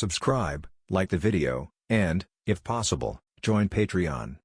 subscribe, like the video, and, if possible, join Patreon.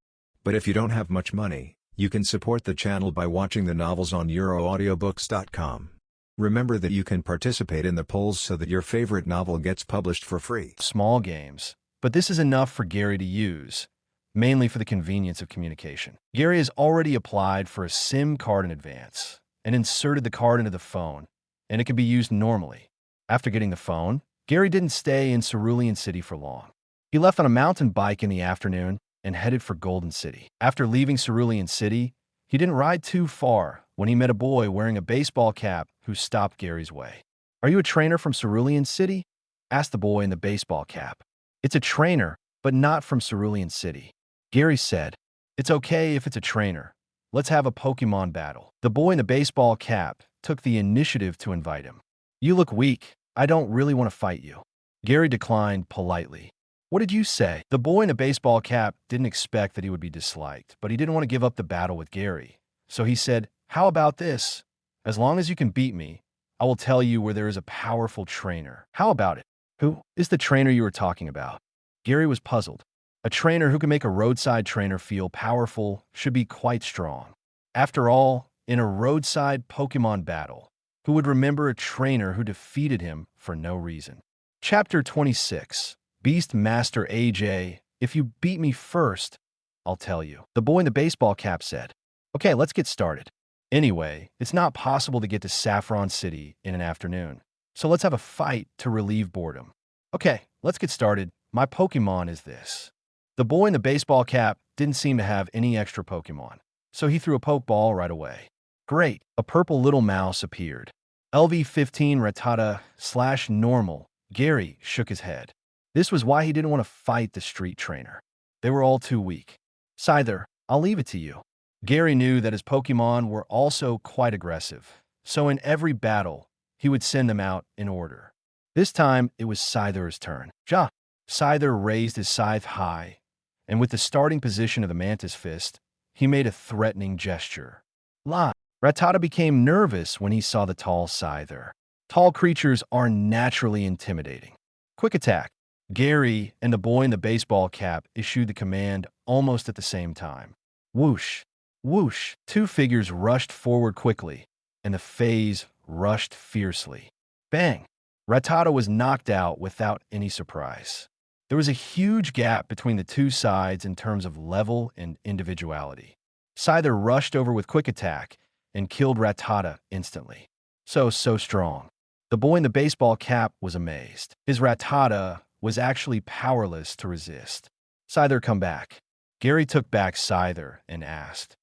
But if you don't have much money, you can support the channel by watching the novels on euroaudiobooks.com. Remember that you can participate in the polls so that your favorite novel gets published for free. Small games, but this is enough for Gary to use, mainly for the convenience of communication. Gary has already applied for a SIM card in advance and inserted the card into the phone, and it can be used normally. After getting the phone, Gary didn't stay in Cerulean City for long. He left on a mountain bike in the afternoon and headed for Golden City. After leaving Cerulean City, he didn't ride too far when he met a boy wearing a baseball cap who stopped Gary's way. "Are you a trainer from Cerulean City?" asked the boy in the baseball cap. "It's a trainer, but not from Cerulean City." Gary said, "It's okay if it's a trainer. Let's have a Pokémon battle." The boy in the baseball cap took the initiative to invite him. "You look weak. I don't really want to fight you." Gary declined politely. "What did you say?" The boy in the baseball cap didn't expect that he would be disliked, but he didn't want to give up the battle with Gary. So he said, "How about this? As long as you can beat me, I will tell you where there is a powerful trainer." "How about it?" "Who is the trainer you were talking about?" Gary was puzzled. A trainer who can make a roadside trainer feel powerful should be quite strong. After all, in a roadside Pokémon battle, who would remember a trainer who defeated him for no reason? Chapter 26. Beast Master AJ, "If you beat me first, I'll tell you." The boy in the baseball cap said, "Okay, let's get started. Anyway, it's not possible to get to Saffron City in an afternoon, so let's have a fight to relieve boredom." "Okay, let's get started. My Pokémon is this." The boy in the baseball cap didn't seem to have any extra Pokémon, so he threw a Pokeball right away. Great, a purple little mouse appeared. LV-15 Rattata/normal. Gary shook his head. This was why he didn't want to fight the street trainer. They were all too weak. "Scyther, I'll leave it to you." Gary knew that his Pokémon were also quite aggressive, so in every battle, he would send them out in order. This time, it was Scyther's turn. "Ja!" Scyther raised his scythe high, and with the starting position of the Mantis Fist, he made a threatening gesture. "La!" Rattata became nervous when he saw the tall Scyther. Tall creatures are naturally intimidating. "Quick attack." Gary and the boy in the baseball cap issued the command almost at the same time. Whoosh! Whoosh! Two figures rushed forward quickly, and the phase rushed fiercely. Bang! Rattata was knocked out without any surprise. There was a huge gap between the two sides in terms of level and individuality. Scyther rushed over with quick attack and killed Rattata instantly. So strong. The boy in the baseball cap was amazed. His Rattata was actually powerless to resist. "Scyther, come back." Gary took back Scyther and asked,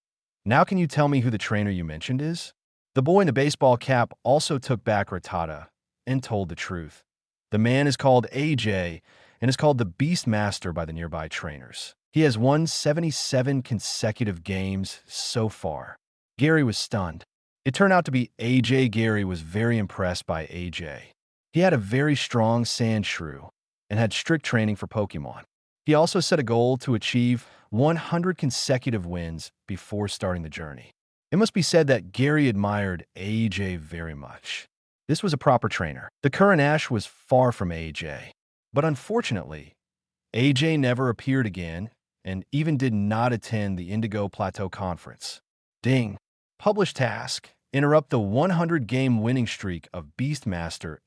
"Now can you tell me who the trainer you mentioned is?" The boy in the baseball cap also took back Rattata and told the truth. The man is called AJ and is called the Beast Master by the nearby trainers. He has won 77 consecutive games so far. Gary was stunned. It turned out to be AJ. Gary was very impressed by AJ. He had a very strong Sandshrew and had strict training for Pokémon. He also set a goal to achieve 100 consecutive wins before starting the journey. It must be said that Gary admired AJ very much. This was a proper trainer. The current Ash was far from AJ. But unfortunately, AJ never appeared again and even did not attend the Indigo Plateau Conference. Ding! Published task. Interrupt the 100-game winning streak of Beastmaster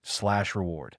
J/reward.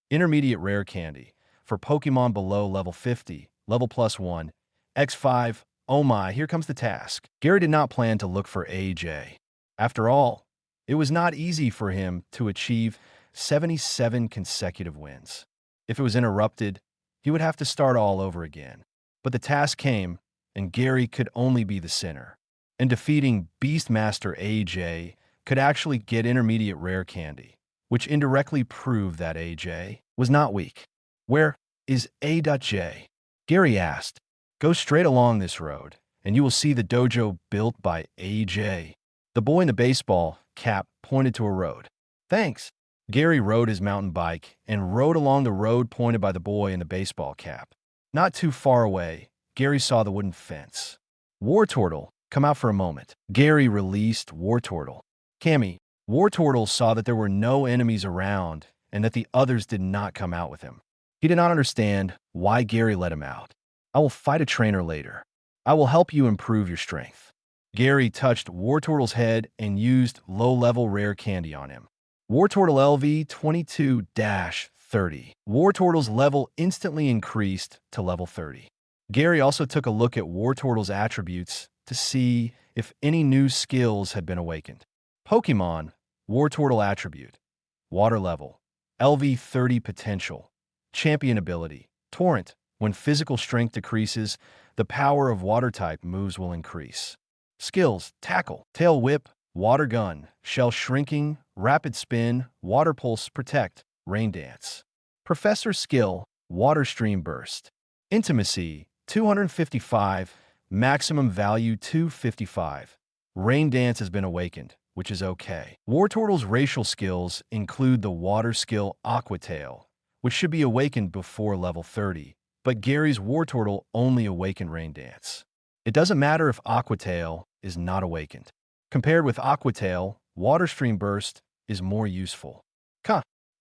Intermediate rare candy. For Pokemon below level 50, level +1, X5. Oh my, here comes the task. Gary did not plan to look for AJ. After all, it was not easy for him to achieve 77 consecutive wins. If it was interrupted, he would have to start all over again. But the task came, and Gary could only be the sinner. And defeating Beastmaster AJ could actually get intermediate rare candy, which indirectly proved that AJ was not weak. "Where is A.J?" Gary asked. "Go straight along this road, and you will see the dojo built by AJ." The boy in the baseball cap pointed to a road. "Thanks." Gary rode his mountain bike and rode along the road pointed by the boy in the baseball cap. Not too far away, Gary saw the wooden fence. "Wartortle, come out for a moment." Gary released Wartortle. "Cammy." Wartortle saw that there were no enemies around and that the others did not come out with him. He did not understand why Gary let him out. I will fight a trainer later. I will help you improve your strength. Gary touched Wartortle's head and used low-level rare candy on him. Wartortle LV 22-30. Wartortle's level instantly increased to level 30. Gary also took a look at Wartortle's attributes to see if any new skills had been awakened. Pokémon, Wartortle attribute, water level, LV 30 potential, champion ability, torrent. When physical strength decreases, the power of water type moves will increase. Skills, tackle, tail whip, water gun, shell shrinking, rapid spin, water pulse, protect, rain dance. Professor skill, water stream burst. Intimacy, 255, maximum value 255. Rain dance has been awakened, which is okay. Wartortle's racial skills include the water skill Aqua Tail, which should be awakened before level 30, but Gary's Wartortle only awakened Rain Dance. It doesn't matter if Aqua Tail is not awakened. Compared with Aqua Tail, Water Stream Burst is more useful.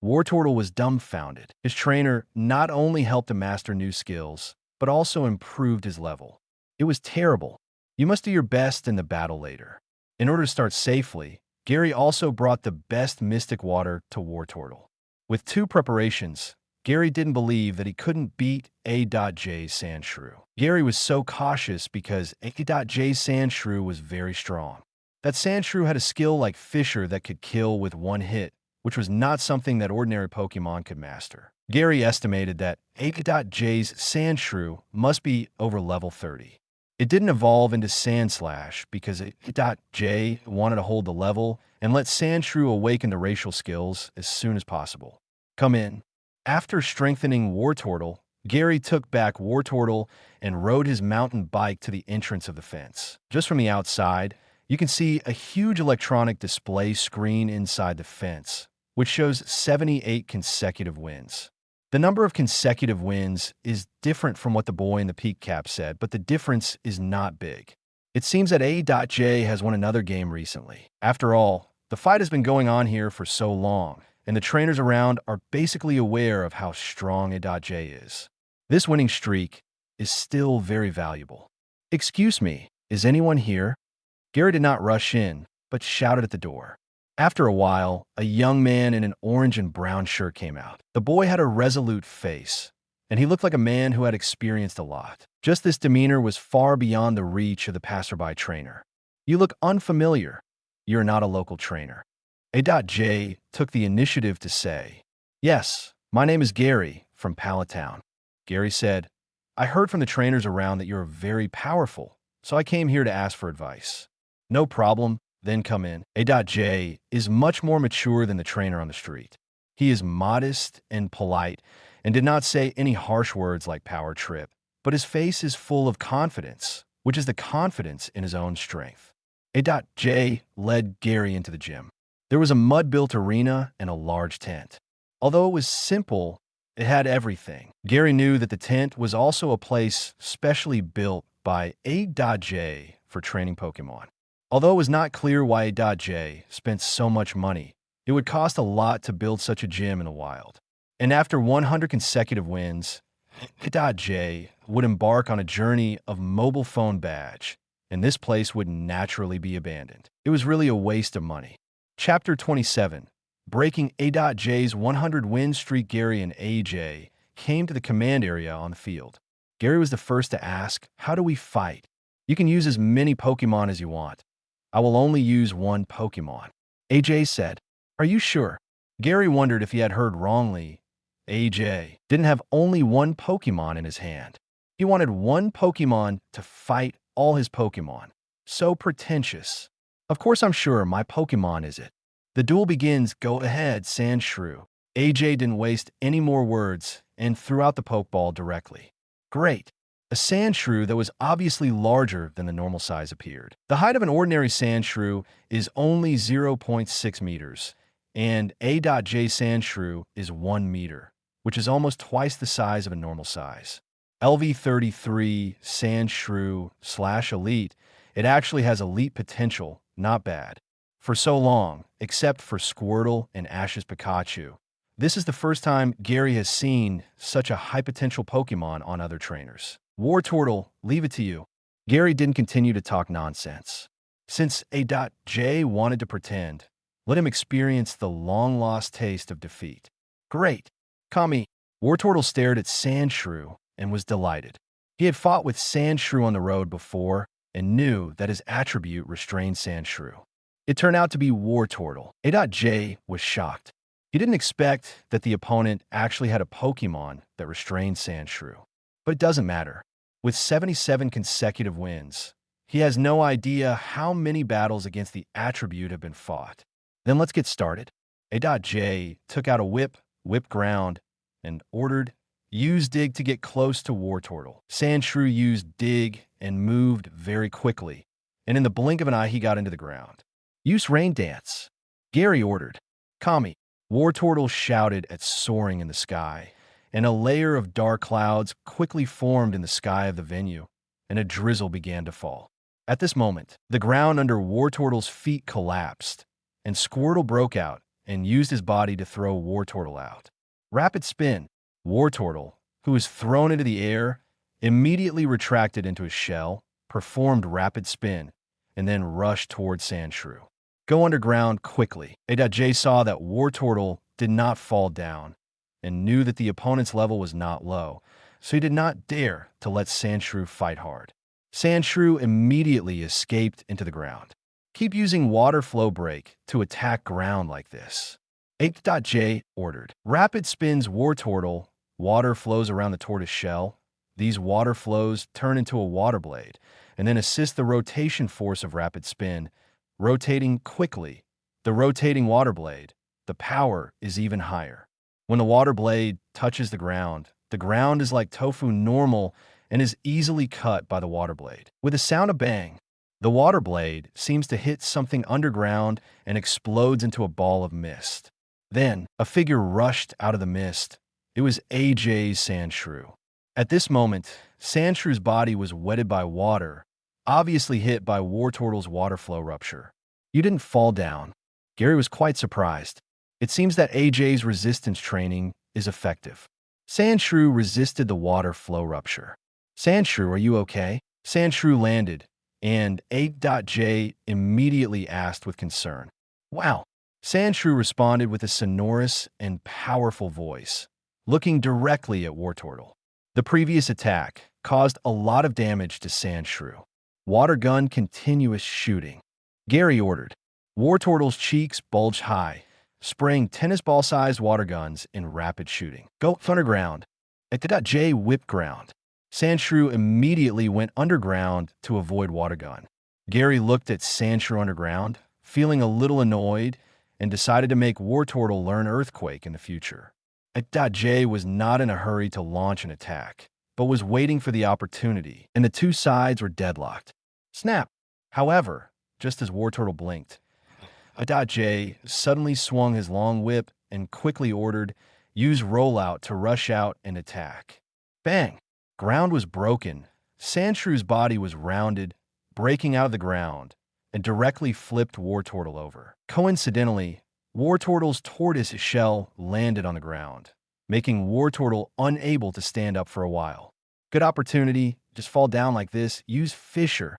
Wartortle was dumbfounded. His trainer not only helped him master new skills, but also improved his level. It was terrible. You must do your best in the battle later. In order to start safely, Gary also brought the best mystic water to Wartortle. With 2 preparations, Gary didn't believe that he couldn't beat A.J's Sandshrew. Gary was so cautious because A.J's Sandshrew was very strong. That Sandshrew had a skill like Fisher that could kill with 1 hit, which was not something that ordinary Pokémon could master. Gary estimated that A.J's Sandshrew must be over level 30. It didn't evolve into Sandslash because A.J wanted to hold the level and let Sandshrew awaken the racial skills as soon as possible. Come in. After strengthening Wartortle, Gary took back Wartortle and rode his mountain bike to the entrance of the fence. Just from the outside, you can see a huge electronic display screen inside the fence, which shows 78 consecutive wins. The number of consecutive wins is different from what the boy in the peak cap said, but the difference is not big. It seems that A.J has won another game recently. After all, the fight has been going on here for so long, and the trainers around are basically aware of how strong A.J is. This winning streak is still very valuable. Excuse me, is anyone here? Gary did not rush in, but shouted at the door. After a while, a young man in an orange and brown shirt came out. The boy had a resolute face, and he looked like a man who had experienced a lot. Just this demeanor was far beyond the reach of the passerby trainer. You look unfamiliar. You're not a local trainer. A.J took the initiative to say, "Yes, my name is Gary from Palatown." Gary said, "I heard from the trainers around that you're very powerful, so I came here to ask for advice." "No problem, then come in." A.J is much more mature than the trainer on the street. He is modest and polite and did not say any harsh words like power trip, but his face is full of confidence, which is the confidence in his own strength. A.J led Gary into the gym. There was a mud-built arena and a large tent. Although it was simple, it had everything. Gary knew that the tent was also a place specially built by A.J for training Pokémon. Although it was not clear why A.J spent so much money, it would cost a lot to build such a gym in the wild. And after 100 consecutive wins, A.J would embark on a journey of mobile phone badge, and this place would naturally be abandoned. It was really a waste of money. Chapter 27. Breaking A.J's 100-win streak. Gary and A.J came to the command area on the field. Gary was the first to ask, "How do we fight?" "You can use as many Pokémon as you want. I will only use 1 Pokémon." A.J said. "Are you sure?" Gary wondered if he had heard wrongly. A.J didn't have only 1 Pokémon in his hand. He wanted 1 Pokémon to fight all his Pokémon. So pretentious. "Of course I'm sure, my Pokémon is it." The duel begins. "Go ahead, Sandshrew." A.J didn't waste any more words and threw out the Pokeball directly. Great. A Sandshrew that was obviously larger than the normal size appeared. The height of an ordinary Sandshrew is only 0.6 meters, and A.J Sandshrew is 1 meter, which is almost twice the size of a normal size. LV33 Sandshrew/Elite, it actually has elite potential, not bad. For so long, except for Squirtle and Ash's Pikachu, This is the first time Gary has seen such a high potential Pokemon on other trainers. Wartortle, leave it to you. Gary didn't continue to talk nonsense. Since A.J wanted to pretend, let him experience the long-lost taste of defeat. Great. Kami. Wartortle stared at Sandshrew and was delighted. He had fought with Sandshrew on the road before and knew that his attribute restrained Sandshrew. It turned out to be Wartortle. A.J was shocked. He didn't expect that the opponent actually had a Pokemon that restrained Sandshrew. But it doesn't matter. With 77 consecutive wins, he has no idea how many battles against the attribute have been fought. Then let's get started. A.J took out a whip ground, and ordered, use dig to get close to Wartortle. Sandshrew used dig and moved very quickly, and in the blink of an eye he got into the ground. Use rain dance. Gary ordered. Kami. Wartortle shouted at soaring in the sky, and a layer of dark clouds quickly formed in the sky of the venue, and a drizzle began to fall. At this moment, the ground under Wartortle's feet collapsed, and Squirtle broke out and used his body to throw Wartortle out. Rapid spin. Wartortle, who was thrown into the air, immediately retracted into his shell, performed rapid spin, and then rushed toward Sandshrew. Go underground quickly. A.J saw that Wartortle did not fall down and knew that the opponent's level was not low, so he did not dare to let Sandshrew fight hard. Sandshrew immediately escaped into the ground. Keep using water flow break to attack ground like this. A.J ordered. Rapid spins Wartortle. Water flows around the tortoise shell. These water flows turn into a water blade and then assist the rotation force of rapid spin, rotating quickly. The rotating water blade, the power is even higher. When the water blade touches the ground is like tofu normal and is easily cut by the water blade. With a sound of bang, the water blade seems to hit something underground and explodes into a ball of mist. Then, a figure rushed out of the mist. It was A.J. Sandshrew. At this moment, Sandshrew's body was wetted by water, obviously hit by Wartortle's water flow rupture. You didn't fall down. Gary was quite surprised. It seems that A.J.'s resistance training is effective. Sandshrew resisted the water flow rupture. Sandshrew, are you okay? Sandshrew landed, and A.J. immediately asked with concern. Wow. Sandshrew responded with a sonorous and powerful voice, looking directly at Wartortle. The previous attack caused a lot of damage to Sandshrew. Water gun continuous shooting. Gary ordered. Wartortle's cheeks bulged high, spraying tennis ball-sized water guns in rapid shooting. Go underground. A.J. whip ground. Sandshrew immediately went underground to avoid water gun. Gary looked at Sandshrew underground, feeling a little annoyed, and decided to make Wartortle learn Earthquake in the future. A.J. was not in a hurry to launch an attack, but was waiting for the opportunity, and the two sides were deadlocked. Snap! However, just as Wartortle blinked, A.J. suddenly swung his long whip and quickly ordered, use rollout to rush out and attack. Bang! Ground was broken. Sandshrew's body was rounded, breaking out of the ground, and directly flipped Wartortle over. Coincidentally, Wartortle's tortoise shell landed on the ground, making Wartortle unable to stand up for a while. Good opportunity, just fall down like this, use Fisher.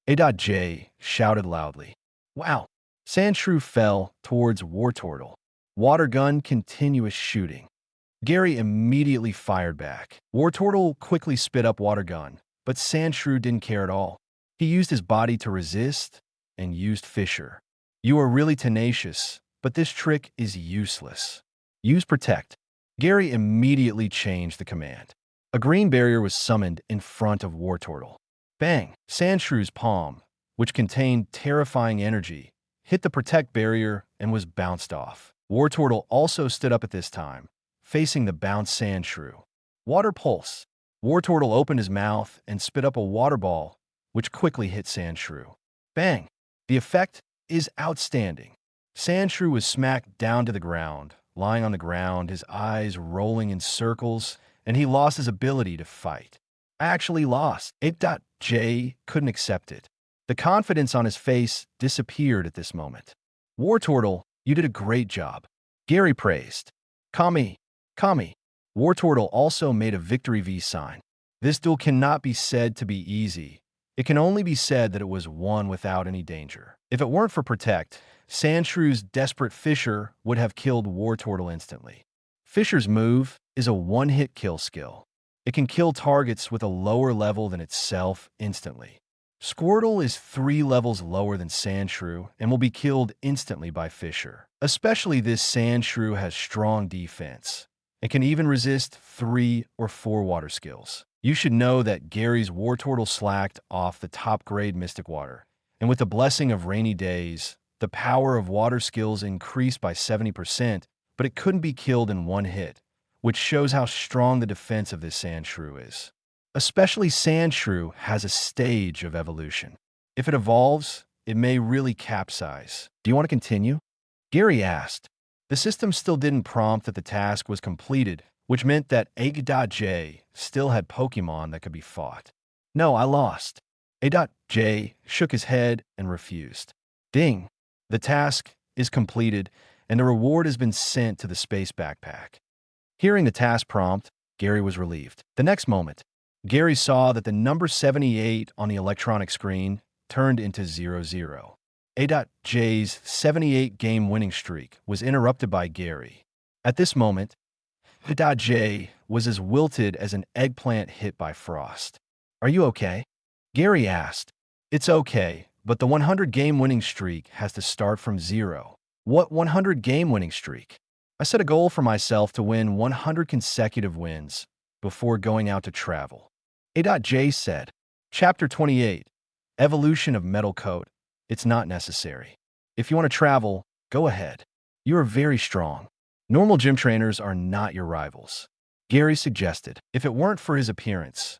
A.J. shouted loudly. Wow. Sandshrew fell towards Wartortle. Water gun continuous shooting. Gary immediately fired back. Wartortle quickly spit up water gun, but Sandshrew didn't care at all. He used his body to resist and used Fisher. You are really tenacious, but this trick is useless. Use Protect. Gary immediately changed the command. A green barrier was summoned in front of Wartortle. Bang! Sandshrew's palm, which contained terrifying energy, hit the Protect barrier and was bounced off. Wartortle also stood up at this time, facing the bounced Sandshrew. Water Pulse. Wartortle opened his mouth and spit up a water ball, which quickly hit Sandshrew. Bang! The effect is outstanding. Sandshrew was smacked down to the ground, lying on the ground, his eyes rolling in circles, and he lost his ability to fight. I actually lost. A.J. couldn't accept it. The confidence on his face disappeared at this moment. Wartortle, you did a great job. Gary praised. Kami, Kami. Wartortle also made a victory V sign. This duel cannot be said to be easy. It can only be said that it was won without any danger. If it weren't for Protect, Sandshrew's desperate Fisher would have killed Wartortle instantly. Fisher's move is a one-hit kill skill. It can kill targets with a lower level than itself instantly. Squirtle is 3 levels lower than Sandshrew and will be killed instantly by Fisher. Especially this Sandshrew has strong defense and can even resist 3 or 4 water skills. You should know that Gary's Wartortle slacked off the top-grade Mystic Water, and with the blessing of rainy days, the power of water skills increased by 70%, but it couldn't be killed in one hit, which shows how strong the defense of this Sandshrew is. Especially Sandshrew has a stage of evolution. If it evolves, it may really capsize. Do you want to continue? Gary asked. The system still didn't prompt that the task was completed, which meant that A.J still had Pokémon that could be fought. No, I lost. A.J shook his head and refused. Ding! The task is completed, and the reward has been sent to the space backpack. Hearing the task prompt, Gary was relieved. The next moment, Gary saw that the number 78 on the electronic screen turned into 00. A.J's 78-game winning streak was interrupted by Gary. At this moment, A.J was as wilted as an eggplant hit by frost. Are you okay? Gary asked. It's okay, but the 100-game winning streak has to start from 0. What 100-game winning streak? I set a goal for myself to win 100 consecutive wins before going out to travel. A.J said. Chapter 28. Evolution of Metal Coat. It's not necessary. If you want to travel, go ahead. You are very strong. Normal gym trainers are not your rivals. Gary suggested. If it weren't for his appearance,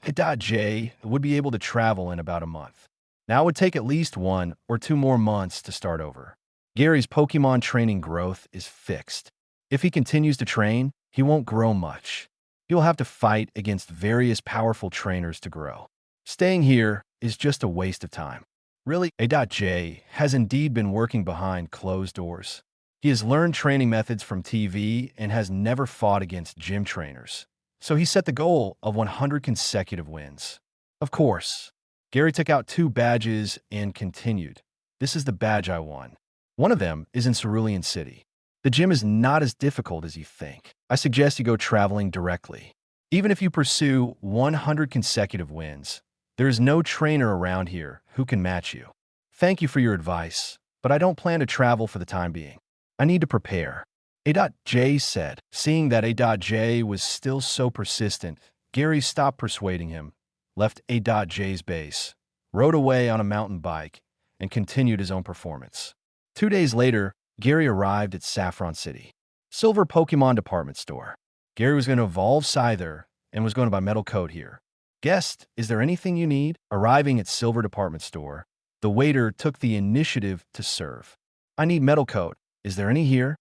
A.J would be able to travel in about a month. Now it would take at least 1 or 2 more months to start over. Gary's Pokémon training growth is fixed. If he continues to train, he won't grow much. He will have to fight against various powerful trainers to grow. Staying here is just a waste of time. Really, A.J has indeed been working behind closed doors. He has learned training methods from TV and has never fought against gym trainers. So he set the goal of 100 consecutive wins. Of course, Gary took out 2 badges and continued. This is the badge I won. One of them is in Cerulean City. The gym is not as difficult as you think. I suggest you go traveling directly. Even if you pursue 100 consecutive wins, there is no trainer around here who can match you. Thank you for your advice, but I don't plan to travel for the time being. I need to prepare. A.J said. Seeing that A.J was still so persistent, Gary stopped persuading him, left A.J's base, rode away on a mountain bike, and continued his own performance. 2 days later, Gary arrived at Saffron City. Silver Pokemon Department Store. Gary was going to evolve Scyther and was going to buy Metal Coat here. Guest, is there anything you need? Arriving at Silver Department Store, the waiter took the initiative to serve. I need Metal Coat. Is there any here?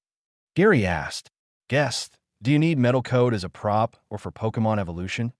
Gary asked. Guest, do you need Metal Coat as a prop or for Pokemon evolution?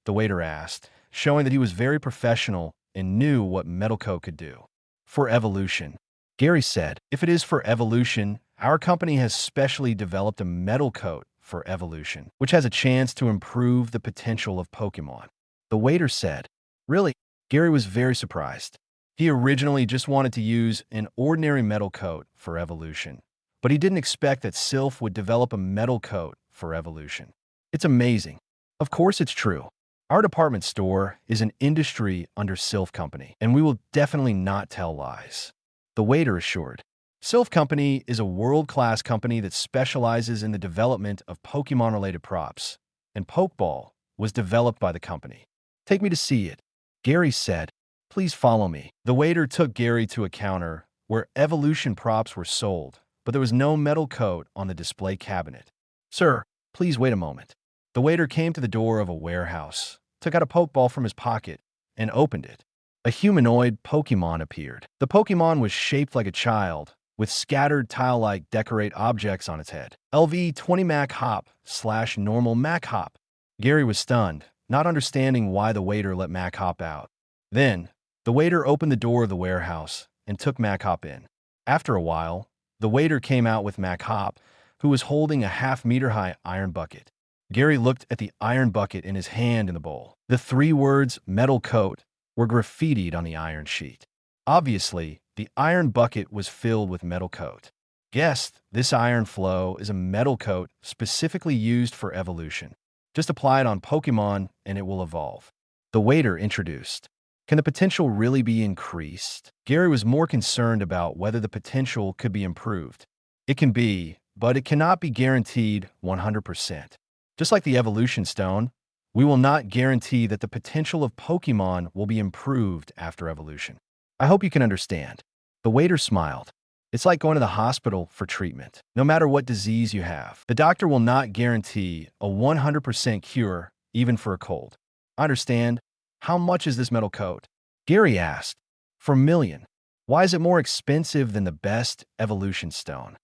The waiter asked, showing that he was very professional and knew what Metal Coat could do. For evolution. Gary said, if it is for evolution, our company has specially developed a Metal Coat for evolution, which has a chance to improve the potential of Pokemon. The waiter said, really? Gary was very surprised. He originally just wanted to use an ordinary Metal Coat for evolution, but he didn't expect that Sylph would develop a Metal Coat for evolution. It's amazing. Of course it's true. Our department store is an industry under Sylph Company, and we will definitely not tell lies. The waiter assured. Sylph Company is a world-class company that specializes in the development of Pokemon-related props, and Pokeball was developed by the company. Take me to see it. Gary said, please follow me. The waiter took Gary to a counter where evolution props were sold, but there was no Metal Coat on the display cabinet. Sir, please wait a moment. The waiter came to the door of a warehouse, took out a Pokeball from his pocket, and opened it. A humanoid Pokemon appeared. The Pokemon was shaped like a child, with scattered tile-like decorate objects on its head. LV 20 Mac Hop / normal Mac Hop. Gary was stunned, not understanding why the waiter let Mac Hop out. Then, the waiter opened the door of the warehouse and took Mac Hop in. After a while, the waiter came out with Mac Hop, who was holding a half-meter-high iron bucket. Gary looked at the iron bucket in his hand in the bowl. The 3 words metal coat were graffitied on the iron sheet. Obviously, the iron bucket was filled with metal coat. Guessed, this iron flow is a metal coat specifically used for evolution. Just apply it on Pokémon and it will evolve. The waiter introduced. Can the potential really be increased? Gary was more concerned about whether the potential could be improved. It can be, but it cannot be guaranteed 100%. Just like the evolution stone, we will not guarantee that the potential of Pokémon will be improved after evolution. I hope you can understand. The waiter smiled. It's like going to the hospital for treatment. No matter what disease you have, the doctor will not guarantee a 100% cure, even for a cold. I understand. How much is this metal coat? Gary asked. For a million. Why is it more expensive than the best evolution stone?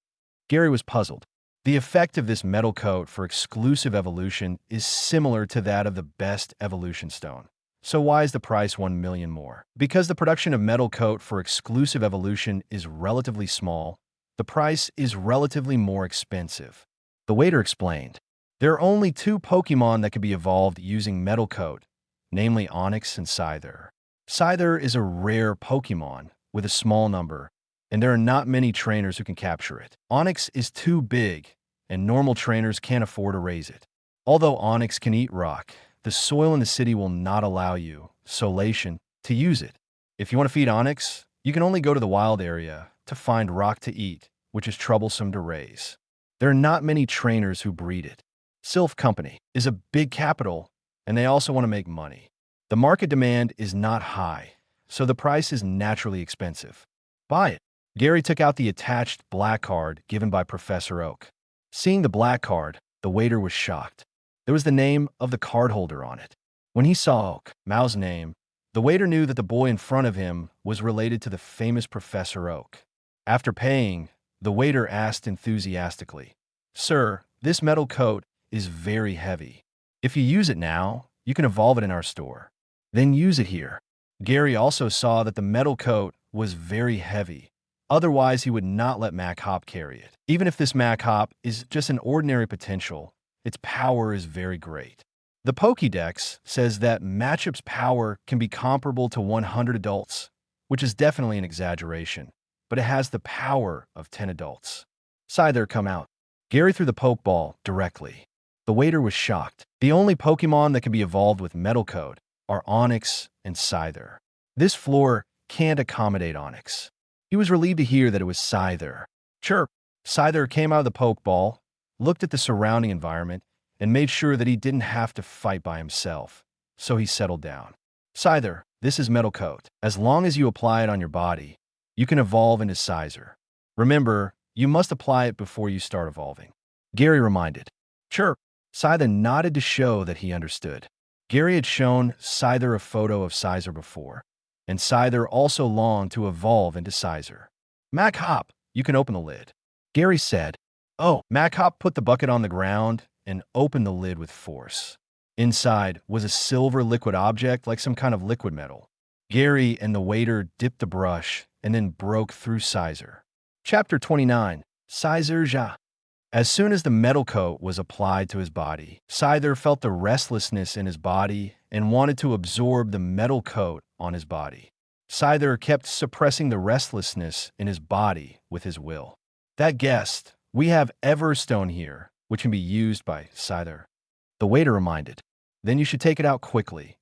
Gary was puzzled. The effect of this metal coat for exclusive evolution is similar to that of the best evolution stone. So why is the price 1 million more? Because the production of metal coat for exclusive evolution is relatively small, the price is relatively more expensive. The waiter explained. There are only 2 Pokémon that can be evolved using metal coat, namely Onix and Scyther. Scyther is a rare Pokémon with a small number, and there are not many trainers who can capture it. Onix is too big, and normal trainers can't afford to raise it. Although Onix can eat rock, the soil in the city will not allow you, Solation, to use it. If you want to feed Onix, you can only go to the wild area to find rock to eat, which is troublesome to raise. There are not many trainers who breed it. Sylph Company is a big capital, and they also want to make money. The market demand is not high, so the price is naturally expensive. Buy it. Gary took out the attached black card given by Professor Oak. Seeing the black card, the waiter was shocked. There was the name of the cardholder on it. When he saw Oak, Mao's name, the waiter knew that the boy in front of him was related to the famous Professor Oak. After paying, the waiter asked enthusiastically, "Sir, this metal coat is very heavy. If you use it now, you can evolve it in our store. Then use it here." Gary also saw that the metal coat was very heavy. Otherwise, he would not let Mac Hop carry it. Even if this Mac Hop is just an ordinary potential, its power is very great. The Pokédex says that Machop's power can be comparable to 100 adults, which is definitely an exaggeration, but it has the power of 10 adults. Scyther, come out. Gary threw the Pokeball directly. The waiter was shocked. The only Pokémon that can be evolved with Metal Coat are Onix and Scyther. This floor can't accommodate Onix. He was relieved to hear that it was Scyther. Chirp! Scyther came out of the Pokeball, looked at the surrounding environment, and made sure that he didn't have to fight by himself, so he settled down. Scyther, this is Metal Coat. As long as you apply it on your body, you can evolve into Scyther. Remember, you must apply it before you start evolving. Gary reminded. Chirp! Scyther nodded to show that he understood. Gary had shown Scyther a photo of Scyther before, and Scyther also longed to evolve into Scyther. Mac Hop, you can open the lid. Gary said. Oh, Mac Hop put the bucket on the ground and opened the lid with force. Inside was a silver liquid object like some kind of liquid metal. Gary and the waiter dipped the brush and then broke through Scyther. Chapter 29. Scyther Ja. As soon as the metal coat was applied to his body, Scyther felt the restlessness in his body and wanted to absorb the metal coat on his body. Scyther kept suppressing the restlessness in his body with his will. That guessed, we have Everstone here, which can be used by Scyther. The waiter reminded. Then you should take it out quickly.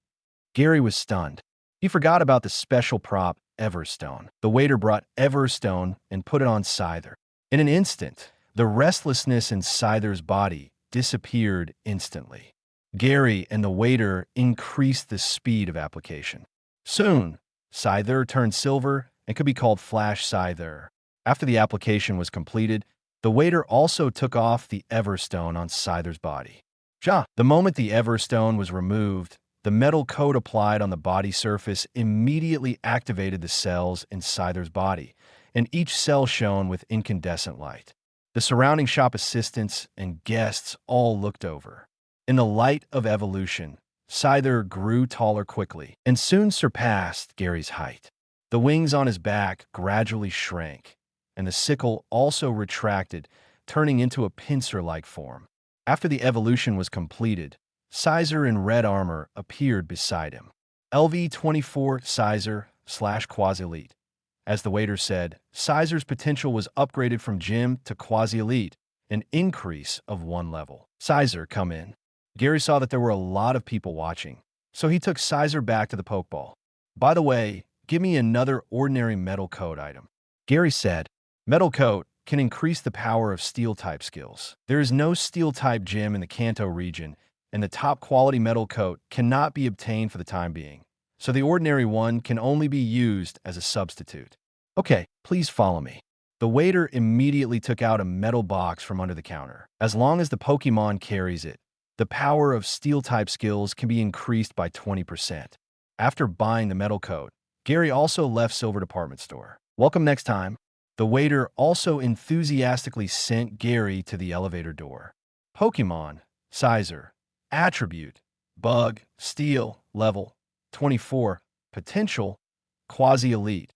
Gary was stunned. He forgot about the special prop, Everstone. The waiter brought Everstone and put it on Scyther. In an instant, the restlessness in Scyther's body disappeared instantly. Gary and the waiter increased the speed of application. Soon, Scyther turned silver and could be called Flash Scyther. After the application was completed, the waiter also took off the Everstone on Scyther's body. The moment the Everstone was removed, the metal coat applied on the body surface immediately activated the cells in Scyther's body, and each cell shone with incandescent light. The surrounding shop assistants and guests all looked over. In the light of evolution, Scyther grew taller quickly and soon surpassed Gary's height. The wings on his back gradually shrank, and the sickle also retracted, turning into a pincer-like form. After the evolution was completed, Sizer in red armor appeared beside him. LV-24 Sizer/Quasi-Elite. As the waiter said, Sizer's potential was upgraded from Gym to Quasi-Elite, an increase of 1 level. Sizer, come in. Gary saw that there were a lot of people watching, so he took Sizer back to the Pokeball. By the way, give me another ordinary metal coat item. Gary said, metal coat can increase the power of steel-type skills. There is no steel-type gym in the Kanto region, and the top-quality metal coat cannot be obtained for the time being, so the ordinary one can only be used as a substitute. Okay, please follow me. The waiter immediately took out a metal box from under the counter. As long as the Pokémon carries it, the power of steel-type skills can be increased by 20%. After buying the metal coat, Gary also left Silver Department Store. Welcome next time. The waiter also enthusiastically sent Gary to the elevator door. Pokémon, Sizer, Attribute, Bug, Steel, Level, 24, Potential, Quasi-Elite,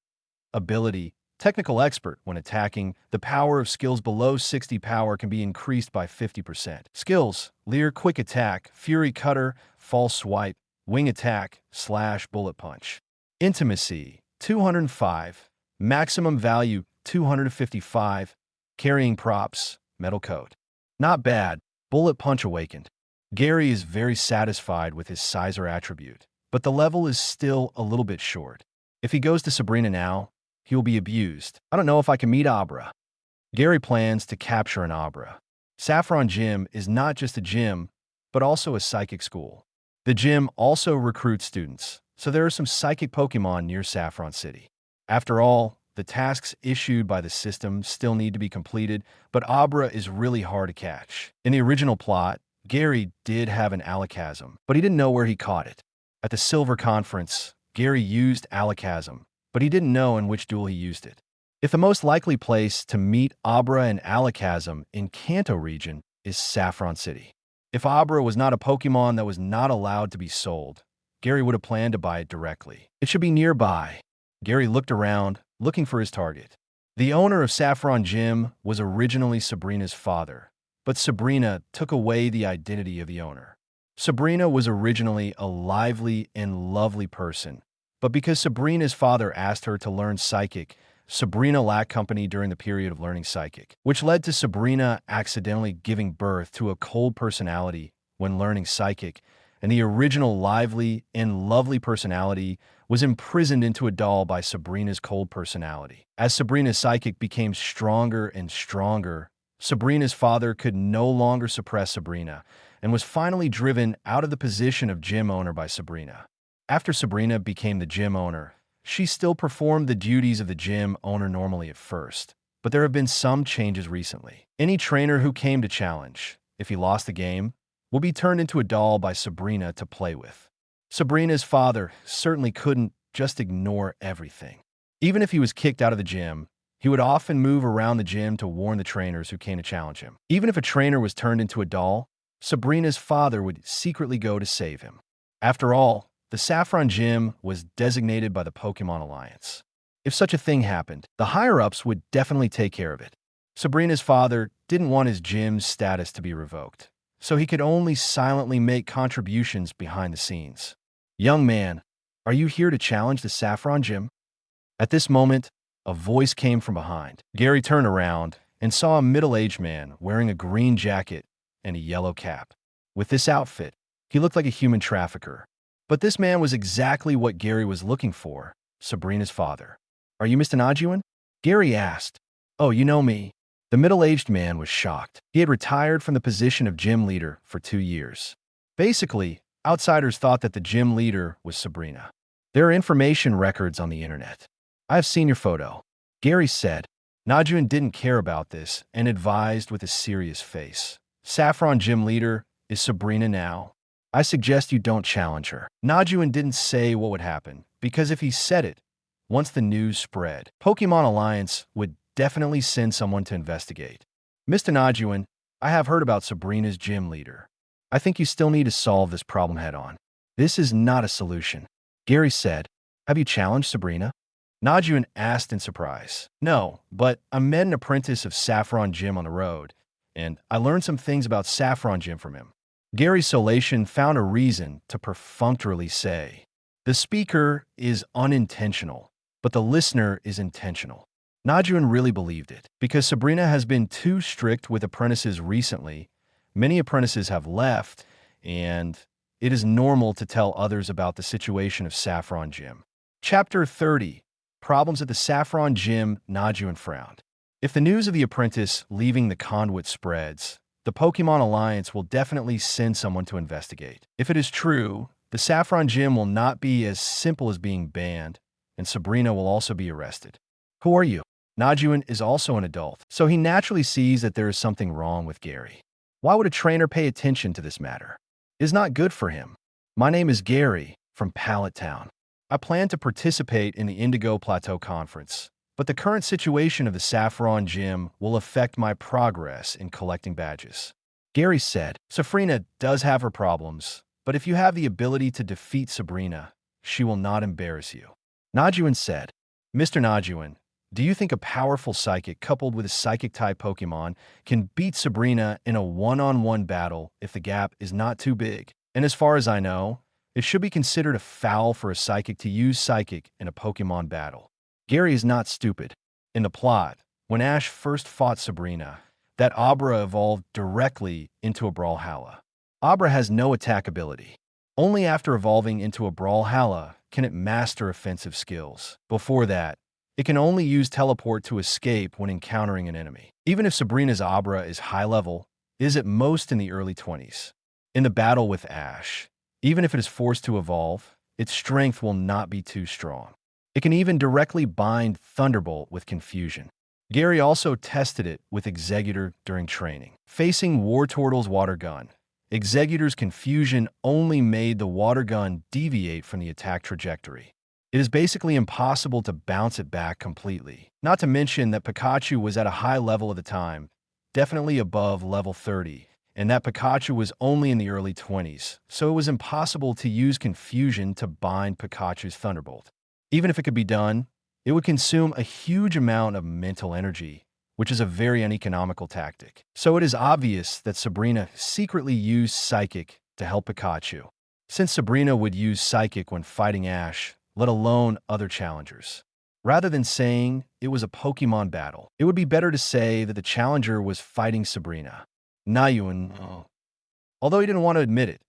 Ability, Technical Expert. When attacking, the power of skills below 60 power can be increased by 50%. Skills, Leer Quick Attack, Fury Cutter, False Swipe, Wing Attack, Slash Bullet Punch. Intimacy, 205, Maximum Value, 255, Carrying Props, Metal Coat. Not bad, Bullet Punch awakened. Gary is very satisfied with his Sizer attribute, but the level is still a little bit short. If he goes to Sabrina now, he will be abused. I don't know if I can meet Abra. Gary plans to capture an Abra. Saffron Gym is not just a gym, but also a psychic school. The gym also recruits students, so there are some psychic Pokemon near Saffron City. After all, the tasks issued by the system still need to be completed, but Abra is really hard to catch. In the original plot, Gary did have an Alakazam, but he didn't know where he caught it. At the Silver Conference, Gary used Alakazam, but he didn't know in which duel he used it. If the most likely place to meet Abra and Alakazam in Kanto region is Saffron City. If Abra was not a Pokemon that was not allowed to be sold, Gary would have planned to buy it directly. It should be nearby. Gary looked around, looking for his target. The owner of Saffron Gym was originally Sabrina's father, but Sabrina took away the identity of the owner. Sabrina was originally a lively and lovely person, but because Sabrina's father asked her to learn Psychic, Sabrina lacked company during the period of learning Psychic, which led to Sabrina accidentally giving birth to a cold personality when learning Psychic, and the original lively and lovely personality was imprisoned into a doll by Sabrina's cold personality. As Sabrina's Psychic became stronger and stronger, Sabrina's father could no longer suppress Sabrina and was finally driven out of the position of gym owner by Sabrina. After Sabrina became the gym owner, she still performed the duties of the gym owner normally at first, but there have been some changes recently. Any trainer who came to challenge, if he lost the game, will be turned into a doll by Sabrina to play with. Sabrina's father certainly couldn't just ignore everything. Even if he was kicked out of the gym, he would often move around the gym to warn the trainers who came to challenge him. Even if a trainer was turned into a doll, Sabrina's father would secretly go to save him. After all, the Saffron Gym was designated by the Pokémon Alliance. If such a thing happened, the higher-ups would definitely take care of it. Sabrina's father didn't want his gym's status to be revoked, so he could only silently make contributions behind the scenes. Young man, are you here to challenge the Saffron Gym? At this moment, a voice came from behind. Gary turned around and saw a middle-aged man wearing a green jacket and a yellow cap. With this outfit, he looked like a human trafficker. But this man was exactly what Gary was looking for, Sabrina's father. Are you Mr. Najuan? Gary asked. Oh, you know me. The middle-aged man was shocked. He had retired from the position of gym leader for 2 years. Basically, outsiders thought that the gym leader was Sabrina. There are information records on the internet. I have seen your photo. Gary said. Najuan didn't care about this and advised with a serious face. Saffron gym leader is Sabrina now. I suggest you don't challenge her. Najuan didn't say what would happen, because if he said it, once the news spread, Pokémon Alliance would definitely send someone to investigate. Mr. Najuan, I have heard about Sabrina's gym leader. I think you still need to solve this problem head-on. This is not a solution. Gary said, have you challenged Sabrina? Najuan asked in surprise. No, but I met an apprentice of Saffron Gym on the road, and I learned some things about Saffron Gym from him. Gary's solation found a reason to perfunctorily say, "The speaker is unintentional, but the listener is intentional." Najuan really believed it. Because Sabrina has been too strict with apprentices recently, many apprentices have left, and it is normal to tell others about the situation of Saffron Gym. Chapter 30. Problems at the Saffron Gym. Najuan frowned. If the news of the apprentice leaving the conduit spreads, the Pokémon Alliance will definitely send someone to investigate. If it is true, the Saffron Gym will not be as simple as being banned, and Sabrina will also be arrested. Who are you? Najuan is also an adult, so he naturally sees that there is something wrong with Gary. Why would a trainer pay attention to this matter? It is not good for him. My name is Gary, from Pallet Town. I plan to participate in the Indigo Plateau Conference, but the current situation of the Saffron Gym will affect my progress in collecting badges. Gary said, Sabrina does have her problems, but if you have the ability to defeat Sabrina, she will not embarrass you. Najuan said, Mr. Najuan, do you think a powerful psychic coupled with a psychic-type Pokémon can beat Sabrina in a one-on-one battle if the gap is not too big? And as far as I know, it should be considered a foul for a psychic to use psychic in a Pokémon battle. Gary is not stupid. In the plot, when Ash first fought Sabrina, that Abra evolved directly into a Brawlhalla. Abra has no attack ability. Only after evolving into a Brawlhalla can it master offensive skills. Before that, it can only use teleport to escape when encountering an enemy. Even if Sabrina's Abra is high level, it is at most in the early 20s. In the battle with Ash, even if it is forced to evolve, its strength will not be too strong. It can even directly bind Thunderbolt with confusion. Gary also tested it with Executor during training. Facing Wartortle's water gun, Executor's confusion only made the water gun deviate from the attack trajectory. It is basically impossible to bounce it back completely. Not to mention that Pikachu was at a high level at the time, definitely above level 30, and that Pikachu was only in the early 20s, so it was impossible to use confusion to bind Pikachu's Thunderbolt. Even if it could be done, it would consume a huge amount of mental energy, which is a very uneconomical tactic. So it is obvious that Sabrina secretly used Psychic to help Pikachu, since Sabrina would use Psychic when fighting Ash, let alone other challengers. Rather than saying it was a Pokémon battle, it would be better to say that the challenger was fighting Sabrina. Najuan, although he didn't want to admit it,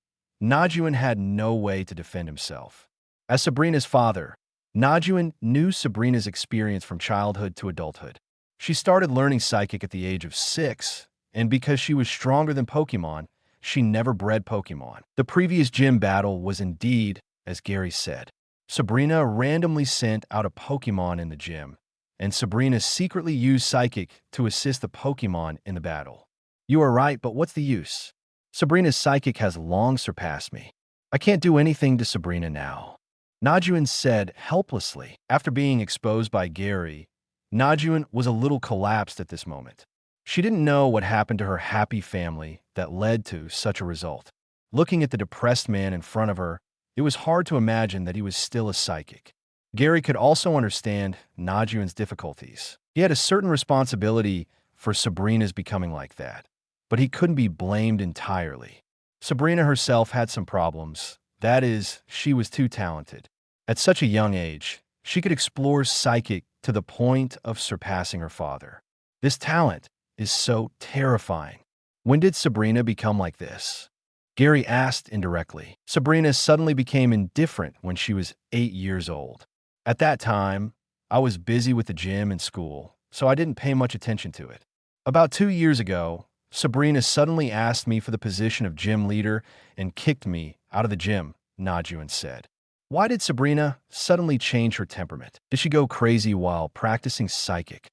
Najuan had no way to defend himself. As Sabrina's father, Najuan knew Sabrina's experience from childhood to adulthood. She started learning Psychic at the age of 6, and because she was stronger than Pokémon, she never bred Pokémon. The previous gym battle was indeed, as Gary said. Sabrina randomly sent out a Pokémon in the gym, and Sabrina secretly used Psychic to assist the Pokémon in the battle. You are right, but what's the use? Sabrina's Psychic has long surpassed me. I can't do anything to Sabrina now. Najuan said helplessly. After being exposed by Gary, Najuan was a little collapsed at this moment. She didn't know what happened to her happy family that led to such a result. Looking at the depressed man in front of her, it was hard to imagine that he was still a psychic. Gary could also understand Najuan's difficulties. He had a certain responsibility for Sabrina's becoming like that, but he couldn't be blamed entirely. Sabrina herself had some problems. That is, she was too talented. At such a young age, she could explore Psychic to the point of surpassing her father. This talent is so terrifying. When did Sabrina become like this? Gary asked indirectly. Sabrina suddenly became indifferent when she was 8 years old. At that time, I was busy with the gym and school, so I didn't pay much attention to it. About 2 years ago, Sabrina suddenly asked me for the position of gym leader and kicked me out of the gym, Najuan said. Why did Sabrina suddenly change her temperament? Did she go crazy while practicing Psychic?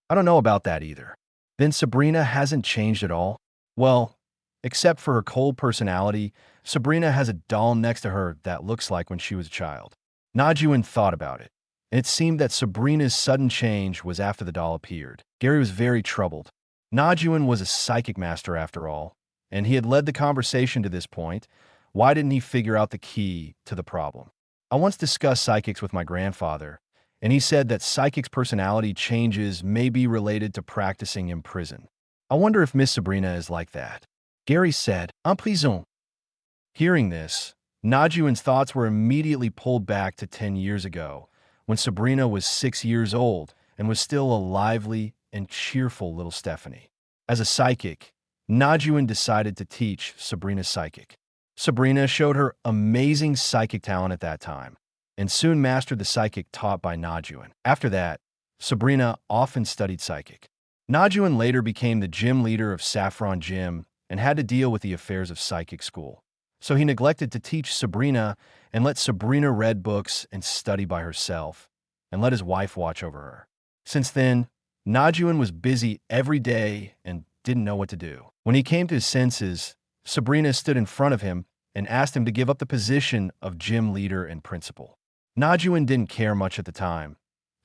I don't know about that either. Then Sabrina hasn't changed at all? Well, except for her cold personality, Sabrina has a doll next to her that looks like when she was a child. Najuan thought about it, and it seemed that Sabrina's sudden change was after the doll appeared. Gary was very troubled. Najuan was a psychic master after all, and he had led the conversation to this point. Why didn't he figure out the key to the problem? I once discussed psychics with my grandfather, and he said that psychics' personality changes may be related to practicing in prison. I wonder if Miss Sabrina is like that. Gary said, en prison. Hearing this, Najuan's thoughts were immediately pulled back to 10 years ago, when Sabrina was 6 years old and was still a lively and cheerful little Stephanie. As a psychic, Najuan decided to teach Sabrina psychic. Sabrina showed her amazing psychic talent at that time, and soon mastered the psychic taught by Najuan. After that, Sabrina often studied psychic. Najuan later became the gym leader of Saffron Gym and had to deal with the affairs of psychic school. So he neglected to teach Sabrina and let Sabrina read books and study by herself, and let his wife watch over her. Since then, Najuan was busy every day and didn't know what to do. When he came to his senses, Sabrina stood in front of him and asked him to give up the position of gym leader and principal. Najuan didn't care much at the time,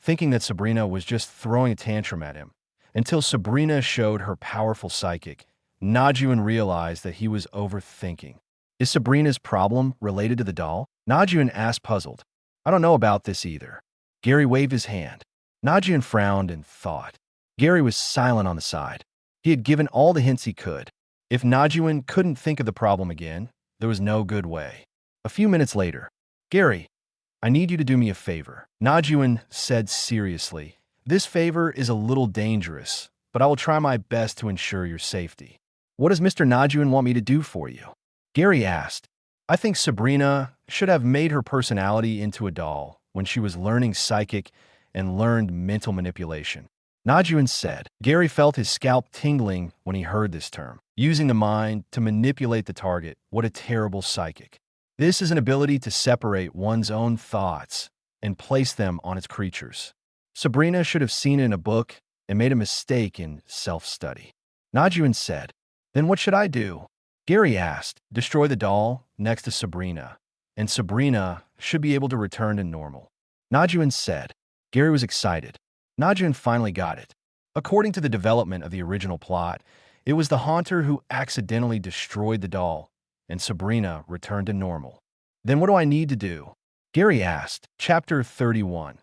thinking that Sabrina was just throwing a tantrum at him. Until Sabrina showed her powerful psychic, Najuan realized that he was overthinking. Is Sabrina's problem related to the doll? Najuan asked, puzzled. I don't know about this either. Gary waved his hand. Najuan frowned and thought. Gary was silent on the side. He had given all the hints he could. If Najuan couldn't think of the problem again, there was no good way. A few minutes later, Gary, I need you to do me a favor. Najuan said seriously. This favor is a little dangerous, but I will try my best to ensure your safety. What does Mr. Najuan want me to do for you? Gary asked. I think Sabrina should have made her personality into a doll when she was learning psychic and learned mental manipulation. Najuan said. Gary felt his scalp tingling when he heard this term. Using the mind to manipulate the target. What a terrible psychic. This is an ability to separate one's own thoughts and place them on its creatures. Sabrina should have seen it in a book and made a mistake in self-study. Najuan said. Then what should I do? Gary asked. Destroy the doll next to Sabrina, and Sabrina should be able to return to normal. Najuan said. Gary was excited. Najuan finally got it. According to the development of the original plot, it was the haunter who accidentally destroyed the doll, and Sabrina returned to normal. Then what do I need to do? Gary asked. Chapter 31.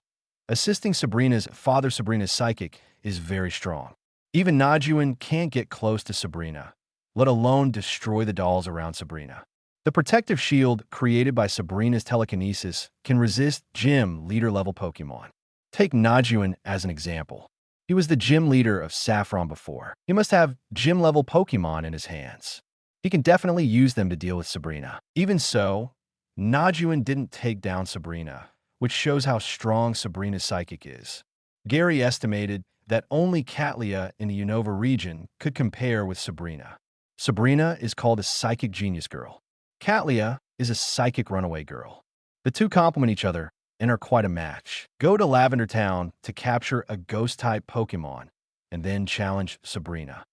Assisting Sabrina's father. Sabrina's psychic is very strong. Even Najuan can't get close to Sabrina, let alone destroy the dolls around Sabrina. The protective shield created by Sabrina's telekinesis can resist gym leader-level Pokémon. Take Najuan as an example. He was the gym leader of Saffron before. He must have gym-level Pokémon in his hands. He can definitely use them to deal with Sabrina. Even so, Najuan didn't take down Sabrina, which shows how strong Sabrina's psychic is. Gary estimated that only Catlia in the Unova region could compare with Sabrina. Sabrina is called a psychic genius girl. Catlia is a psychic runaway girl. The two complement each other and are quite a match. Go to Lavender Town to capture a ghost-type Pokémon, and then challenge Sabrina.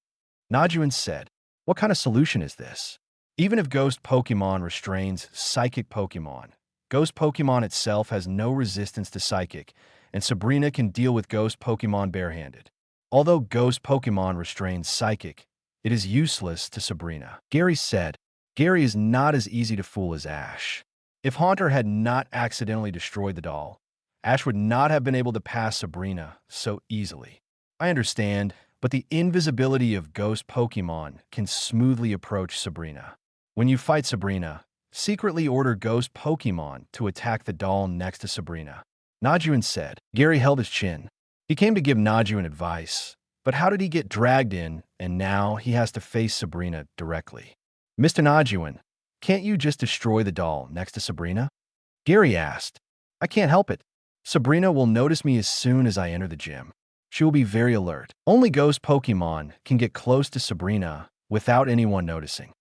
Najuan said, what kind of solution is this? Even if ghost Pokémon restrains psychic Pokémon, ghost Pokémon itself has no resistance to psychic, and Sabrina can deal with ghost Pokémon barehanded. Although ghost Pokémon restrains psychic, it is useless to Sabrina. Gary said, Gary is not as easy to fool as Ash. If Haunter had not accidentally destroyed the doll, Ash would not have been able to pass Sabrina so easily. I understand, but the invisibility of ghost Pokémon can smoothly approach Sabrina. When you fight Sabrina, secretly order ghost Pokémon to attack the doll next to Sabrina. Najuan said. Gary held his chin. He came to give Najuan advice, but how did he get dragged in, and now he has to face Sabrina directly? Mr. Najuan, can't you just destroy the doll next to Sabrina? Gary asked. I can't help it. Sabrina will notice me as soon as I enter the gym. She will be very alert. Only ghost Pokémon can get close to Sabrina without anyone noticing.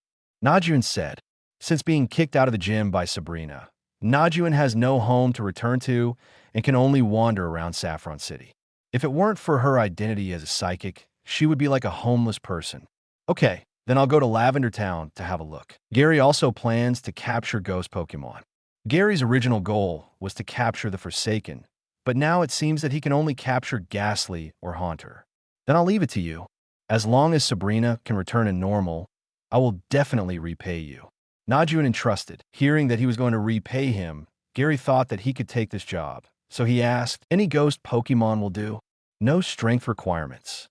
Najuan said. Since being kicked out of the gym by Sabrina, Najuan has no home to return to and can only wander around Saffron City. If it weren't for her identity as a psychic, she would be like a homeless person. Okay, then I'll go to Lavender Town to have a look. Gary also plans to capture ghost Pokémon. Gary's original goal was to capture the Forsaken, but now it seems that he can only capture Ghastly or Haunter. Then I'll leave it to you. As long as Sabrina can return to normal, I will definitely repay you. Najuan entrusted. Hearing that he was going to repay him, Gary thought that he could take this job. So he asked, any ghost Pokémon will do? No strength requirements.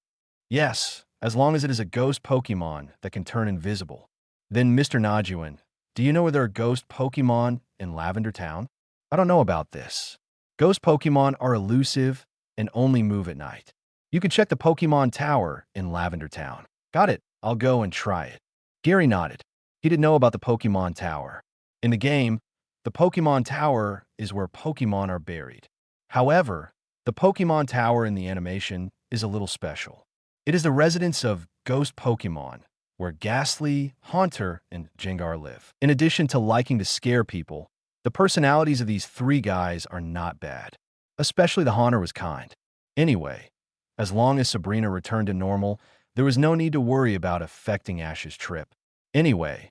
Yes, as long as it is a ghost Pokemon that can turn invisible. Then Mr. Najuan, do you know where there are ghost Pokemon in Lavender Town? I don't know about this. Ghost Pokemon are elusive and only move at night. You can check the Pokemon Tower in Lavender Town. Got it. I'll go and try it. Gary nodded. He didn't know about the Pokemon Tower. In the game, the Pokemon Tower is where Pokemon are buried. However, the Pokemon Tower in the animation is a little special. It is the residence of ghost Pokemon, where Ghastly, Haunter, and Gengar live. In addition to liking to scare people, the personalities of these three guys are not bad. Especially the Haunter was kind. Anyway, as long as Sabrina returned to normal, there was no need to worry about affecting Ash's trip. Anyway,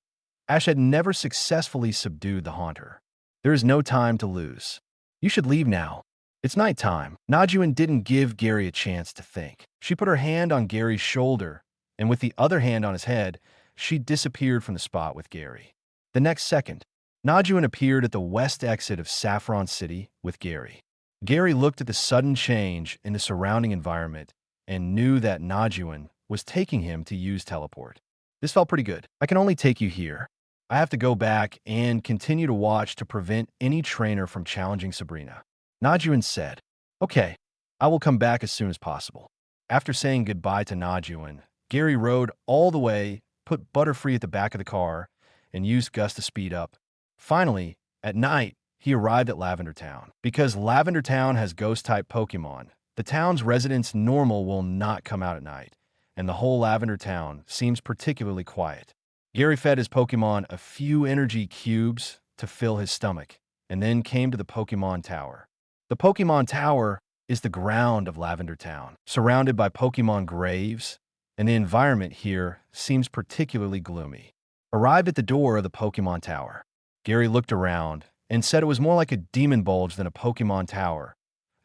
Ash had never successfully subdued the Haunter. There is no time to lose. You should leave now. It's nighttime. Najuan didn't give Gary a chance to think. She put her hand on Gary's shoulder, and with the other hand on his head, she disappeared from the spot with Gary. The next second, Najuan appeared at the west exit of Saffron City with Gary. Gary looked at the sudden change in the surrounding environment and knew that Najuan was taking him to use teleport. This felt pretty good. I can only take you here. I have to go back and continue to watch to prevent any trainer from challenging Sabrina. Najuan said, Okay, I will come back as soon as possible. After saying goodbye to Najuan, Gary rode all the way, put Butterfree at the back of the car, and used Gus to speed up. Finally, at night, he arrived at Lavender Town. Because Lavender Town has ghost-type Pokemon, the town's residents normal will not come out at night, and the whole Lavender Town seems particularly quiet. Gary fed his Pokemon a few energy cubes to fill his stomach, and then came to the Pokemon Tower. The Pokemon Tower is the ground of Lavender Town, surrounded by Pokemon graves, and the environment here seems particularly gloomy. Arrived at the door of the Pokemon Tower, Gary looked around and said it was more like a demon bulge than a Pokemon Tower,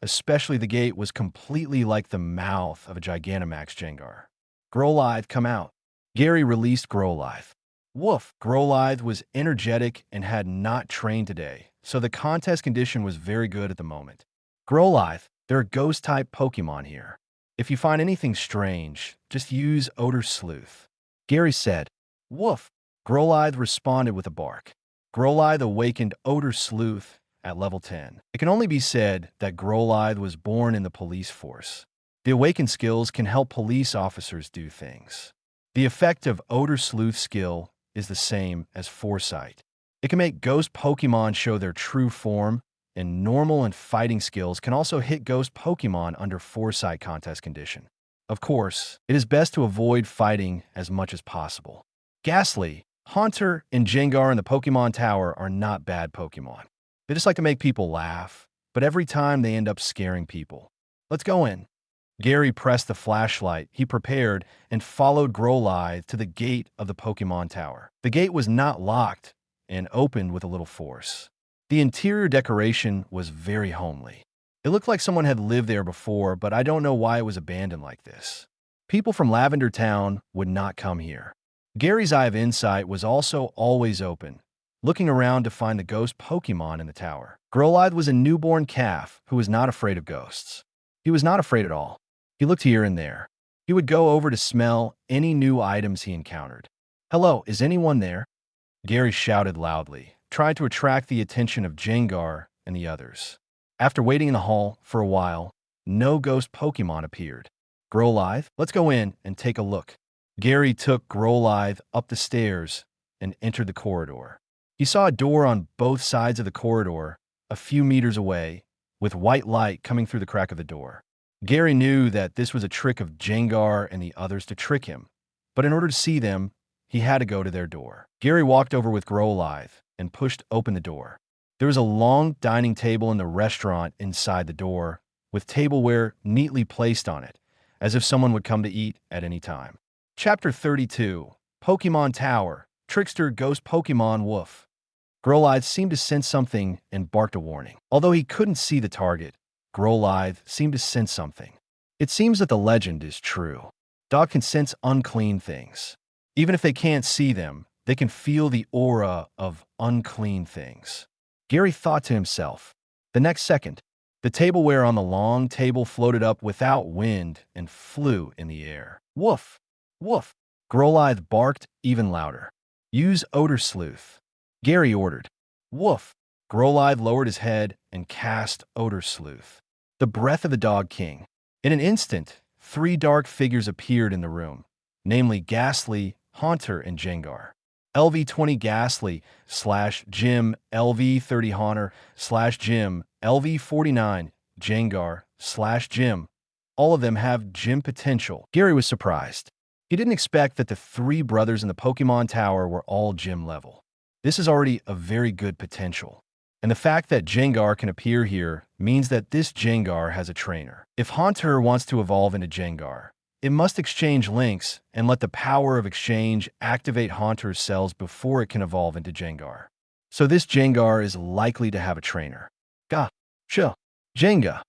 especially the gate was completely like the mouth of a Gigantamax Gengar. Growlithe, come out. Gary released Growlithe. Woof! Growlithe was energetic and had not trained today, so the contest condition was very good at the moment. Growlithe, there are ghost-type Pokemon here. If you find anything strange, just use Odor Sleuth. Gary said, Woof! Growlithe responded with a bark. Growlithe awakened Odor Sleuth at level 10. It can only be said that Growlithe was born in the police force. The awakened skills can help police officers do things. The effect of Odor Sleuth skill is the same as Foresight. It can make ghost Pokemon show their true form, and normal and fighting skills can also hit ghost Pokemon under Foresight contest condition. Of course, it is best to avoid fighting as much as possible. Ghastly, Haunter, and Gengar in the Pokemon Tower are not bad Pokemon. They just like to make people laugh, but every time they end up scaring people. Let's go in. Gary pressed the flashlight he prepared and followed Growlithe to the gate of the Pokemon Tower. The gate was not locked and opened with a little force. The interior decoration was very homely. It looked like someone had lived there before, but I don't know why it was abandoned like this. People from Lavender Town would not come here. Gary's Eye of Insight was also always open, looking around to find the ghost Pokemon in the tower. Growlithe was a newborn calf who was not afraid of ghosts. He was not afraid at all. He looked here and there. He would go over to smell any new items he encountered. Hello, is anyone there? Gary shouted loudly, trying to attract the attention of Gengar and the others. After waiting in the hall for a while, no ghost Pokemon appeared. Growlithe, let's go in and take a look. Gary took Growlithe up the stairs and entered the corridor. He saw a door on both sides of the corridor, a few meters away, with white light coming through the crack of the door. Gary knew that this was a trick of Gengar and the others to trick him, but in order to see them, he had to go to their door. Gary walked over with Growlithe and pushed open the door. There was a long dining table in the restaurant inside the door, with tableware neatly placed on it, as if someone would come to eat at any time. Chapter 32, Pokemon Tower, Trickster Ghost Pokemon Woof. Growlithe seemed to sense something and barked a warning. Although he couldn't see the target, Growlithe seemed to sense something. It seems that the legend is true. Dog can sense unclean things. Even if they can't see them, they can feel the aura of unclean things. Gary thought to himself. The next second, the tableware on the long table floated up without wind and flew in the air. Woof! Woof! Growlithe barked even louder. Use Odor Sleuth. Gary ordered. Woof! Growlithe lowered his head and cast Odor Sleuth. The breath of the Dog King. In an instant, 3 dark figures appeared in the room, namely Ghastly, Haunter, and Jengar. LV-20 Ghastly / Jim, LV-30 Haunter / Jim, LV-49 Jengar / Jim. All of them have gym potential. Gary was surprised. He didn't expect that the 3 brothers in the Pokemon Tower were all gym level. This is already a very good potential. And the fact that Jengar can appear here means that this Jengar has a trainer. If Haunter wants to evolve into Jengar, it must exchange links and let the power of exchange activate Haunter's cells before it can evolve into Jengar. So this Jengar is likely to have a trainer. Gotcha. Jenga.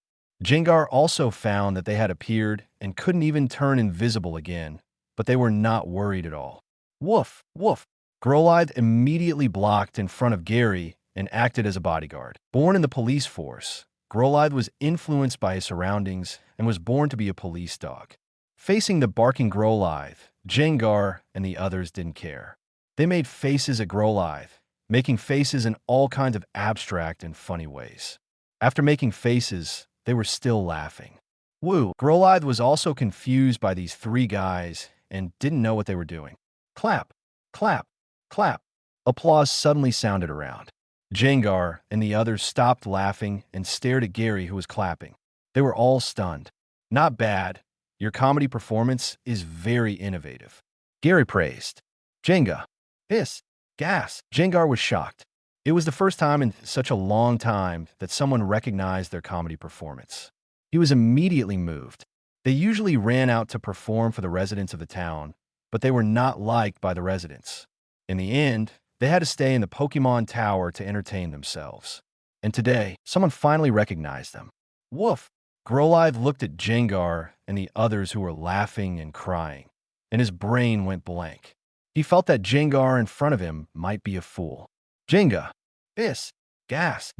Jengar also found that they had appeared and couldn't even turn invisible again, but they were not worried at all. Woof, woof. Growlithe immediately blocked in front of Gary and acted as a bodyguard. Born in the police force, Growlithe was influenced by his surroundings and was born to be a police dog. Facing the barking Growlithe, Jengar and the others didn't care. They made faces at Growlithe, making faces in all kinds of abstract and funny ways. After making faces, they were still laughing. Woo! Growlithe was also confused by these 3 guys and didn't know what they were doing. Clap, clap, clap. Applause suddenly sounded around. Jengar and the others stopped laughing and stared at Gary, who was clapping. They were all stunned. Not bad. Your comedy performance is very innovative. Gary praised. Jenga. Gas. Jengar was shocked. It was the first time in such a long time that someone recognized their comedy performance. He was immediately moved. They usually ran out to perform for the residents of the town, but they were not liked by the residents. In the end, they had to stay in the Pokemon Tower to entertain themselves. And today, someone finally recognized them. Woof! Growlithe looked at Jengar and the others who were laughing and crying, and his brain went blank. He felt that Jengar in front of him might be a fool. Jenga! Gas!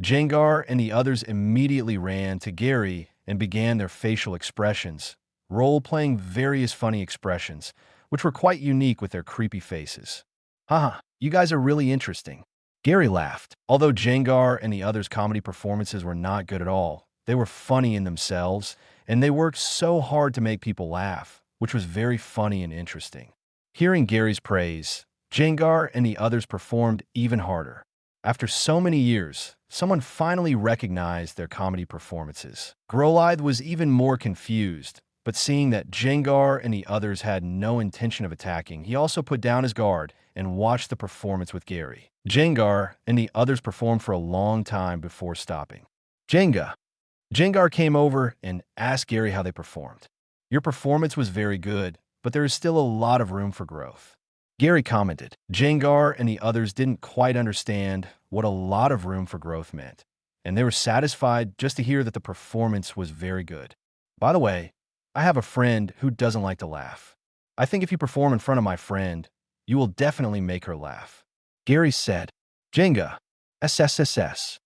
Jengar and the others immediately ran to Gary and began their facial expressions, role-playing various funny expressions, which were quite unique with their creepy faces. Haha, you guys are really interesting. Gary laughed. Although Jengar and the others' comedy performances were not good at all, they were funny in themselves, and they worked so hard to make people laugh, which was very funny and interesting. Hearing Gary's praise, Jengar and the others performed even harder. After so many years, someone finally recognized their comedy performances. Growlithe was even more confused, but seeing that Jengar and the others had no intention of attacking, he also put down his guard and watched the performance with Gary. Jengar and the others performed for a long time before stopping. Jengar came over and asked Gary how they performed. Your performance was very good, but there is still a lot of room for growth. Gary commented. Jengar and the others didn't quite understand what a lot of room for growth meant, and they were satisfied just to hear that the performance was very good. By the way, I have a friend who doesn't like to laugh. I think if you perform in front of my friend, you will definitely make her laugh. Gary said. Jenga. SSSS.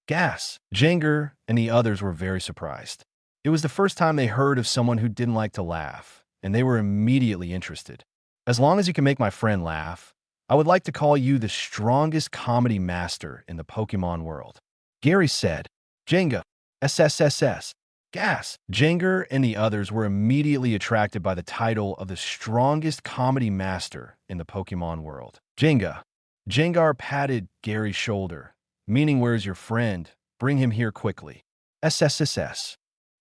Gas. Jengar and the others were very surprised. It was the first time they heard of someone who didn't like to laugh, and they were immediately interested. As long as you can make my friend laugh, I would like to call you the strongest comedy master in the Pokemon world. Gary said. Jenga. SSSS. Gas. Jengar and the others were immediately attracted by the title of the strongest comedy master in the Pokemon world. Jenga. Jengar patted Gary's shoulder, meaning where's your friend? Bring him here quickly. SSSS.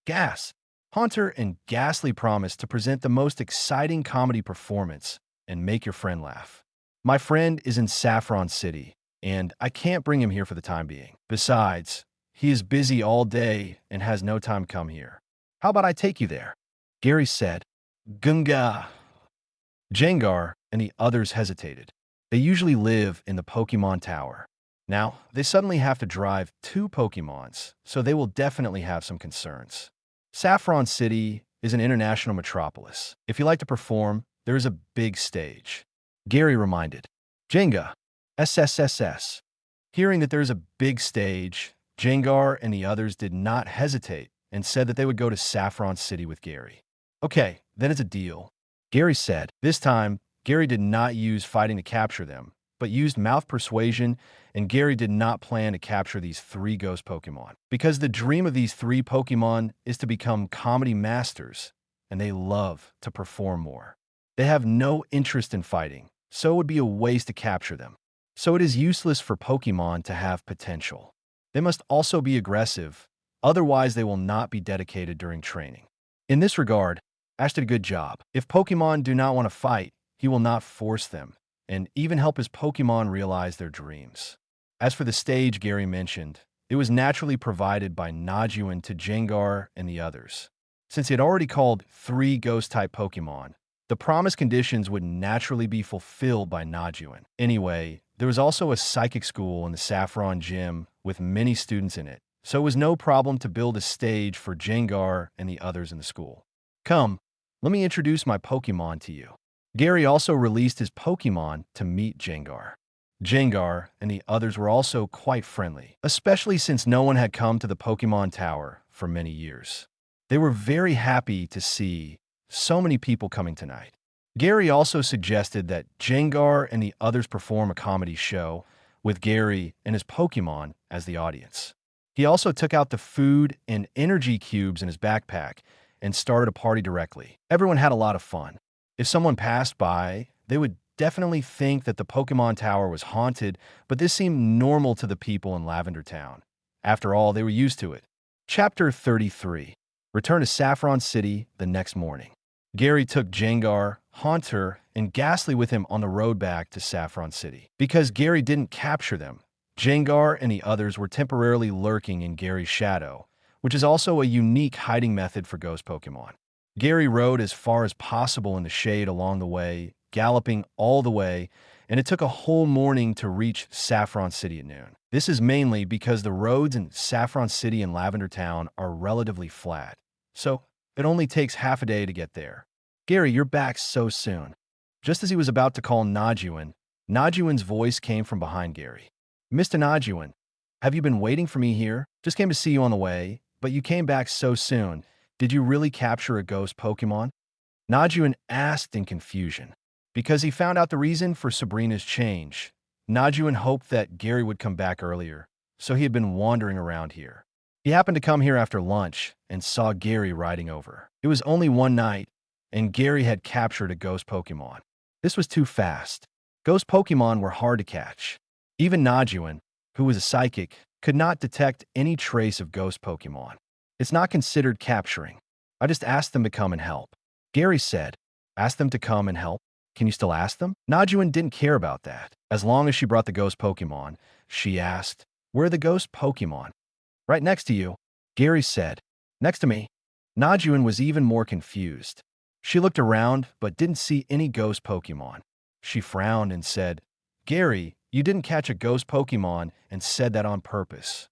Gas. Haunter and Ghastly promised to present the most exciting comedy performance and make your friend laugh. My friend is in Saffron City, and I can't bring him here for the time being. Besides, he is busy all day and has no time to come here. How about I take you there? Gary said. Gunga. Jengar and the others hesitated. They usually live in the Pokemon Tower. Now, they suddenly have to drive 2 Pokemons, so they will definitely have some concerns. Saffron City is an international metropolis. If you like to perform, there is a big stage. Gary reminded. Jenga. SSSS. Hearing that there is a big stage, Jengar and the others did not hesitate and said that they would go to Saffron City with Gary. Okay, then it's a deal. Gary said. This time, Gary did not use fighting to capture them, but used mouth persuasion, and Gary did not plan to capture these 3 ghost Pokemon. Because the dream of these 3 Pokemon is to become comedy masters, and they love to perform more. They have no interest in fighting, so it would be a waste to capture them. So it is useless for Pokemon to have potential. They must also be aggressive, otherwise they will not be dedicated during training. In this regard, Ash did a good job. If Pokemon do not want to fight, he will not force them, and even help his Pokemon realize their dreams. As for the stage Gary mentioned, it was naturally provided by Najuan to Gengar and the others. Since he had already called 3 Ghost-type Pokemon, the promised conditions would naturally be fulfilled by Najuan. Anyway, there was also a psychic school in the Saffron Gym with many students in it, so it was no problem to build a stage for Gengar and the others in the school. Come, let me introduce my Pokemon to you. Gary also released his Pokemon to meet Gengar. Gengar and the others were also quite friendly, especially since no one had come to the Pokemon Tower for many years. They were very happy to see so many people coming tonight. Gary also suggested that Gengar and the others perform a comedy show with Gary and his Pokemon as the audience. He also took out the food and energy cubes in his backpack and started a party directly. Everyone had a lot of fun. If someone passed by, they would definitely think that the Pokemon Tower was haunted, but this seemed normal to the people in Lavender Town. After all, they were used to it. Chapter 33. Return to Saffron City the next morning. Gary took Gengar, Haunter, and Ghastly with him on the road back to Saffron City. Because Gary didn't capture them, Gengar and the others were temporarily lurking in Gary's shadow, which is also a unique hiding method for ghost Pokemon. Gary rode as far as possible in the shade along the way, galloping all the way, and it took a whole morning to reach Saffron City at noon. This is mainly because the roads in Saffron City and Lavender Town are relatively flat, so it only takes half a day to get there. Gary, you're back so soon. Just as he was about to call Najuan, Najuan's voice came from behind Gary. Mr. Najuan, have you been waiting for me here? Just came to see you on the way, but you came back so soon. Did you really capture a ghost Pokemon? Najuan asked in confusion. Because he found out the reason for Sabrina's change, Najuan hoped that Gary would come back earlier, so he had been wandering around here. He happened to come here after lunch and saw Gary riding over. It was only one night, and Gary had captured a ghost Pokemon. This was too fast. Ghost Pokemon were hard to catch. Even Najuan, who was a psychic, could not detect any trace of ghost Pokemon. It's not considered capturing. I just asked them to come and help. Gary said, ask them to come and help? Can you still ask them? Najuan didn't care about that. As long as she brought the ghost Pokemon, she asked, where are the ghost Pokemon? Right next to you, Gary said. Next to me. Najuan was even more confused. She looked around, but didn't see any ghost Pokemon. She frowned and said, Gary, you didn't catch a ghost Pokemon and said that on purpose.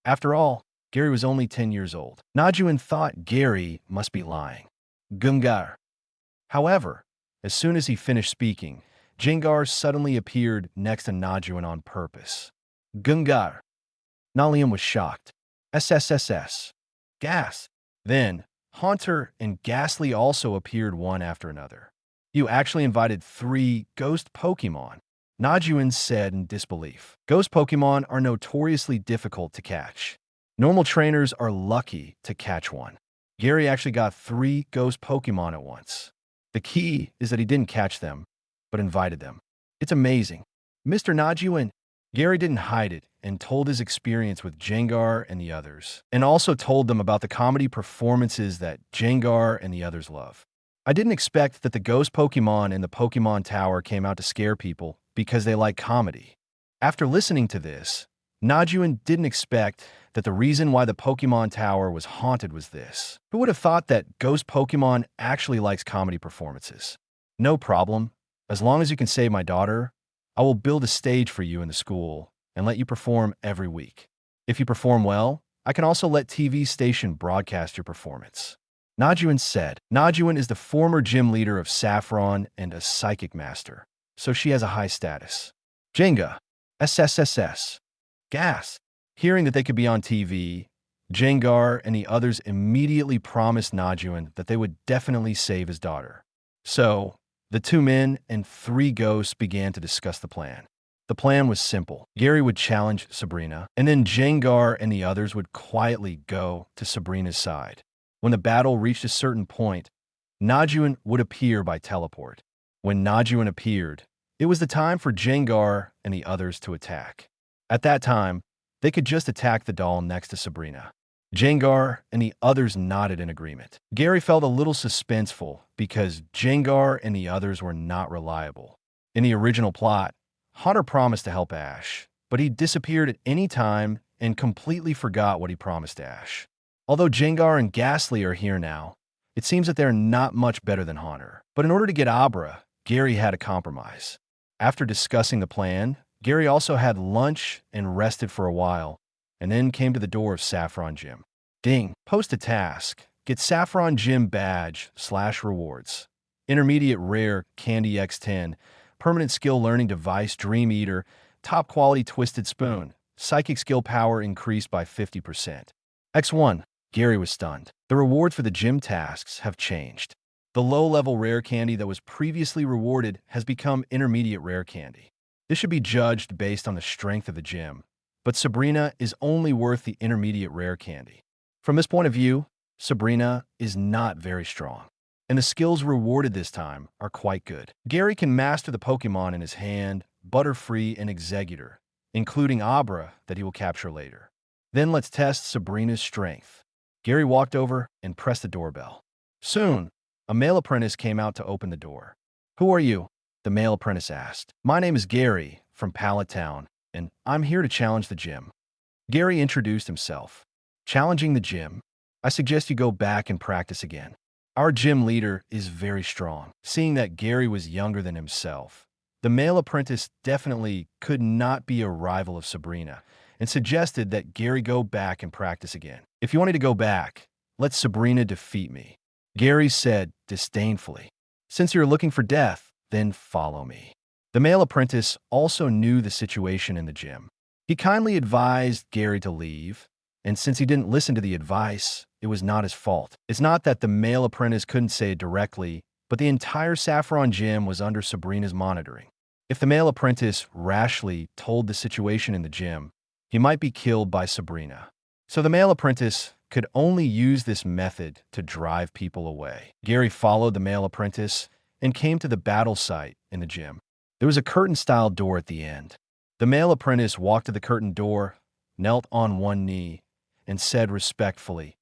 After all, Gary was only 10 years old. Najuan thought Gary must be lying. Gungar. However, as soon as he finished speaking, Gengar suddenly appeared next to Najuan on purpose. Gungar. Nalium was shocked. SSSS. Gas. Then, Haunter and Ghastly also appeared one after another. You actually invited 3 ghost Pokemon, Najuan said in disbelief. Ghost Pokemon are notoriously difficult to catch. Normal trainers are lucky to catch one. Gary actually got 3 ghost Pokemon at once. The key is that he didn't catch them, but invited them. It's amazing. Mr. Najuan, Gary didn't hide it and told his experience with Gengar and the others, and also told them about the comedy performances that Gengar and the others love. I didn't expect that the ghost Pokemon in the Pokemon Tower came out to scare people because they like comedy. After listening to this, Najuan didn't expect that the reason why the Pokemon Tower was haunted was this. Who would have thought that ghost Pokemon actually likes comedy performances? No problem. As long as you can save my daughter, I will build a stage for you in the school and let you perform every week. If you perform well, I can also let TV station broadcast your performance. Najuan said. Najuan is the former gym leader of Saffron and a psychic master, so she has a high status. Jenga. SSSS. Gas. Hearing that they could be on TV, Gengar and the others immediately promised Najuan that they would definitely save his daughter. So, the two men and three ghosts began to discuss the plan. The plan was simple. Gary would challenge Sabrina, and then Jengar and the others would quietly go to Sabrina's side. When the battle reached a certain point, Najuan would appear by teleport. When Najuan appeared, it was the time for Jengar and the others to attack. At that time, they could just attack the doll next to Sabrina. Jengar and the others nodded in agreement. Gary felt a little suspenseful because Jengar and the others were not reliable. In the original plot, Hunter promised to help Ash, but he disappeared at any time and completely forgot what he promised Ash. Although Jengar and Ghastly are here now, it seems that they're not much better than Hunter. But in order to get Abra, Gary had a compromise. After discussing the plan, Gary also had lunch and rested for a while, and then came to the door of Saffron Gym. Ding. Post a task. Get Saffron Gym badge/rewards. Intermediate rare Candy X10. Permanent skill learning device Dream Eater. Top quality twisted spoon. Psychic skill power increased by 50%. X1. Gary was stunned. The rewards for the gym tasks have changed. The low-level rare candy that was previously rewarded has become intermediate rare candy. This should be judged based on the strength of the gym, but Sabrina is only worth the intermediate rare candy. From this point of view, Sabrina is not very strong, and the skills rewarded this time are quite good. Gary can master the Pokémon in his hand, Butterfree, and Executor, including Abra that he will capture later. Then let's test Sabrina's strength. Gary walked over and pressed the doorbell. Soon, a male apprentice came out to open the door. "Who are you?" the male apprentice asked. "My name is Gary from Pallet Town, and I'm here to challenge the gym." Gary introduced himself. "Challenging the gym? I suggest you go back and practice again. Our gym leader is very strong." Seeing that Gary was younger than himself, the male apprentice definitely could not be a rival of Sabrina, and suggested that Gary go back and practice again. "If you want me to go back, let Sabrina defeat me," Gary said disdainfully. "Since you're looking for death, then follow me." The male apprentice also knew the situation in the gym. He kindly advised Gary to leave, and since he didn't listen to the advice, it was not his fault. It's not that the male apprentice couldn't say it directly, but the entire Saffron Gym was under Sabrina's monitoring. If the male apprentice rashly told the situation in the gym, he might be killed by Sabrina. So the male apprentice could only use this method to drive people away. Gary followed the male apprentice and came to the battle site in the gym. There was a curtain-style door at the end. The male apprentice walked to the curtain door, knelt on one knee, and said respectfully,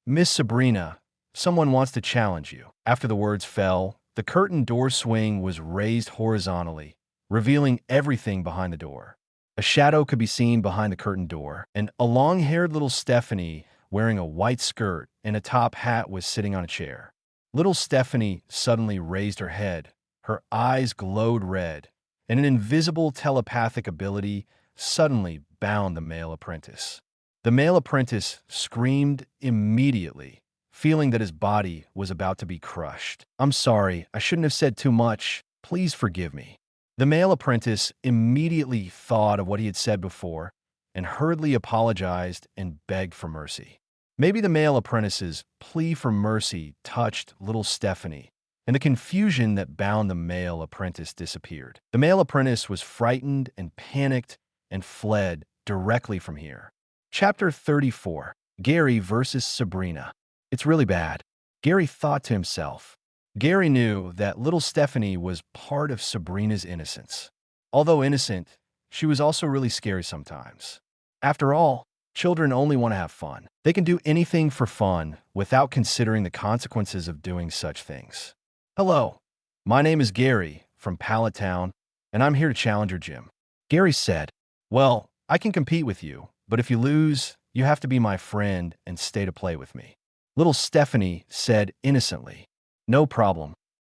"Miss Sabrina, someone wants to challenge you." After the words fell, the curtain door swing was raised horizontally, revealing everything behind the door. A shadow could be seen behind the curtain door, and a long-haired little Stephanie, wearing a white skirt and a top hat, was sitting on a chair. Little Stephanie suddenly raised her head. Her eyes glowed red, and an invisible telepathic ability suddenly bound the male apprentice. The male apprentice screamed immediately, feeling that his body was about to be crushed. "I'm sorry, I shouldn't have said too much. Please forgive me." The male apprentice immediately thought of what he had said before and hurriedly apologized and begged for mercy. Maybe the male apprentice's plea for mercy touched little Stephanie, and the confusion that bound the male apprentice disappeared. The male apprentice was frightened and panicked and fled directly from here. Chapter 34. Gary versus Sabrina. It's really bad, Gary thought to himself. Gary knew that little Stephanie was part of Sabrina's innocence. Although innocent, she was also really scary sometimes. After all, children only want to have fun. They can do anything for fun without considering the consequences of doing such things. "Hello, my name is Gary from Pallet Town, and I'm here to challenge your gym." Gary said, "Well, I can compete with you, but if you lose, you have to be my friend and stay to play with me." Little Stephanie said innocently, "No problem."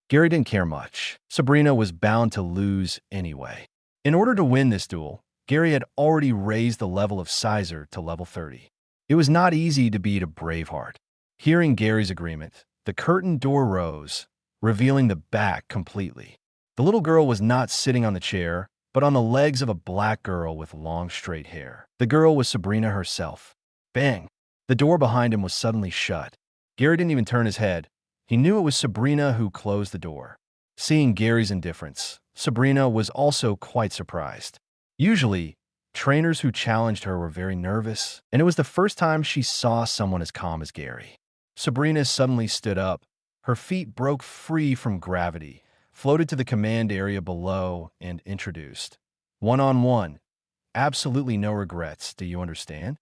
Gary didn't care much. Sabrina was bound to lose anyway. In order to win this duel, Gary had already raised the level of Sizer to level 30. It was not easy to beat a Braveheart. Hearing Gary's agreement, the curtain door rose, revealing the back completely. The little girl was not sitting on the chair, but on the legs of a black girl with long straight hair. The girl was Sabrina herself. Bang! The door behind him was suddenly shut. Gary didn't even turn his head. He knew it was Sabrina who closed the door. Seeing Gary's indifference, Sabrina was also quite surprised. Usually, trainers who challenged her were very nervous, and it was the first time she saw someone as calm as Gary. Sabrina suddenly stood up. Her feet broke free from gravity, floated to the command area below, and introduced. One-on-one. Absolutely no regrets, do you understand?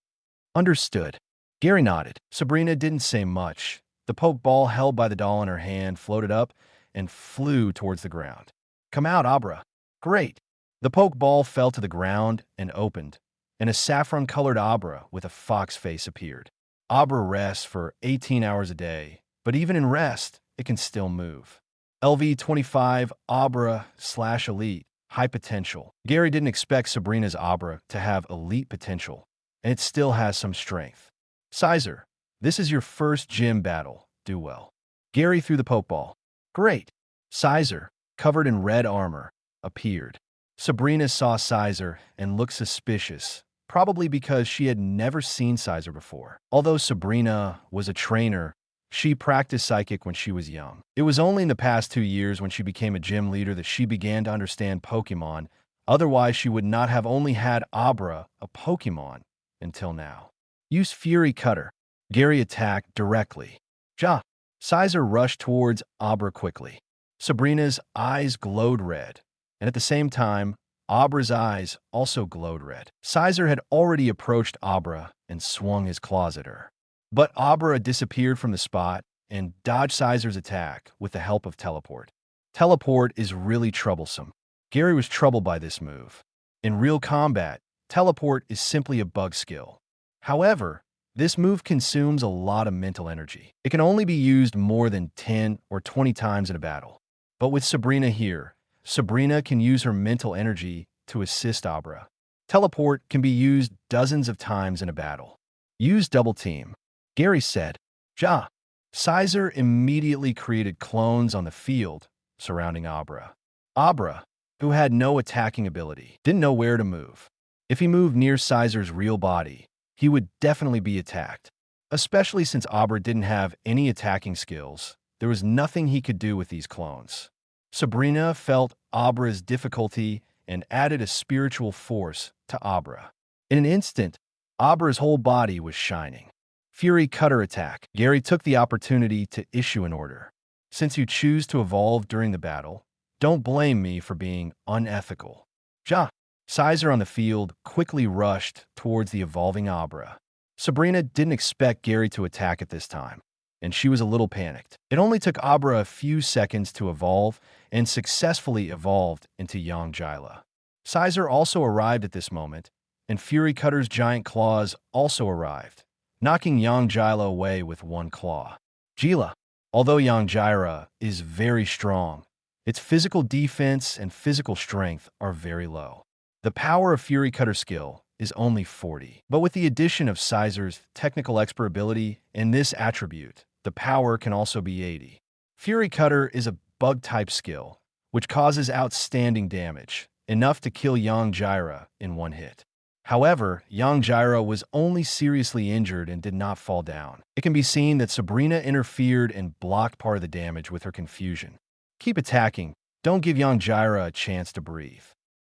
Understood. Gary nodded. Sabrina didn't say much. The Pokeball held by the doll in her hand floated up and flew towards the ground. Come out, Abra. Great. The Pokeball fell to the ground and opened, and a saffron-colored Abra with a fox face appeared. Abra rests for 18 hours a day, but even in rest, it can still move. LV25 Abra/Elite, high potential. Gary didn't expect Sabrina's Abra to have elite potential, and it still has some strength. Sizer, this is your first gym battle. Do well. Gary threw the Pokeball. Great. Sizer, covered in red armor, appeared. Sabrina saw Sizer and looked suspicious, probably because she had never seen Sizer before. Although Sabrina was a trainer, she practiced Psychic when she was young. It was only in the past 2 years when she became a gym leader that she began to understand Pokémon. Otherwise, she would not have only had Abra, a Pokémon, until now. Use Fury Cutter. Gary attacked directly. Ja. Sizer rushed towards Abra quickly. Sabrina's eyes glowed red, and at the same time, Abra's eyes also glowed red. Sizer had already approached Abra and swung his claws at her. But Abra disappeared from the spot and dodged Sizer's attack with the help of Teleport. Teleport is really troublesome. Gary was troubled by this move. In real combat, Teleport is simply a bug skill. However, this move consumes a lot of mental energy. It can only be used more than 10 or 20 times in a battle. But with Sabrina here, Sabrina can use her mental energy to assist Abra. Teleport can be used dozens of times in a battle. Use Double Team. Gary said, Ja. Sizer immediately created clones on the field surrounding Abra. Abra, who had no attacking ability, didn't know where to move. If he moved near Sizer's real body, he would definitely be attacked. Especially since Abra didn't have any attacking skills, there was nothing he could do with these clones. Sabrina felt Abra's difficulty and added a spiritual force to Abra. In an instant, Abra's whole body was shining. Fury Cutter attack. Gary took the opportunity to issue an order. Since you choose to evolve during the battle, don't blame me for being unethical. Ja. Sizer on the field quickly rushed towards the evolving Abra. Sabrina didn't expect Gary to attack at this time, and she was a little panicked. It only took Abra a few seconds to evolve and successfully evolved into Young Jila. Sizer also arrived at this moment, and Fury Cutter's giant claws also arrived, knocking Young Jila away with one claw. Jila. Although Young Jira is very strong, its physical defense and physical strength are very low. The power of Fury Cutter skill is only 40, but with the addition of Sizer's technical expert ability in this attribute, the power can also be 80. Fury Cutter is a bug-type skill, which causes outstanding damage, enough to kill Young Jira in one hit. However, Young Jira was only seriously injured and did not fall down. It can be seen that Sabrina interfered and blocked part of the damage with her confusion. Keep attacking. Don't give Young Jira a chance to breathe.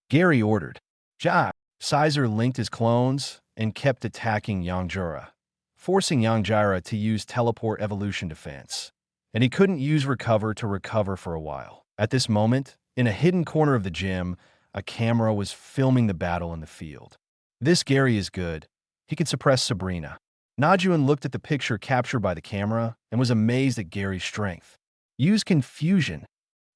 Gary ordered. Ja. Sizer linked his clones and kept attacking Young Jira, forcing Young Jira to use Teleport Evolution Defense. And he couldn't use Recover to recover for a while. At this moment, in a hidden corner of the gym, a camera was filming the battle in the field. This Gary is good. He could suppress Sabrina. Najuan looked at the picture captured by the camera and was amazed at Gary's strength. Use Confusion.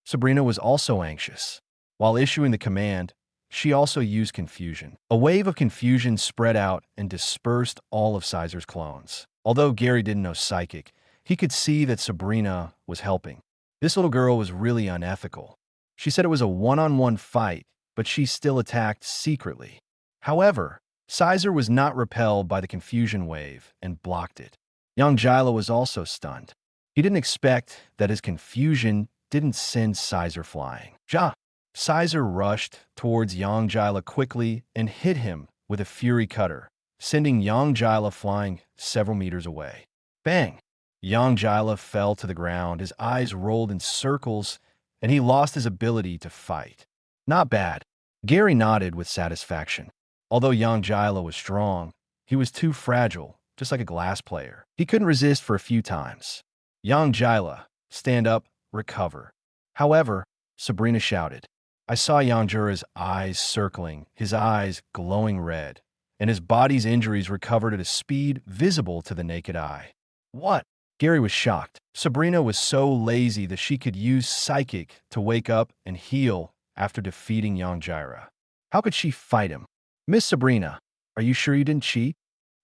Sabrina was also anxious. While issuing the command, she also used Confusion. A wave of confusion spread out and dispersed all of Sizer's clones. Although Gary didn't know Psychic, he could see that Sabrina was helping. This little girl was really unethical. She said it was a one-on-one fight, but she still attacked secretly. However, Sizer was not repelled by the confusion wave and blocked it. Young Jila was also stunned. He didn't expect that his confusion didn't send Sizer flying. Ja. Sizer rushed towards Young Jila quickly and hit him with a Fury Cutter, sending Young Jila flying several meters away. Bang! Yang Jila fell to the ground, his eyes rolled in circles, and he lost his ability to fight. Not bad. Gary nodded with satisfaction. Although Yang Jila was strong, he was too fragile, just like a glass player. He couldn't resist for a few times. Yang Jila, stand up, recover. However, Sabrina shouted. I saw Yang Jira's eyes circling, his eyes glowing red, and his body's injuries recovered at a speed visible to the naked eye. What? Gary was shocked. Sabrina was so lazy that she could use psychic to wake up and heal after defeating Yang Jira. How could she fight him? Miss Sabrina, are you sure you didn't cheat?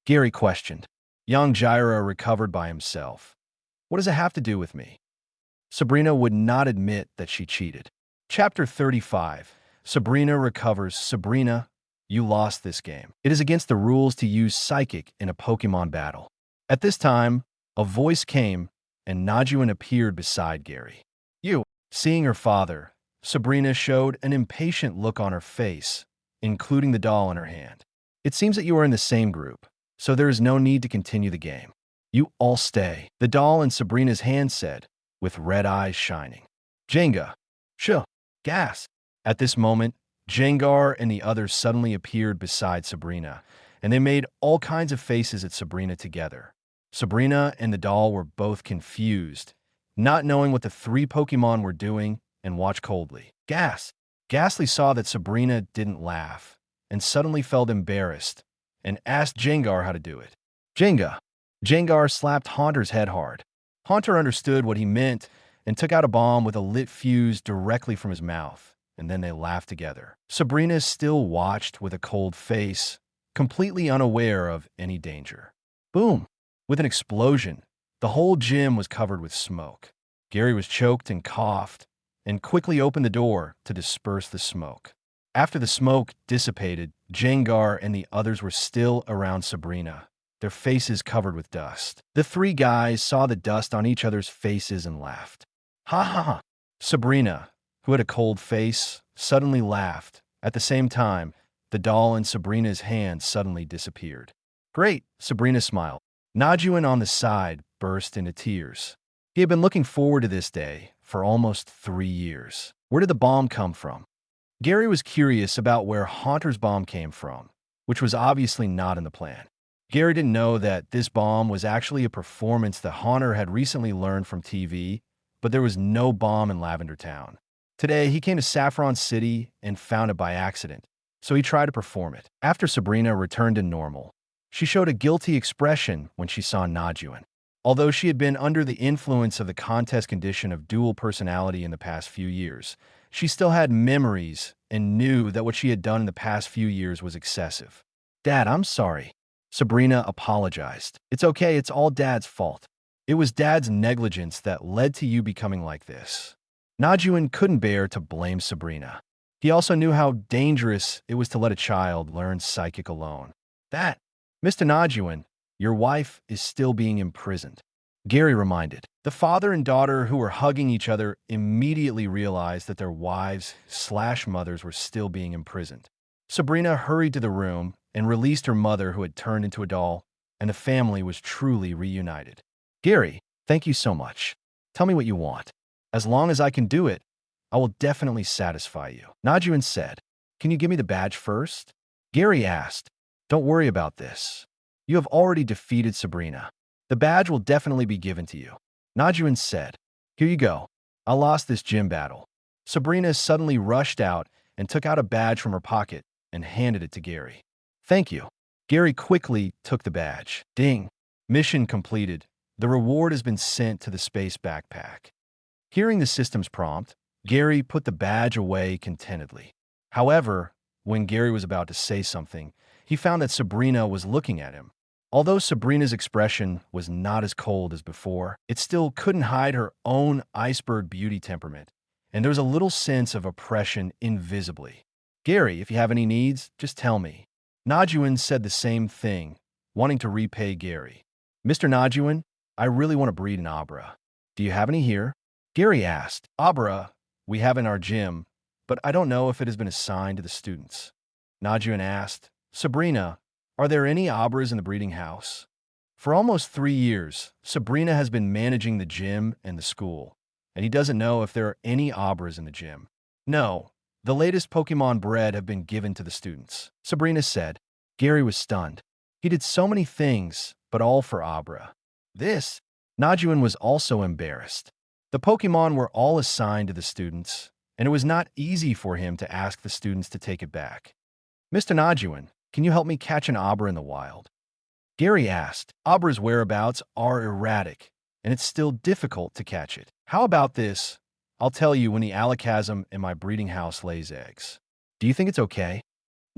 Gary questioned. Yang Jira recovered by himself. What does it have to do with me? Sabrina would not admit that she cheated. Chapter 35. Sabrina recovers. Sabrina, you lost this game. It is against the rules to use psychic in a Pokémon battle. At this time, a voice came, and Najuan appeared beside Gary. You. Seeing her father, Sabrina showed an impatient look on her face, including the doll in her hand. It seems that you are in the same group, so there is no need to continue the game. You all stay, the doll in Sabrina's hand said, with red eyes shining. Jenga. Sure. Gas. At this moment, Jengar and the others suddenly appeared beside Sabrina, and they made all kinds of faces at Sabrina together. Sabrina and the doll were both confused, not knowing what the three Pokémon were doing, and watched coldly. Ghastly saw that Sabrina didn't laugh, and suddenly felt embarrassed, and asked Jengar how to do it. Jenga. Jengar slapped Haunter's head hard. Haunter understood what he meant and took out a bomb with a lit fuse directly from his mouth, and then they laughed together. Sabrina still watched with a cold face, completely unaware of any danger. Boom! With an explosion, the whole gym was covered with smoke. Gary was choked and coughed, and quickly opened the door to disperse the smoke. After the smoke dissipated, Jengar and the others were still around Sabrina, their faces covered with dust. The three guys saw the dust on each other's faces and laughed. Ha ha ha! Sabrina, who had a cold face, suddenly laughed. At the same time, the doll in Sabrina's hand suddenly disappeared. Great, Sabrina smiled. Najuan on the side burst into tears. He had been looking forward to this day for almost 3 years. Where did the bomb come from? Gary was curious about where Haunter's bomb came from, which was obviously not in the plan. Gary didn't know that this bomb was actually a performance that Haunter had recently learned from TV, but there was no bomb in Lavender Town. Today, he came to Saffron City and found it by accident, so he tried to perform it. After Sabrina returned to normal, she showed a guilty expression when she saw Najuan. Although she had been under the influence of the contest condition of dual personality in the past few years, she still had memories and knew that what she had done in the past few years was excessive. Dad, I'm sorry. Sabrina apologized. It's okay, it's all Dad's fault. It was Dad's negligence that led to you becoming like this. Najuan couldn't bear to blame Sabrina. He also knew how dangerous it was to let a child learn psychic alone. That, Mr. Najuan, your wife is still being imprisoned. Gary reminded. The father and daughter who were hugging each other immediately realized that their wives/mothers were still being imprisoned. Sabrina hurried to the room and released her mother who had turned into a doll, and the family was truly reunited. Gary, thank you so much. Tell me what you want. As long as I can do it, I will definitely satisfy you. Najuan said. Can you give me the badge first? Gary asked. Don't worry about this. You have already defeated Sabrina. The badge will definitely be given to you. Najuan said. Here you go. I lost this gym battle. Sabrina suddenly rushed out and took out a badge from her pocket and handed it to Gary. Thank you. Gary quickly took the badge. Ding. Mission completed. The reward has been sent to the space backpack. Hearing the system's prompt, Gary put the badge away contentedly. However, when Gary was about to say something, he found that Sabrina was looking at him. Although Sabrina's expression was not as cold as before, it still couldn't hide her own iceberg beauty temperament, and there was a little sense of oppression invisibly. Gary, if you have any needs, just tell me. Najuan said the same thing, wanting to repay Gary. Mr. Najuan, I really want to breed an Abra. Do you have any here? Gary asked. Abra, we have in our gym, but I don't know if it has been assigned to the students. Najuan asked. Sabrina, are there any Abras in the breeding house? For almost 3 years, Sabrina has been managing the gym and the school, and he doesn't know if there are any Abras in the gym. No, the latest Pokemon bred have been given to the students, Sabrina said. Gary was stunned. He did so many things, but all for Abra. This, Najuan was also embarrassed. The Pokemon were all assigned to the students, and it was not easy for him to ask the students to take it back. Mr. Najuan, can you help me catch an Abra in the wild? Gary asked. Abra's whereabouts are erratic, and it's still difficult to catch it. How about this? I'll tell you when the alakazam in my breeding house lays eggs. Do you think it's okay?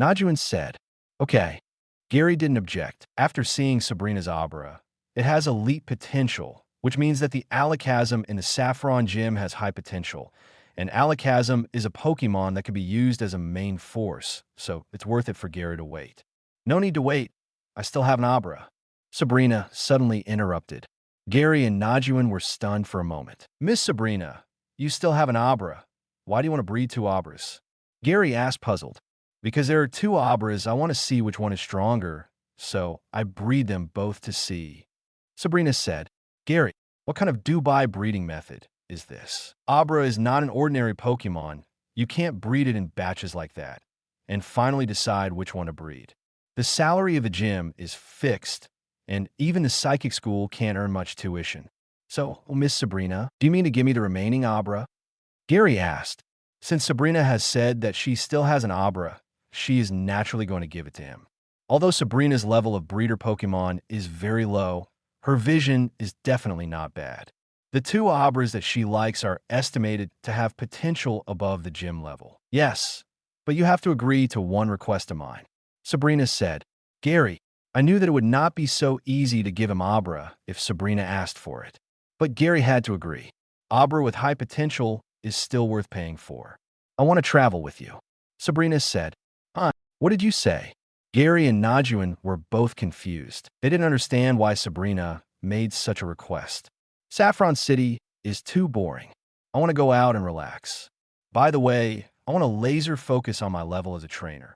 Najuan said. Okay. Gary didn't object. After seeing Sabrina's Abra, it has elite potential, which means that the alakazam in the Saffron Gym has high potential, and alakazam is a Pokemon that can be used as a main force, so it's worth it for Gary to wait. No need to wait. I still have an Abra. Sabrina suddenly interrupted. Gary and Najuan were stunned for a moment. Miss Sabrina, you still have an Abra. Why do you want to breed 2 Abras? Gary asked, puzzled. Because there are 2 Abras, I want to see which one is stronger, so I breed them both to see. Sabrina said. Gary, what kind of Dubai breeding method is this? Abra is not an ordinary Pokemon. You can't breed it in batches like that, and finally decide which one to breed. The salary of the gym is fixed, and even the psychic school can't earn much tuition. So, Miss Sabrina, do you mean to give me the remaining Abra? Gary asked. Since Sabrina has said that she still has an Abra, she is naturally going to give it to him. Although Sabrina's level of breeder Pokemon is very low, her vision is definitely not bad. The 2 Abras that she likes are estimated to have potential above the gym level. Yes, but you have to agree to one request of mine. Sabrina said. Gary, I knew that it would not be so easy to give him Abra if Sabrina asked for it. But Gary had to agree. Abra with high potential is still worth paying for. I want to travel with you. Sabrina said. What did you say? Gary and Najuan were both confused. They didn't understand why Sabrina made such a request. Saffron City is too boring. I want to go out and relax. By the way, I want to laser focus on my level as a trainer.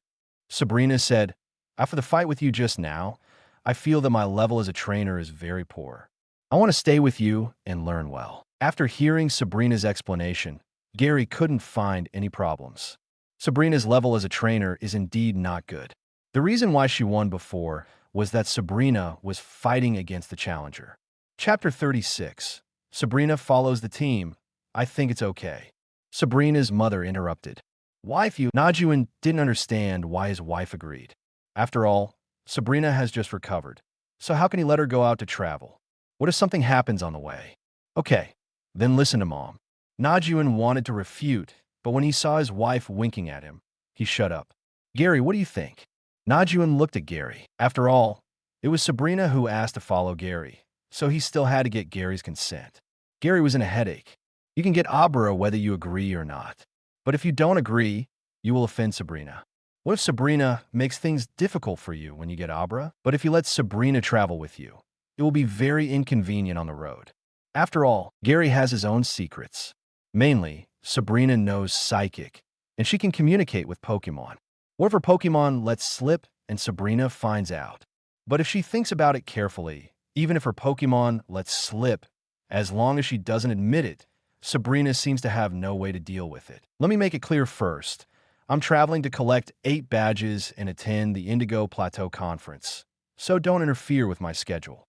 Sabrina said, after the fight with you just now, I feel that my level as a trainer is very poor. I want to stay with you and learn well. After hearing Sabrina's explanation, Gary couldn't find any problems. Sabrina's level as a trainer is indeed not good. The reason why she won before was that Sabrina was fighting against the challenger. Chapter 36. Sabrina follows the team. I think it's okay. Sabrina's mother interrupted. Najuan didn't understand why his wife agreed. After all, Sabrina has just recovered. So how can he let her go out to travel? What if something happens on the way? Okay, then listen to Mom. Najuan wanted to refute, but when he saw his wife winking at him, he shut up. Gary, what do you think? Najuan looked at Gary. After all, it was Sabrina who asked to follow Gary, so he still had to get Gary's consent. Gary was in a headache. You can get Abra whether you agree or not. But if you don't agree, you will offend Sabrina. What if Sabrina makes things difficult for you when you get Abra? But if you let Sabrina travel with you, it will be very inconvenient on the road. After all, Gary has his own secrets. Mainly, Sabrina knows Psychic, and she can communicate with Pokemon. What if her Pokemon lets slip and Sabrina finds out? But if she thinks about it carefully, even if her Pokemon lets slip, as long as she doesn't admit it, Sabrina seems to have no way to deal with it. Let me make it clear first. I'm traveling to collect 8 badges and attend the Indigo Plateau Conference, so don't interfere with my schedule.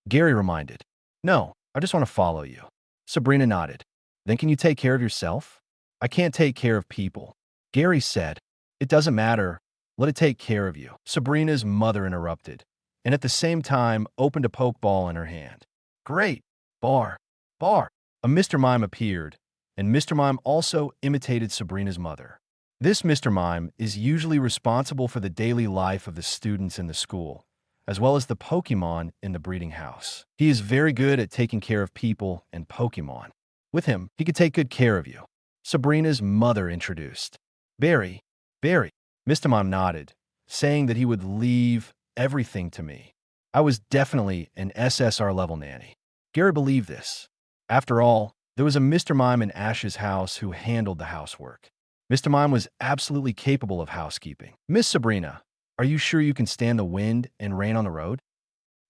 Gary reminded. No, I just want to follow you. Sabrina nodded. Then can you take care of yourself? I can't take care of people. Gary said. It doesn't matter. Let it take care of you. Sabrina's mother interrupted, and at the same time opened a Pokeball in her hand. Great! Bar! Bar! A Mr. Mime appeared, and Mr. Mime also imitated Sabrina's mother. This Mr. Mime is usually responsible for the daily life of the students in the school, as well as the Pokemon in the breeding house. He is very good at taking care of people and Pokemon. With him, he could take good care of you. Sabrina's mother introduced. Barry. Mr. Mime nodded, saying that he would leave everything to me. I was definitely an SSR level nanny. Gary believed this. After all, there was a Mr. Mime in Ash's house who handled the housework. Mr. Mime was absolutely capable of housekeeping. Miss Sabrina, are you sure you can stand the wind and rain on the road?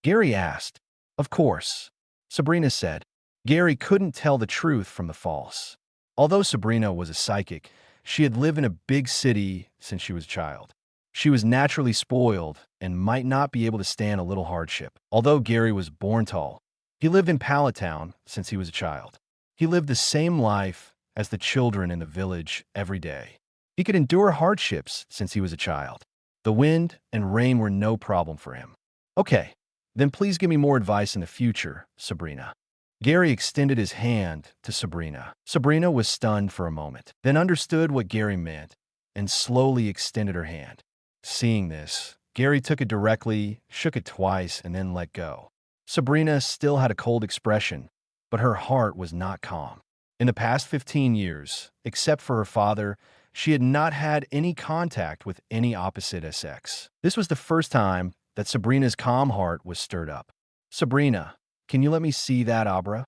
Gary asked. Of course, Sabrina said. Gary couldn't tell the truth from the false. Although Sabrina was a psychic, she had lived in a big city since she was a child. She was naturally spoiled and might not be able to stand a little hardship. Although Gary was born tall, he lived in Palatown since he was a child. He lived the same life as the children in the village every day. He could endure hardships since he was a child. The wind and rain were no problem for him. Okay, then please give me more advice in the future, Sabrina. Gary extended his hand to Sabrina. Sabrina was stunned for a moment, then understood what Gary meant and slowly extended her hand. Seeing this, Gary took it directly, shook it twice, and then let go. Sabrina still had a cold expression, but her heart was not calm. In the past 15 years, except for her father, she had not had any contact with any opposite sex. This was the first time that Sabrina's calm heart was stirred up. Sabrina, can you let me see that abra?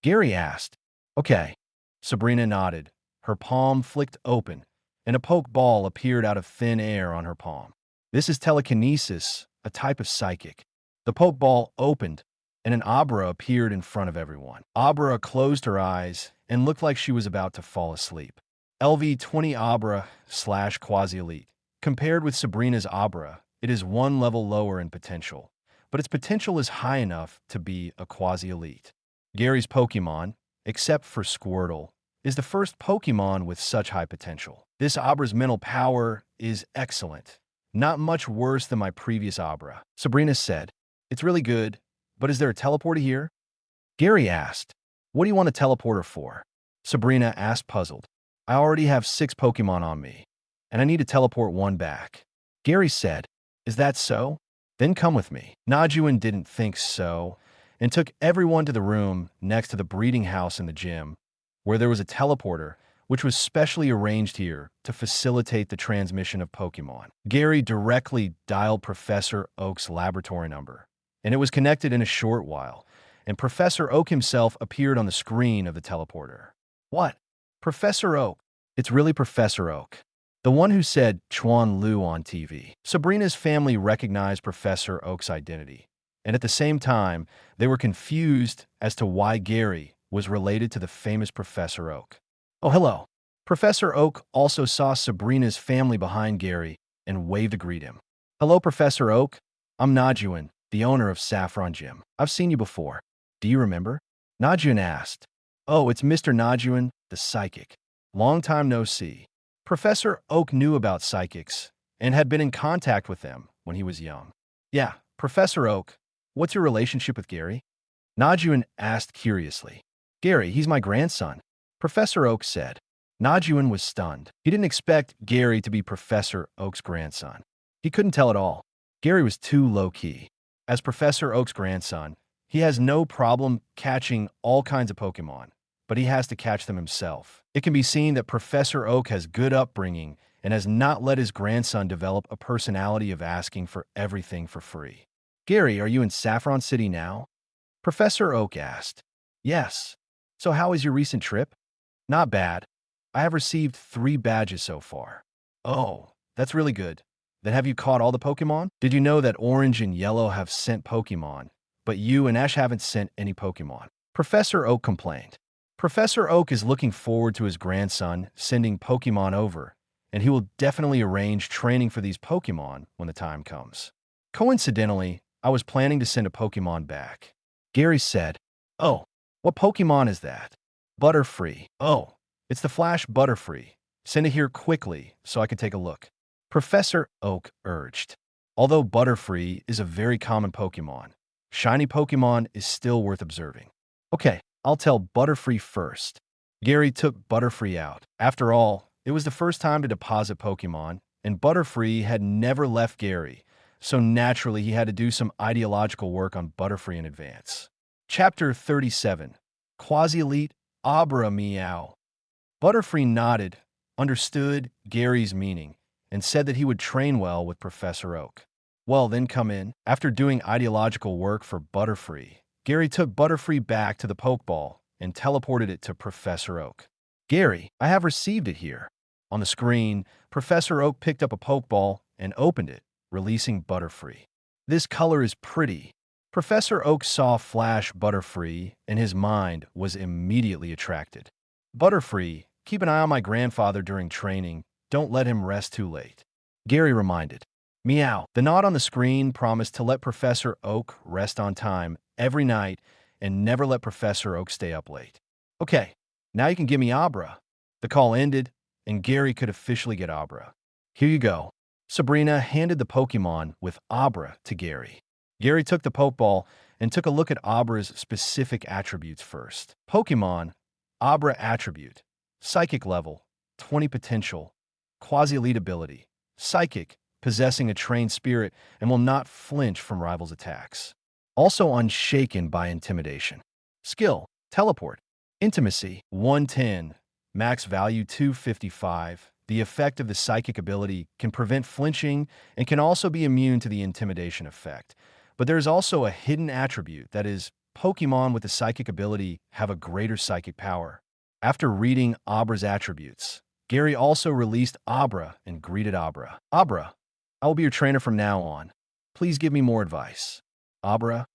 Gary asked. Okay. Sabrina nodded. Her palm flicked open, and a poke ball appeared out of thin air on her palm. This is telekinesis, a type of psychic. The poke ball opened, and an Abra appeared in front of everyone. Abra closed her eyes and looked like she was about to fall asleep. LV-20 Abra/Quasi-Elite. Compared with Sabrina's Abra, it is one level lower in potential, but its potential is high enough to be a Quasi-Elite. Gary's Pokémon, except for Squirtle, is the first Pokémon with such high potential. This Abra's mental power is excellent. Not much worse than my previous Abra. Sabrina said, It's really good, but is there a teleporter here? Gary asked, What do you want a teleporter for? Sabrina asked, puzzled. I already have 6 Pokémon on me, and I need to teleport one back. Gary said, Is that so? Then come with me. Najuan didn't think so, and took everyone to the room next to the breeding house in the gym, where there was a teleporter, which was specially arranged here to facilitate the transmission of Pokémon. Gary directly dialed Professor Oak's laboratory number, and it was connected in a short while, and Professor Oak himself appeared on the screen of the teleporter. What? Professor Oak. It's really Professor Oak. The one who said Chuan Lu on TV. Sabrina's family recognized Professor Oak's identity, and at the same time, they were confused as to why Gary was related to the famous Professor Oak. Oh, hello. Professor Oak also saw Sabrina's family behind Gary and waved to greet him. Hello, Professor Oak. I'm Najuan, the owner of Saffron Gym. I've seen you before. Do you remember? Najuan asked. Oh, it's Mr. Najuan, the psychic. Long time no see. Professor Oak knew about psychics and had been in contact with them when he was young. Yeah, Professor Oak, what's your relationship with Gary? Najuan asked curiously. Gary, he's my grandson, Professor Oak said. Najuan was stunned. He didn't expect Gary to be Professor Oak's grandson. He couldn't tell at all. Gary was too low-key. As Professor Oak's grandson, he has no problem catching all kinds of Pokémon, but he has to catch them himself. It can be seen that Professor Oak has good upbringing and has not let his grandson develop a personality of asking for everything for free. Gary, are you in Saffron City now? Professor Oak asked. Yes. So how is your recent trip? Not bad. I have received 3 badges so far. Oh, that's really good. Then have you caught all the Pokémon? Did you know that Orange and Yellow have sent Pokémon, but you and Ash haven't sent any Pokémon? Professor Oak complained. Professor Oak is looking forward to his grandson sending Pokémon over, and he will definitely arrange training for these Pokémon when the time comes. Coincidentally, I was planning to send a Pokémon back. Gary said, Oh, what Pokémon is that? Butterfree. Oh, it's the Flash Butterfree. Send it here quickly so I can take a look. Professor Oak urged. Although Butterfree is a very common Pokémon, shiny Pokémon is still worth observing. Okay, I'll tell Butterfree first. Gary took Butterfree out. After all, it was the first time to deposit Pokémon, and Butterfree had never left Gary, so naturally he had to do some ideological work on Butterfree in advance. Chapter 37. Quasi-Elite Abra Meow. Butterfree nodded, understood Gary's meaning, and said that he would train well with Professor Oak. Well, then come in. After doing ideological work for Butterfree, Gary took Butterfree back to the Pokeball and teleported it to Professor Oak. Gary, I have received it here. On the screen, Professor Oak picked up a Pokeball and opened it, releasing Butterfree. This color is pretty. Professor Oak saw Flash Butterfree, and his mind was immediately attracted. Butterfree, keep an eye on my grandfather during training. Don't let him rest too late. Gary reminded. Meow. The nod on the screen promised to let Professor Oak rest on time every night and never let Professor Oak stay up late. Okay, now you can give me Abra. The call ended, and Gary could officially get Abra. Here you go. Sabrina handed the Pokémon with Abra to Gary. Gary took the Pokeball and took a look at Abra's specific attributes first. Pokémon, Abra attribute, Psychic level, 20 potential, Quasi-elite ability, Psychic, possessing a trained spirit and will not flinch from rivals' attacks. Also unshaken by intimidation. Skill, Teleport, Intimacy, 110, max value 255. The effect of the psychic ability can prevent flinching and can also be immune to the intimidation effect. But there is also a hidden attribute, that is, Pokemon with the psychic ability have a greater psychic power. After reading Abra's attributes, Gary also released Abra and greeted Abra. Abra, I will be your trainer from now on. Please give me more advice. Abra?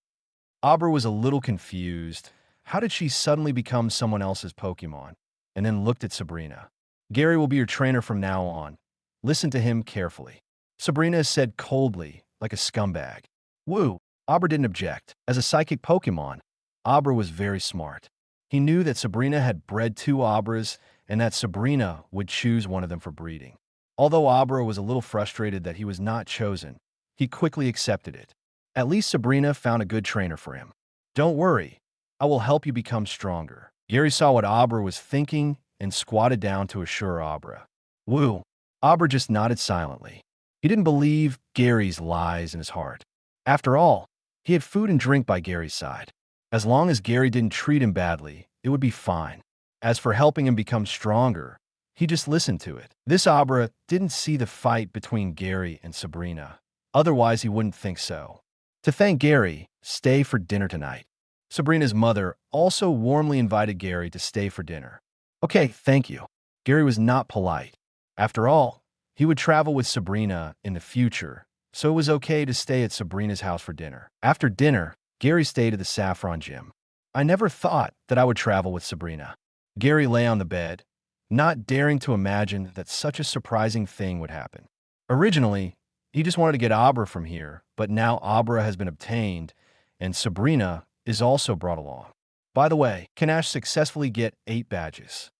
Abra was a little confused. How did she suddenly become someone else's Pokemon? And then looked at Sabrina. Gary will be your trainer from now on. Listen to him carefully. Sabrina said coldly, like a scumbag. Woo! Abra didn't object. As a psychic Pokemon, Abra was very smart. He knew that Sabrina had bred 2 Abras and that Sabrina would choose one of them for breeding. Although Abra was a little frustrated that he was not chosen, he quickly accepted it. At least Sabrina found a good trainer for him. Don't worry, I will help you become stronger. Gary saw what Abra was thinking and squatted down to assure Abra. Woo! Abra just nodded silently. He didn't believe Gary's lies in his heart. After all, he had food and drink by Gary's side. As long as Gary didn't treat him badly, it would be fine. As for helping him become stronger, he just listened to it. This Abra didn't see the fight between Gary and Sabrina. Otherwise, he wouldn't think so. To thank Gary, stay for dinner tonight. Sabrina's mother also warmly invited Gary to stay for dinner. Okay, thank you. Gary was not polite. After all, he would travel with Sabrina in the future, so it was okay to stay at Sabrina's house for dinner. After dinner, Gary stayed at the Saffron Gym. I never thought that I would travel with Sabrina. Gary lay on the bed, not daring to imagine that such a surprising thing would happen. Originally, he just wanted to get Abra from here, but now Abra has been obtained, and Sabrina is also brought along. By the way, can Ash successfully get 8 badges?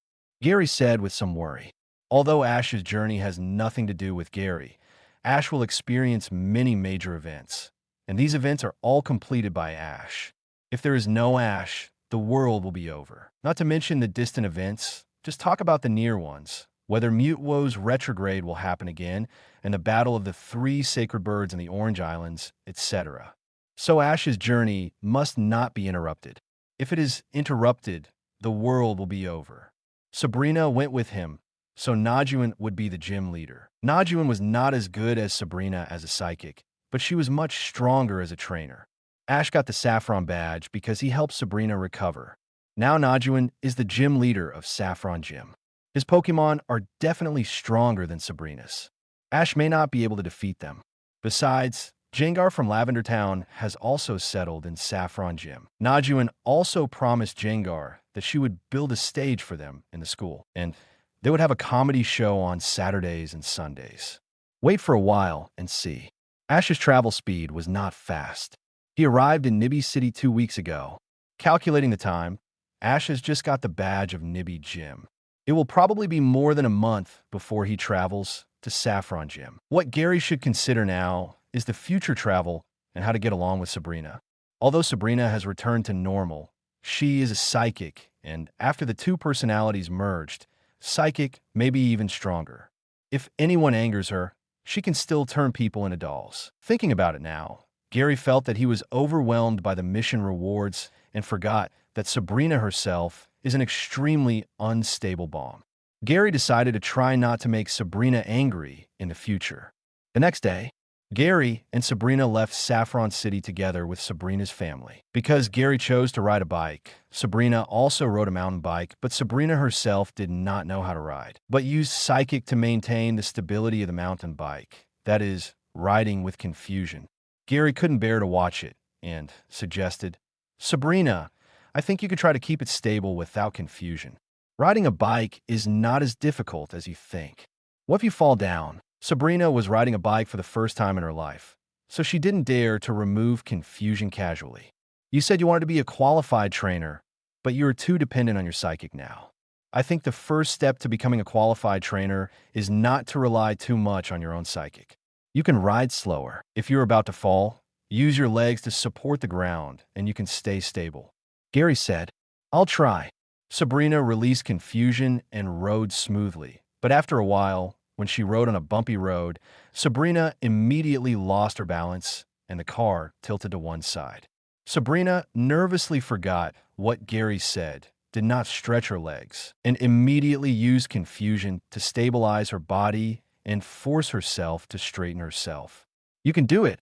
Gary said with some worry. Although Ash's journey has nothing to do with Gary, Ash will experience many major events, and these events are all completed by Ash. If there is no Ash, the world will be over. Not to mention the distant events, just talk about the near ones, whether Mute-Woe's retrograde will happen again, and the battle of the 3 sacred birds in the Orange Islands, etc. So Ash's journey must not be interrupted. If it is interrupted, the world will be over. Sabrina went with him, so Najuan would be the gym leader. Najuan was not as good as Sabrina as a psychic, but she was much stronger as a trainer. Ash got the Saffron badge because he helped Sabrina recover. Now Najuan is the gym leader of Saffron Gym. His Pokemon are definitely stronger than Sabrina's. Ash may not be able to defeat them. Besides, Jengar from Lavender Town has also settled in Saffron Gym. Najuan also promised Jengar that she would build a stage for them in the school, and they would have a comedy show on Saturdays and Sundays. Wait for a while and see. Ash's travel speed was not fast. He arrived in Nibby City 2 weeks ago. Calculating the time, Ash has just got the badge of Nibby Gym. It will probably be more than a month before he travels to Saffron Gym. What Gary should consider now is the future travel and how to get along with Sabrina. Although Sabrina has returned to normal, she is a psychic, and after the 2 personalities merged, psychic may be even stronger. If anyone angers her, she can still turn people into dolls. Thinking about it now, Gary felt that he was overwhelmed by the mission rewards and forgot that Sabrina herself is an extremely unstable bomb. Gary decided to try not to make Sabrina angry in the future. The next day, Gary and Sabrina left Saffron City together with Sabrina's family. Because Gary chose to ride a bike, Sabrina also rode a mountain bike, but Sabrina herself did not know how to ride, but used Psychic to maintain the stability of the mountain bike, that is, riding with confusion. Gary couldn't bear to watch it, and suggested, "Sabrina, I think you could try to keep it stable without confusion. Riding a bike is not as difficult as you think. What if you fall down?" Sabrina was riding a bike for the first time in her life, so she didn't dare to remove confusion casually. "You said you wanted to be a qualified trainer, but you are too dependent on your psychic now. I think the first step to becoming a qualified trainer is not to rely too much on your own psychic. You can ride slower. If you're about to fall, use your legs to support the ground, and you can stay stable." Gary said, "I'll try." Sabrina released confusion and rode smoothly, but after a while, when she rode on a bumpy road, Sabrina immediately lost her balance and the car tilted to one side. Sabrina nervously forgot what Gary said, did not stretch her legs, and immediately used confusion to stabilize her body and force herself to straighten herself. You can do it,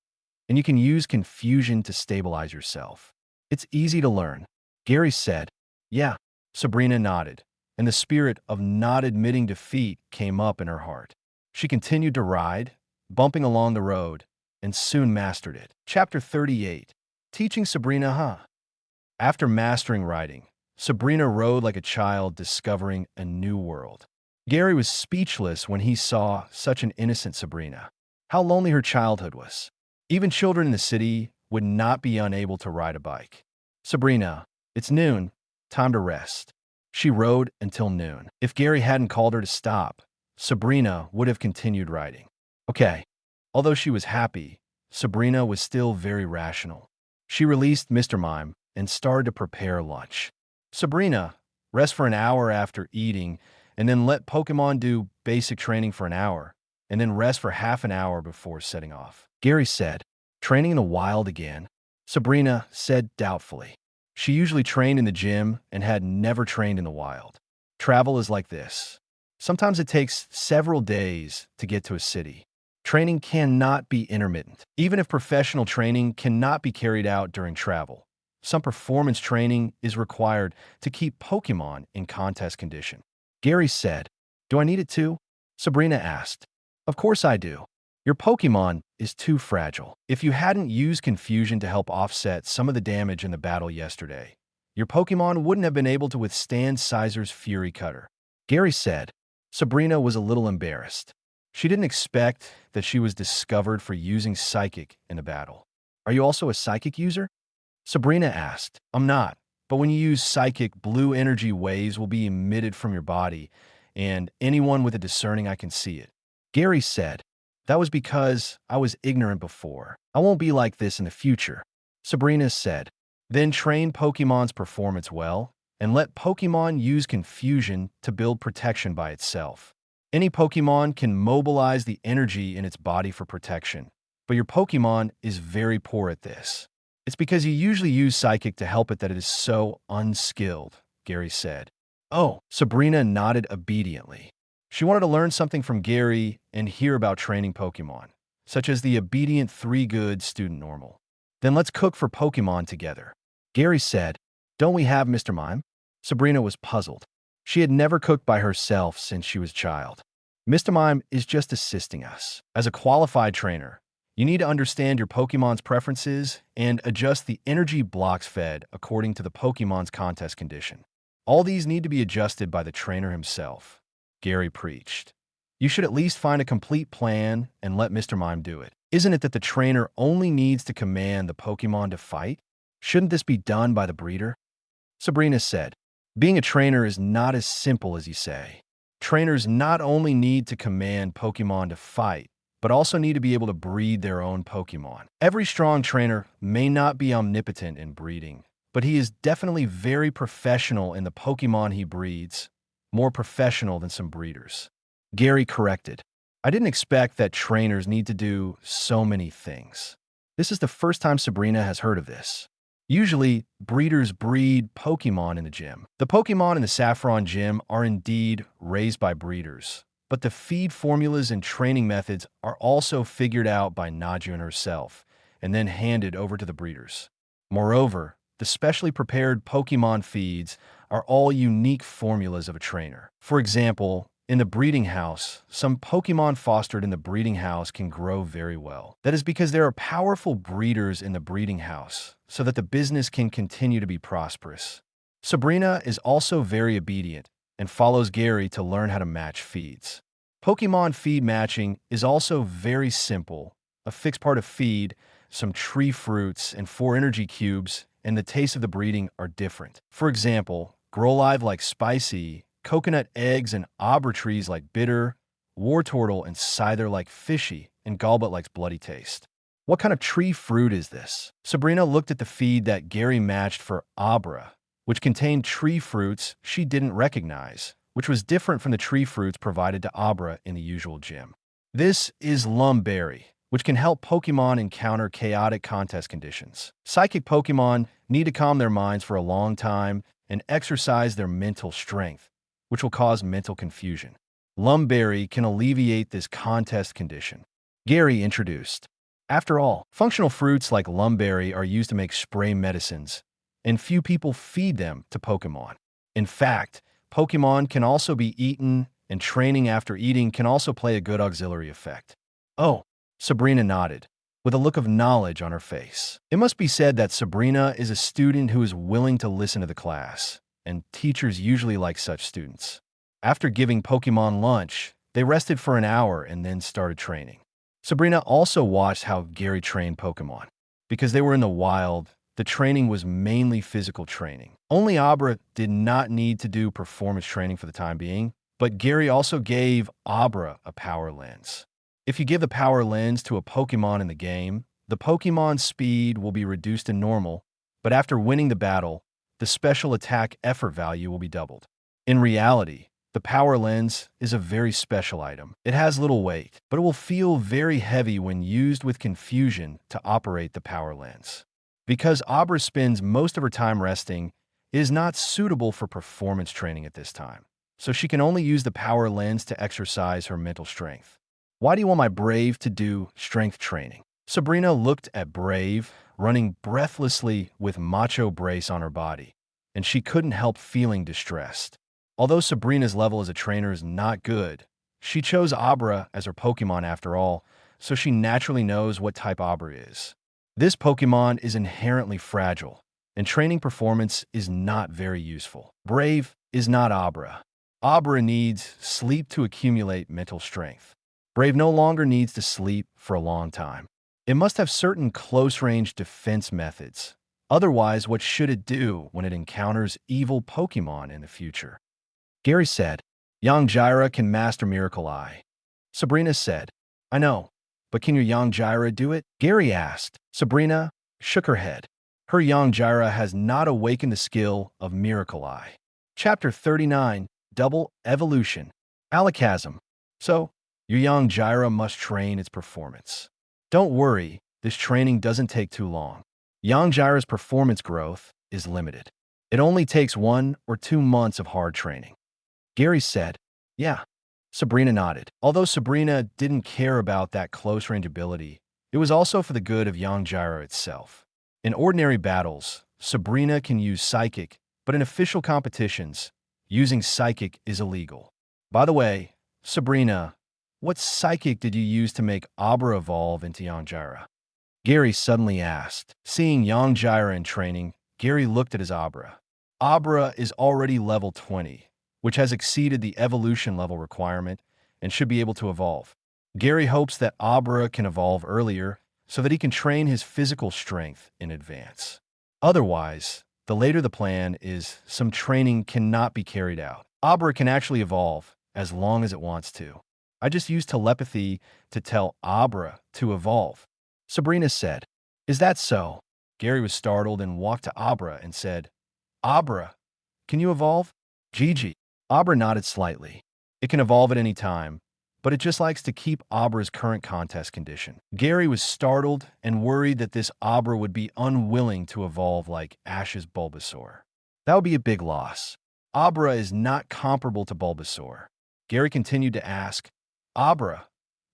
and you can use confusion to stabilize yourself. It's easy to learn. Gary said, "Yeah." Sabrina nodded, and the spirit of not admitting defeat came up in her heart. She continued to ride, bumping along the road, and soon mastered it. Chapter 38. Teaching Sabrina, After mastering riding, Sabrina rode like a child discovering a new world. Gary was speechless when he saw such an innocent Sabrina. How lonely her childhood was. Even children in the city would not be unable to ride a bike. "Sabrina, it's noon. Time to rest." She rode until noon. If Gary hadn't called her to stop, Sabrina would have continued riding. Okay. Although she was happy, Sabrina was still very rational. She released Mr. Mime and started to prepare lunch. "Sabrina, rest for an hour after eating, and then let Pokémon do basic training for an hour, and then rest for half an hour before setting off." Gary said, "Training in the wild again?" Sabrina said doubtfully. She usually trained in the gym and had never trained in the wild. Travel is like this. Sometimes it takes several days to get to a city. Training cannot be intermittent. Even if professional training cannot be carried out during travel, some performance training is required to keep Pokémon in contest condition. Gary said, "Do I need it too?" Sabrina asked. "Of course I do. Your Pokémon is too fragile. If you hadn't used confusion to help offset some of the damage in the battle yesterday, your Pokémon wouldn't have been able to withstand Sizer's Fury Cutter." Gary said. Sabrina was a little embarrassed. She didn't expect that she was discovered for using Psychic in a battle. "Are you also a Psychic user?" Sabrina asked. "I'm not, but when you use Psychic, blue energy waves will be emitted from your body, and anyone with a discerning eye can see it." Gary said, "That was because I was ignorant before. I won't be like this in the future." Sabrina said, "Then train Pokemon's performance well, and let Pokemon use confusion to build protection by itself. Any Pokemon can mobilize the energy in its body for protection, but your Pokemon is very poor at this. It's because you usually use Psychic to help it that it is so unskilled," Gary said. "Oh," Sabrina nodded obediently. She wanted to learn something from Gary and hear about training Pokemon, such as the obedient 3 good student normal. "Then let's cook for Pokemon together." Gary said, "Don't we have Mr. Mime?" Sabrina was puzzled. She had never cooked by herself since she was a child. "Mr. Mime is just assisting us. As a qualified trainer, you need to understand your Pokemon's preferences and adjust the energy blocks fed according to the Pokemon's contest condition. All these need to be adjusted by the trainer himself," Gary preached. "You should at least find a complete plan and let Mr. Mime do it. Isn't it that the trainer only needs to command the Pokemon to fight? Shouldn't this be done by the breeder?" Sabrina said, "Being a trainer is not as simple as you say. Trainers not only need to command Pokemon to fight, but also need to be able to breed their own Pokemon. Every strong trainer may not be omnipotent in breeding, but he is definitely very professional in the Pokemon he breeds, more professional than some breeders." Gary corrected, "I didn't expect that trainers need to do so many things." This is the first time Sabrina has heard of this. Usually, breeders breed Pokemon in the gym. The Pokemon in the Saffron Gym are indeed raised by breeders, but the feed formulas and training methods are also figured out by Najun herself and then handed over to the breeders. Moreover, the specially prepared Pokemon feeds are all unique formulas of a trainer. For example, In the breeding house, some Pokémon fostered in the breeding house can grow very well. That is because there are powerful breeders in the breeding house, so that the business can continue to be prosperous. Sabrina is also very obedient and follows Gary to learn how to match feeds. Pokémon feed matching is also very simple. A fixed part of feed, some tree fruits, and 4 energy cubes, and the taste of the breeding are different. For example, Growlive like spicy, coconut eggs and Abra trees like bitter, Wartortle and Scyther like fishy, and Golbat likes bloody taste. What kind of tree fruit is this? Sabrina looked at the feed that Gary matched for Abra, which contained tree fruits she didn't recognize, which was different from the tree fruits provided to Abra in the usual gym. This is Lumberry, which can help Pokémon encounter chaotic contest conditions. Psychic Pokémon need to calm their minds for a long time and exercise their mental strength, which will cause mental confusion. Lumberry can alleviate this contest condition. Gary introduced. After all, functional fruits like Lumberry are used to make spray medicines, and few people feed them to Pokémon. In fact, Pokémon can also be eaten, and training after eating can also play a good auxiliary effect. Oh, Sabrina nodded, with a look of knowledge on her face. It must be said that Sabrina is a student who is willing to listen to the class, and teachers usually like such students. After giving Pokémon lunch, they rested for an hour and then started training. Sabrina also watched how Gary trained Pokémon. Because they were in the wild, the training was mainly physical training. Only Abra did not need to do performance training for the time being, but Gary also gave Abra a power lens. If you give the power lens to a Pokémon in the game, the Pokémon's speed will be reduced to normal, but after winning the battle, the special attack effort value will be doubled. In reality, the power lens is a very special item. It has little weight, but it will feel very heavy when used with confusion to operate the power lens. Because Abra spends most of her time resting, it is not suitable for performance training at this time, so she can only use the power lens to exercise her mental strength. Why do you want my Brave to do strength training? Sabrina looked at Brave, running breathlessly with Macho Brace on her body, and she couldn't help feeling distressed. Although Sabrina's level as a trainer is not good, she chose Abra as her Pokémon after all, so she naturally knows what type Abra is. This Pokémon is inherently fragile, and training performance is not very useful. Brave is not Abra. Abra needs sleep to accumulate mental strength. Brave no longer needs to sleep for a long time. It must have certain close-range defense methods. Otherwise, what should it do when it encounters evil Pokémon in the future? Gary said, Young Jirah can master Miracle Eye. Sabrina said, I know, but can your Young Jirah do it? Gary asked. Sabrina shook her head. Her Young Jirah has not awakened the skill of Miracle Eye. Chapter 39, Double Evolution. Alakazam. So, your Young Jirah must train its performance. Don't worry, this training doesn't take too long. Young Jirah's performance growth is limited. It only takes 1 or 2 months of hard training. Gary said, Yeah. Sabrina nodded. Although Sabrina didn't care about that close-range ability, it was also for the good of Young Jirah itself. In ordinary battles, Sabrina can use Psychic, but in official competitions, using Psychic is illegal. By the way, Sabrina, what Psychic did you use to make Abra evolve into Young Jirah? Gary suddenly asked. Seeing Young Jirah in training, Gary looked at his Abra. Abra is already level 20, which has exceeded the evolution level requirement and should be able to evolve. Gary hopes that Abra can evolve earlier so that he can train his physical strength in advance. Otherwise, the later the plan is, some training cannot be carried out. Abra can actually evolve as long as it wants to. I just used telepathy to tell Abra to evolve. Sabrina said, Is that so? Gary was startled and walked to Abra and said, Abra, can you evolve? Gigi. Abra nodded slightly. It can evolve at any time, but it just likes to keep Abra's current contest condition. Gary was startled and worried that this Abra would be unwilling to evolve like Ash's Bulbasaur. That would be a big loss. Abra is not comparable to Bulbasaur. Gary continued to ask, Abra,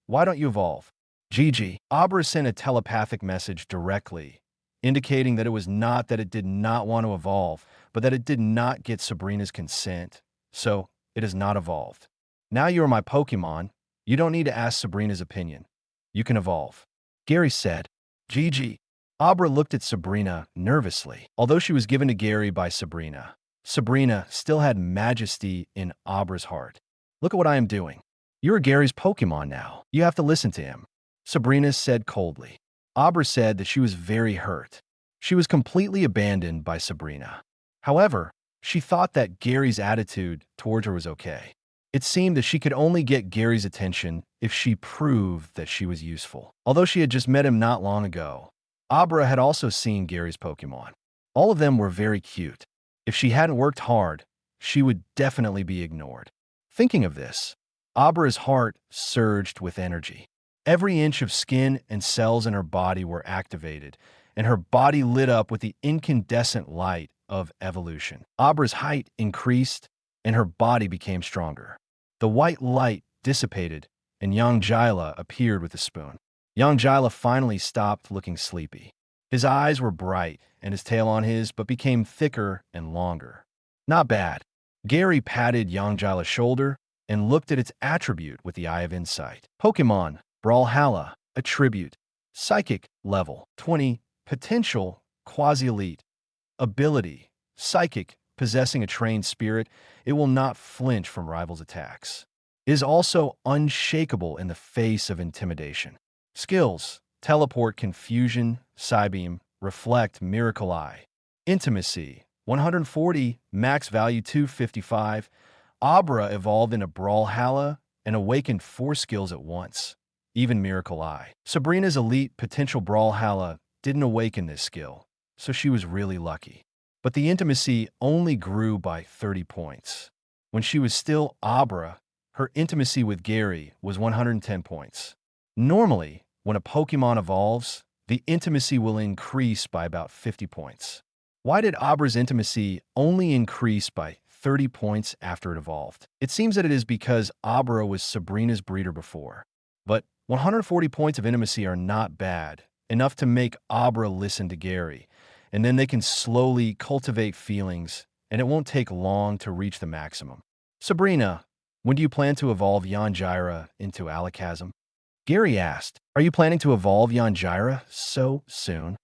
why don't you evolve? Gigi. Abra sent a telepathic message directly, indicating that it was not that it did not want to evolve, but that it did not get Sabrina's consent, so it has not evolved. Now you are my Pokémon. You don't need to ask Sabrina's opinion. You can evolve. Gary said. GG. Abra looked at Sabrina nervously. Although she was given to Gary by Sabrina, Sabrina still had majesty in Abra's heart. Look at what I am doing. You are Gary's Pokémon now. You have to listen to him. Sabrina said coldly. Abra said that she was very hurt. She was completely abandoned by Sabrina. However, she thought that Gary's attitude towards her was okay. It seemed that she could only get Gary's attention if she proved that she was useful. Although she had just met him not long ago, Abra had also seen Gary's Pokémon. All of them were very cute. If she hadn't worked hard, she would definitely be ignored. Thinking of this, Abra's heart surged with energy. Every inch of skin and cells in her body were activated, and her body lit up with the incandescent light of evolution. Abra's height increased, and her body became stronger. The white light dissipated, and Yangjila appeared with a spoon. Yangjila finally stopped looking sleepy. His eyes were bright, and his tail on his, but became thicker and longer. Not bad. Gary patted Yangjila's shoulder and looked at its attribute with the eye of insight. Pokémon, Brawlhalla, attribute, psychic, level 20, potential, quasi-elite, ability, psychic, possessing a trained spirit, it will not flinch from rivals' attacks. It is also unshakable in the face of intimidation. Skills, teleport, confusion, Psybeam, reflect, miracle eye. Intimacy, 140, max value 255. Abra evolved into Brawlhalla and awakened 4 skills at once, even Miracle Eye. Sabrina's elite potential Brawlhalla didn't awaken this skill, so she was really lucky. But the intimacy only grew by 30 points. When she was still Abra, her intimacy with Gary was 110 points. Normally, when a Pokemon evolves, the intimacy will increase by about 50 points. Why did Abra's intimacy only increase by 30 points after it evolved? It seems that it is because Abra was Sabrina's breeder before. But 140 points of intimacy are not bad, enough to make Abra listen to Gary, and then they can slowly cultivate feelings, and it won't take long to reach the maximum. Sabrina, when do you plan to evolve Yanjira into Alakazam? Gary asked, are you planning to evolve Yanjira so soon?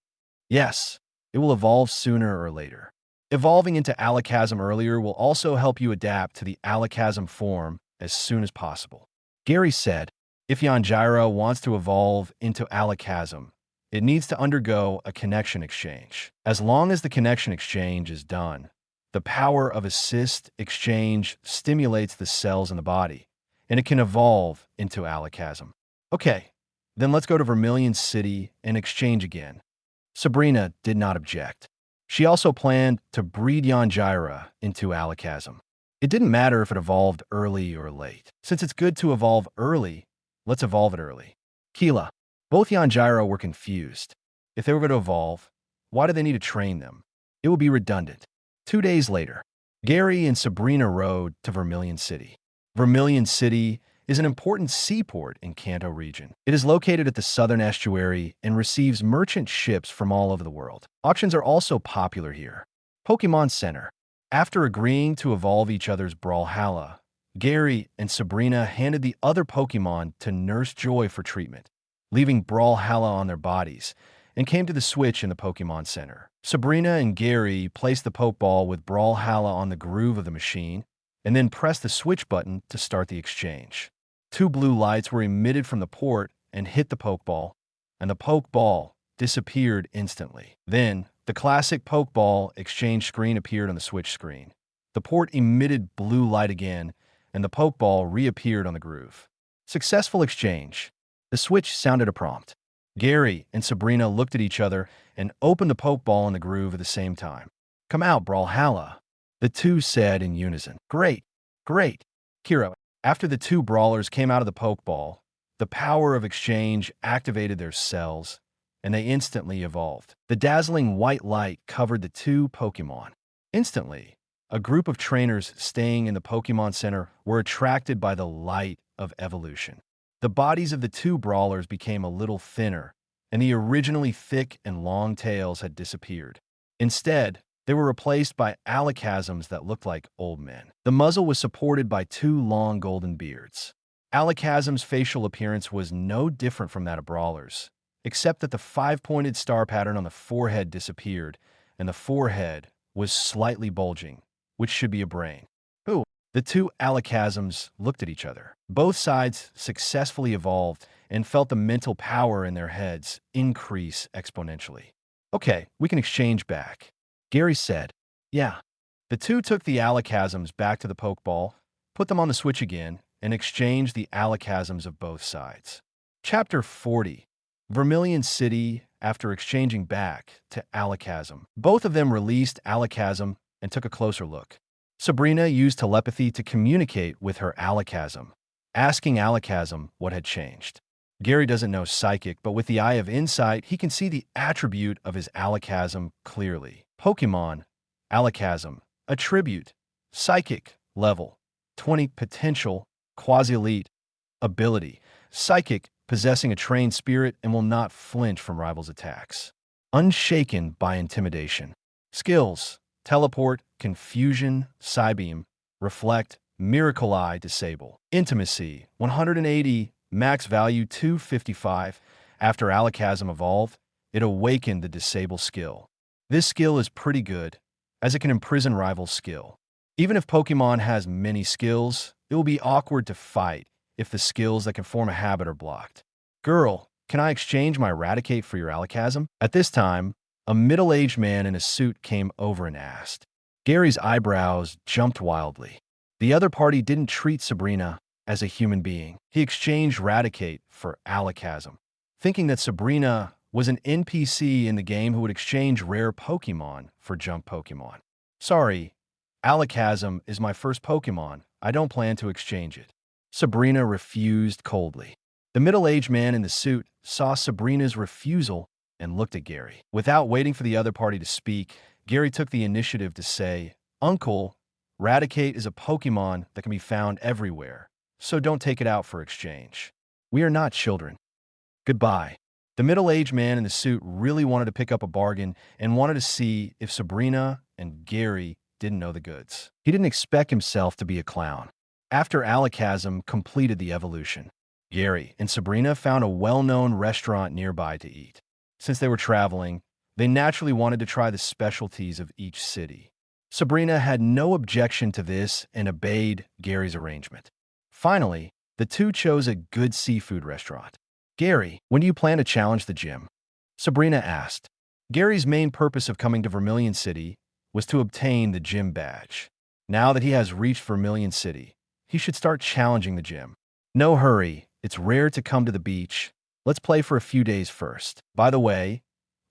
Yes, it will evolve sooner or later. Evolving into Alakazam earlier will also help you adapt to the Alakazam form as soon as possible. Gary said, if Yanjira wants to evolve into Alakazam, it needs to undergo a connection exchange. As long as the connection exchange is done, the power of assist exchange stimulates the cells in the body, and it can evolve into Alakazam. Okay, then let's go to Vermilion City and exchange again. Sabrina did not object. She also planned to breed Yanjira into Alakazam. It didn't matter if it evolved early or late. Since it's good to evolve early, let's evolve it early. Keela. Both Yanjira were confused. If they were going to evolve, why do they need to train them? It would be redundant. 2 days later, Gary and Sabrina rode to Vermilion City. Vermilion City is an important seaport in Kanto region. It is located at the southern estuary and receives merchant ships from all over the world. Auctions are also popular here. Pokémon Center. After agreeing to evolve each other's Brawlhalla, Gary and Sabrina handed the other Pokémon to Nurse Joy for treatment, leaving Brawlhalla on their bodies, and came to the switch in the Pokémon Center. Sabrina and Gary placed the Pokeball with Brawlhalla on the groove of the machine, and then pressed the switch button to start the exchange. 2 blue lights were emitted from the port and hit the Pokeball, and the Pokeball disappeared instantly. Then, the classic Pokeball exchange screen appeared on the switch screen. The port emitted blue light again, and the Pokeball reappeared on the groove. Successful exchange. The switch sounded a prompt. Gary and Sabrina looked at each other and opened the Pokeball in the groove at the same time. Come out, Brawlhalla, the two said in unison. Great, great. Kira. After the 2 brawlers came out of the Pokeball, the power of exchange activated their cells, and they instantly evolved. The dazzling white light covered the 2 Pokemon. Instantly, a group of trainers staying in the Pokemon Center were attracted by the light of evolution. The bodies of the 2 brawlers became a little thinner, and the originally thick and long tails had disappeared. Instead, They were replaced by alakazams that looked like old men. The muzzle was supported by two long golden beards. Alakazam's facial appearance was no different from that of brawlers, except that the five-pointed star pattern on the forehead disappeared, and the forehead was slightly bulging, which should be a brain. Ooh. The two alakazams looked at each other. Both sides successfully evolved and felt the mental power in their heads increase exponentially. Okay, we can exchange back, Gary said. Yeah. The two took the alakazams back to the Pokeball, put them on the Switch again, and exchanged the alakazams of both sides. Chapter 40. Vermilion City after exchanging back to alakazam. Both of them released alakazam and took a closer look. Sabrina used telepathy to communicate with her alakazam, asking alakazam what had changed. Gary doesn't know psychic, but with the eye of insight, he can see the attribute of his alakazam clearly. Pokémon, alakazam, attribute, psychic, level, 20 potential, quasi-elite, ability, psychic, possessing a trained spirit and will not flinch from rivals' attacks. Unshaken by intimidation. Skills, teleport, confusion, Psybeam, reflect, miracle eye, disable. Intimacy, 180, max value 255. After alakazam evolved, it awakened the disable skill. This skill is pretty good, as it can imprison rivals' skill. Even if Pokemon has many skills, it will be awkward to fight if the skills that can form a habit are blocked. Girl, can I exchange my Eradicate for your alakazam? At this time, a middle-aged man in a suit came over and asked. Gary's eyebrows jumped wildly. The other party didn't treat Sabrina as a human being. He exchanged Eradicate for alakazam, thinking that Sabrina was an NPC in the game who would exchange rare Pokemon for junk Pokemon. Sorry, alakazam is my first Pokemon. I don't plan to exchange it. Sabrina refused coldly. The middle-aged man in the suit saw Sabrina's refusal and looked at Gary. Without waiting for the other party to speak, Gary took the initiative to say, Uncle, Eradicate is a Pokemon that can be found everywhere, so don't take it out for exchange. We are not children. Goodbye. The middle-aged man in the suit really wanted to pick up a bargain and wanted to see if Sabrina and Gary didn't know the goods. He didn't expect himself to be a clown. After alakazam completed the evolution, Gary and Sabrina found a well-known restaurant nearby to eat. Since they were traveling, they naturally wanted to try the specialties of each city. Sabrina had no objection to this and obeyed Gary's arrangement. Finally, the two chose a good seafood restaurant. Gary, when do you plan to challenge the gym? Sabrina asked. Gary's main purpose of coming to Vermilion City was to obtain the gym badge. Now that he has reached Vermilion City, he should start challenging the gym. No hurry, it's rare to come to the beach. Let's play for a few days first. By the way,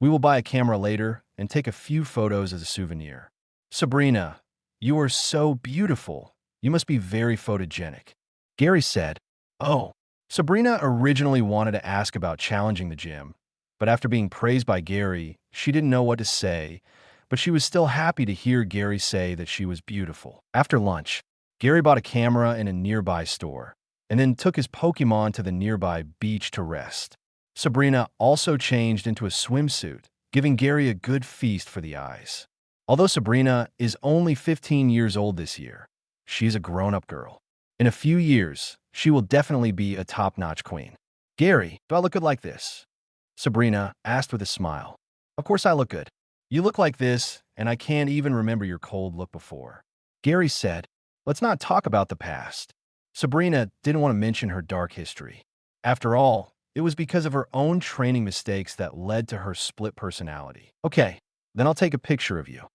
we will buy a camera later and take a few photos as a souvenir. Sabrina, you are so beautiful. You must be very photogenic. Gary said, Oh. Sabrina originally wanted to ask about challenging the gym, but after being praised by Gary, she didn't know what to say, but she was still happy to hear Gary say that she was beautiful. After lunch, Gary bought a camera in a nearby store, and then took his Pokemon to the nearby beach to rest. Sabrina also changed into a swimsuit, giving Gary a good feast for the eyes. Although Sabrina is only 15 years old this year, she's a grown-up girl. In a few years, she will definitely be a top-notch queen. Gary, do I look good like this? Sabrina asked with a smile. Of course I look good. You look like this, and I can't even remember your cold look before. Gary said, Let's not talk about the past. Sabrina didn't want to mention her dark history. After all, it was because of her own training mistakes that led to her split personality. Okay, then I'll take a picture of you.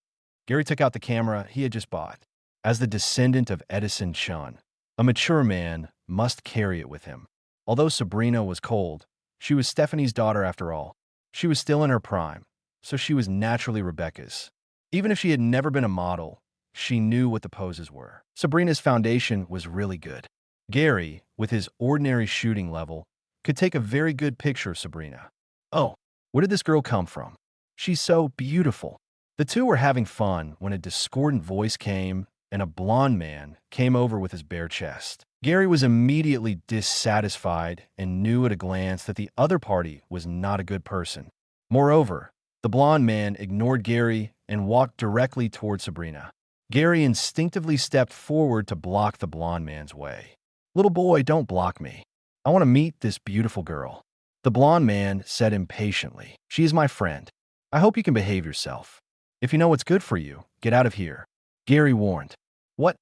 Gary took out the camera he had just bought. As the descendant of Edison Chun, a mature man must carry it with him. Although Sabrina was cold, she was Stephanie's daughter after all. She was still in her prime, so she was naturally Rebecca's. Even if she had never been a model, she knew what the poses were. Sabrina's foundation was really good. Gary, with his ordinary shooting level, could take a very good picture of Sabrina. Oh, where did this girl come from? She's so beautiful. The two were having fun when a discordant voice came and a blond man came over with his bare chest. Gary was immediately dissatisfied and knew at a glance that the other party was not a good person. Moreover, the blond man ignored Gary and walked directly toward Sabrina. Gary instinctively stepped forward to block the blonde man's way. "Little boy, don't block me. I want to meet this beautiful girl." The blonde man said impatiently, "She is my friend. I hope you can behave yourself. If you know what's good for you, get out of here." Gary warned. "What?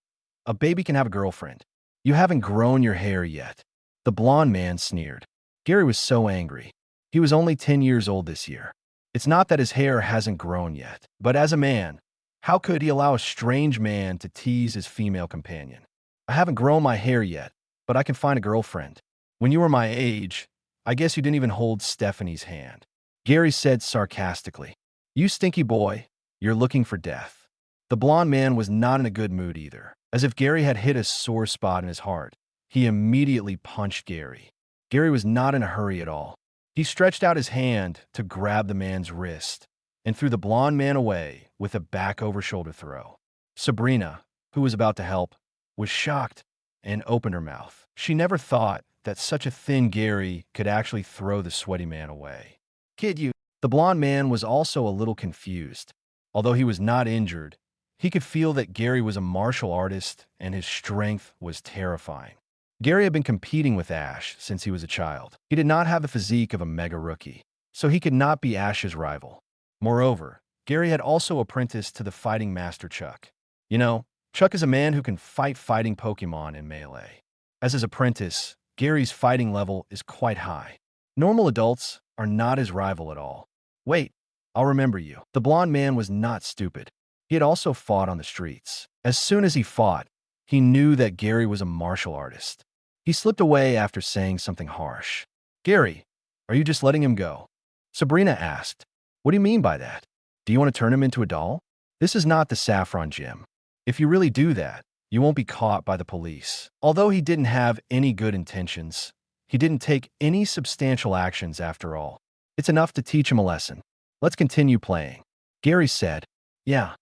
A baby can have a girlfriend. You haven't grown your hair yet." The blonde man sneered. Gary was so angry. He was only 10 years old this year. It's not that his hair hasn't grown yet, but as a man, how could he allow a strange man to tease his female companion? "I haven't grown my hair yet, but I can find a girlfriend. When you were my age, I guess you didn't even hold Stephanie's hand." Gary said sarcastically. "You stinky boy, you're looking for death." The blonde man was not in a good mood either. As if Gary had hit a sore spot in his heart, he immediately punched Gary. Gary was not in a hurry at all. He stretched out his hand to grab the man's wrist and threw the blonde man away with a back-over-shoulder throw. Sabrina, who was about to help, was shocked and opened her mouth. She never thought that such a thin Gary could actually throw the sweaty man away. "Kid, you..." The blonde man was also a little confused. Although he was not injured, he could feel that Gary was a martial artist and his strength was terrifying. Gary had been competing with Ash since he was a child. He did not have the physique of a mega rookie, so he could not be Ash's rival. Moreover, Gary had also apprenticed to the fighting master Chuck. You know, Chuck is a man who can fight fighting Pokémon in Melee. As his apprentice, Gary's fighting level is quite high. Normal adults are not his rival at all. "Wait, I'll remember you." The blonde man was not stupid. He had also fought on the streets. As soon as he fought, he knew that Gary was a martial artist. He slipped away after saying something harsh. "Gary, are you just letting him go?" Sabrina asked. "What do you mean by that? Do you want to turn him into a doll? This is not the Saffron Gym. If you really do that, you won't be caught by the police." Although he didn't have any good intentions, he didn't take any substantial actions after all. It's enough to teach him a lesson. "Let's continue playing," Gary said. "Yeah."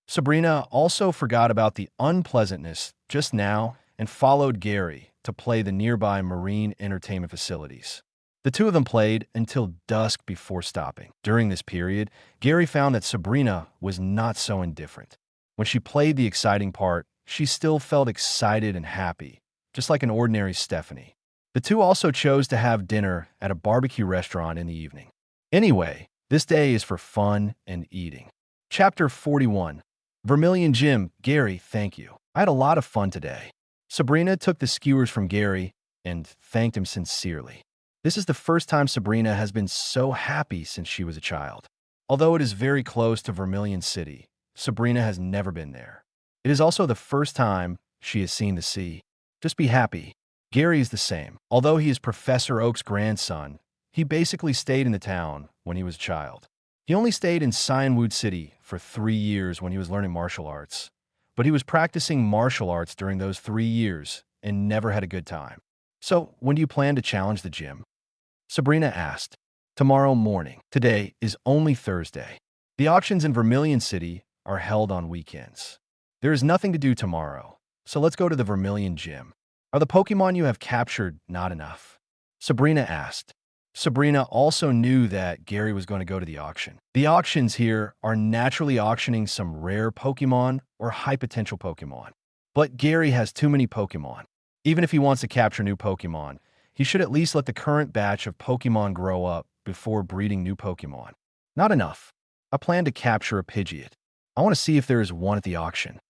Sabrina also forgot about the unpleasantness just now and followed Gary to play the nearby marine entertainment facilities. The two of them played until dusk before stopping. During this period, Gary found that Sabrina was not so indifferent. When she played the exciting part, she still felt excited and happy, just like an ordinary Stephanie. The two also chose to have dinner at a barbecue restaurant in the evening. Anyway, this day is for fun and eating. Chapter 41. Vermilion Gym. Gary, thank you. I had a lot of fun today. Sabrina took the skewers from Gary and thanked him sincerely. This is the first time Sabrina has been so happy since she was a child. Although it is very close to Vermilion City, Sabrina has never been there. It is also the first time she has seen the sea. Just be happy. Gary is the same. Although he is Professor Oak's grandson, he basically stayed in the town when he was a child. He only stayed in Cyanwood City for 3 years when he was learning martial arts. But he was practicing martial arts during those 3 years and never had a good time. "So, when do you plan to challenge the gym?" Sabrina asked. "Tomorrow morning. Today is only Thursday. The auctions in Vermilion City are held on weekends. There is nothing to do tomorrow, so let's go to the Vermilion Gym." "Are the Pokémon you have captured not enough?" Sabrina asked. Sabrina also knew that Gary was going to go to the auction. The auctions here are naturally auctioning some rare Pokémon or high-potential Pokémon. But Gary has too many Pokémon. Even if he wants to capture new Pokémon, he should at least let the current batch of Pokémon grow up before breeding new Pokémon. Not enough. I plan to capture a Pidgeot. I want to see if there is one at the auction.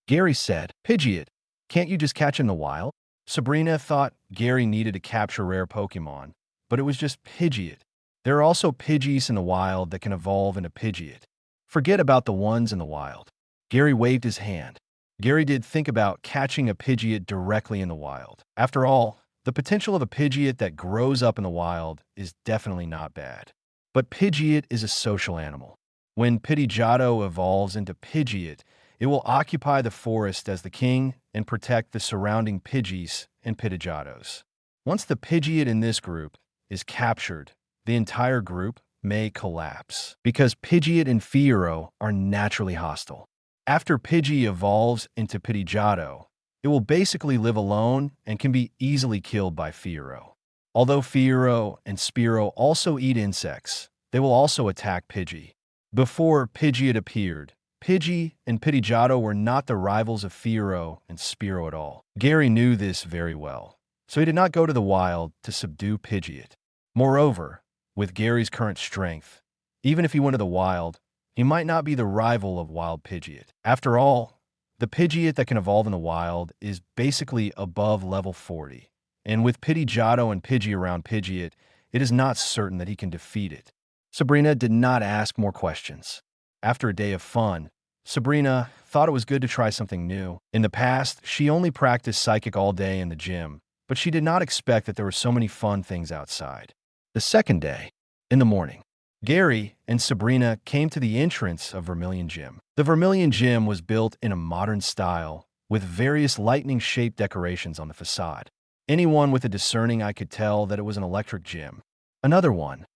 Gary said, "Pidgeot, can't you just catch in the wild?" Sabrina thought Gary needed to capture rare Pokémon, but it was just Pidgeot. There are also Pidgeys in the wild that can evolve into Pidgeot. Forget about the ones in the wild. Gary waved his hand. Gary did think about catching a Pidgeot directly in the wild. After all, the potential of a Pidgeot that grows up in the wild is definitely not bad. But Pidgeot is a social animal. When Pidgeotto evolves into Pidgeot, it will occupy the forest as the king and protect the surrounding Pidgeys and Pidgeottos. Once the Pidgeot in this group is captured, the entire group may collapse, because Pidgeot and Fiero are naturally hostile. After Pidgey evolves into Pidgeotto, it will basically live alone and can be easily killed by Fiero. Although Fiero and Spearow also eat insects, they will also attack Pidgey. Before Pidgeot appeared, Pidgey and Pidgeotto were not the rivals of Fiero and Spearow at all. Gary knew this very well, so he did not go to the wild to subdue Pidgeot. Moreover, with Gary's current strength, even if he went to the wild, he might not be the rival of wild Pidgeot. After all, the Pidgeot that can evolve in the wild is basically above level 40, and with Pidgeotto and Pidgey around Pidgeot, it is not certain that he can defeat it. Sabrina did not ask more questions. After a day of fun, Sabrina thought it was good to try something new. In the past, she only practiced psychic all day in the gym, but she did not expect that there were so many fun things outside. The second day, in the morning, Gary and Sabrina came to the entrance of Vermilion Gym. The Vermilion Gym was built in a modern style, with various lightning-shaped decorations on the facade. Anyone with a discerning eye could tell that it was an electric gym. Another one.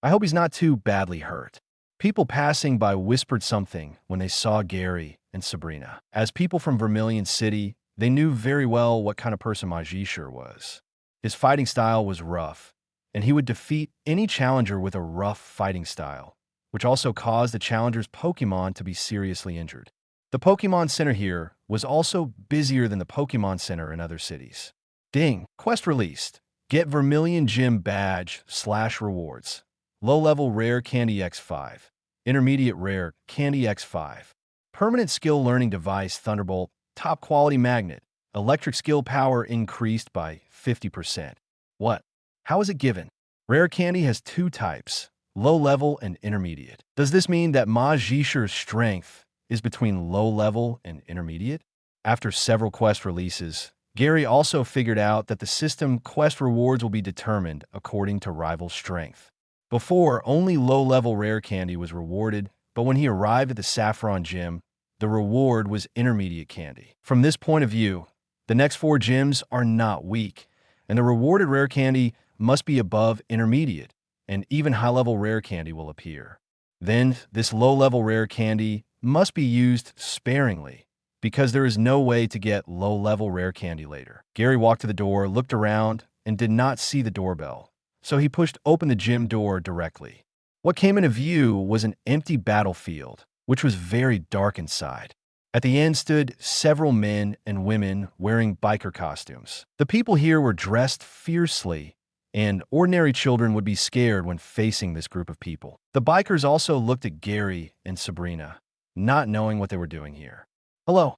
I hope he's not too badly hurt. People passing by whispered something when they saw Gary and Sabrina. As people from Vermilion City, they knew very well what kind of person Magishur was. His fighting style was rough, and he would defeat any challenger with a rough fighting style, which also caused the challenger's Pokémon to be seriously injured. The Pokémon Center here was also busier than the Pokémon Center in other cities. Ding! Quest released. Get Vermilion Gym badge/rewards. Low-level rare Candy X5. Intermediate rare Candy X5. Permanent skill learning device Thunderbolt. Top quality magnet. Electric skill power increased by 50%. What? How is it given? Rare candy has two types, low-level and intermediate. Does this mean that Magishur's strength is between low-level and intermediate? After several quest releases, Gary also figured out that the system quest rewards will be determined according to rival strength. Before, only low-level rare candy was rewarded, but when he arrived at the Saffron Gym, the reward was intermediate candy. From this point of view, the next 4 gyms are not weak, and the rewarded rare candy must be above intermediate, and even high-level rare candy will appear. Then, this low-level rare candy must be used sparingly, because there is no way to get low-level rare candy later. Gary walked to the door, looked around, and did not see the doorbell, so he pushed open the gym door directly. What came into view was an empty battlefield, which was very dark inside. At the end stood several men and women wearing biker costumes. The people here were dressed fiercely, and ordinary children would be scared when facing this group of people. The bikers also looked at Gary and Sabrina, not knowing what they were doing here. Hello,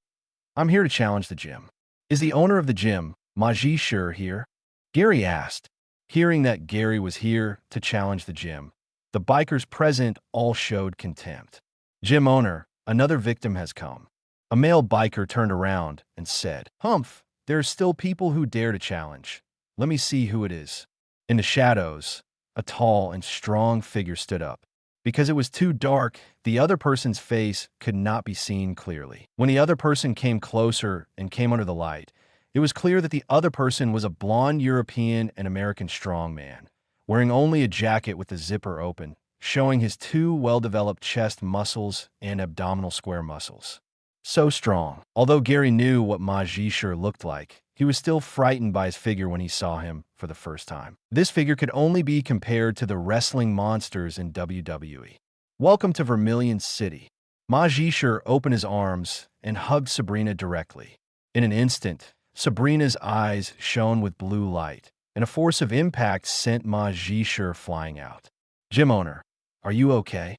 I'm here to challenge the gym. Is the owner of the gym, Magishur, here? Gary asked. Hearing that Gary was here to challenge the gym, the bikers present all showed contempt. Gym owner, another victim has come. A male biker turned around and said, Humph, there are still people who dare to challenge. Let me see who it is. In the shadows, a tall and strong figure stood up. Because it was too dark, the other person's face could not be seen clearly. When the other person came closer and came under the light, it was clear that the other person was a blonde European and American strongman, wearing only a jacket with the zipper open, showing his 2 well-developed chest muscles and abdominal square muscles. So strong. Although Gary knew what Magishur looked like, he was still frightened by his figure when he saw him for the first time. This figure could only be compared to the wrestling monsters in WWE. Welcome to Vermilion City. Magishur opened his arms and hugged Sabrina directly. In an instant, Sabrina's eyes shone with blue light, and a force of impact sent Magishur flying out. Gym owner, are you okay?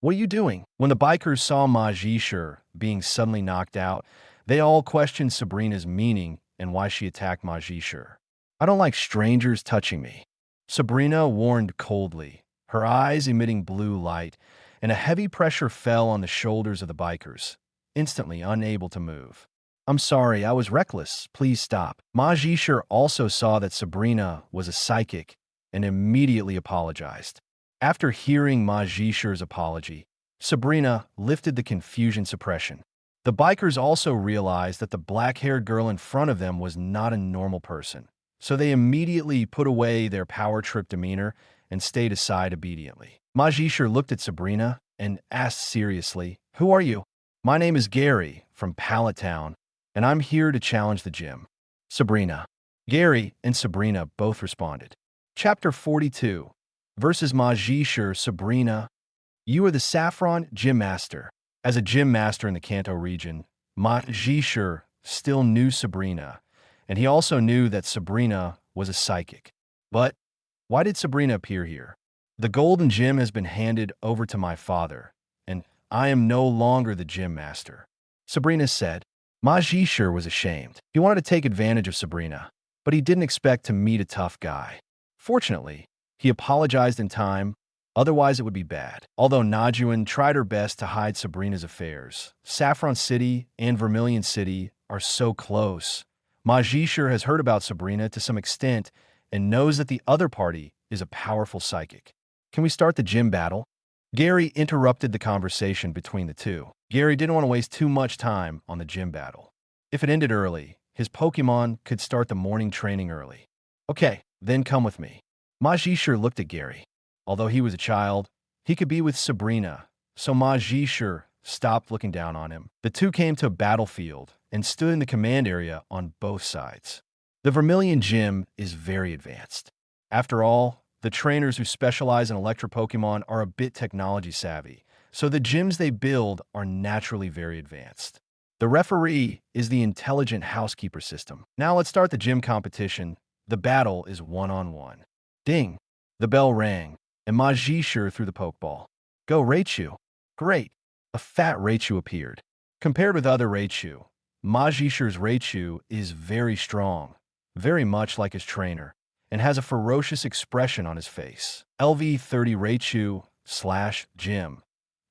What are you doing? When the bikers saw Magishur being suddenly knocked out, they all questioned Sabrina's meaning and why she attacked Magishur. I don't like strangers touching me. Sabrina warned coldly, her eyes emitting blue light, and a heavy pressure fell on the shoulders of the bikers, instantly unable to move. I'm sorry, I was reckless. Please stop. Magishur also saw that Sabrina was a psychic and immediately apologized. After hearing Magishur's apology, Sabrina lifted the confusion suppression. The bikers also realized that the black-haired girl in front of them was not a normal person, so they immediately put away their power-trip demeanor and stayed aside obediently. Magishur looked at Sabrina and asked seriously, Who are you? My name is Gary from Pallet Town, and I'm here to challenge the gym. Sabrina. Gary and Sabrina both responded. Chapter 42. Versus Magishur, Sabrina. You are the Saffron Gym Master. As a gym master in the Kanto region, Ma Zhishu still knew Sabrina, and he also knew that Sabrina was a psychic. But why did Sabrina appear here? The golden gem has been handed over to my father, and I am no longer the gym master, Sabrina said. Ma Zhishu was ashamed. He wanted to take advantage of Sabrina, but he didn't expect to meet a tough guy. Fortunately, he apologized in time, otherwise it would be bad. Although Najuan tried her best to hide Sabrina's affairs, Saffron City and Vermilion City are so close. Ma Zhishu has heard about Sabrina to some extent and knows that the other party is a powerful psychic. Can we start the gym battle? Gary interrupted the conversation between the two. Gary didn't want to waste too much time on the gym battle. If it ended early, his Pokémon could start the morning training early. Okay, then come with me. Ma Zhishu looked at Gary. Although he was a child, he could be with Sabrina, so Ma Zhishu stopped looking down on him. The two came to a battlefield and stood in the command area on both sides. The Vermilion Gym is very advanced. After all, the trainers who specialize in electro Pokémon are a bit technology savvy, so the gyms they build are naturally very advanced. The referee is the intelligent housekeeper system. Now let's start the gym competition. The battle is one-on-one. Ding! The bell rang, and Ma Zhishu threw the Pokeball. Go Raichu! Great! A fat Raichu appeared. Compared with other Raichu, Ma Zhishu's Raichu is very strong, very much like his trainer, and has a ferocious expression on his face. LV30 Raichu/Gym.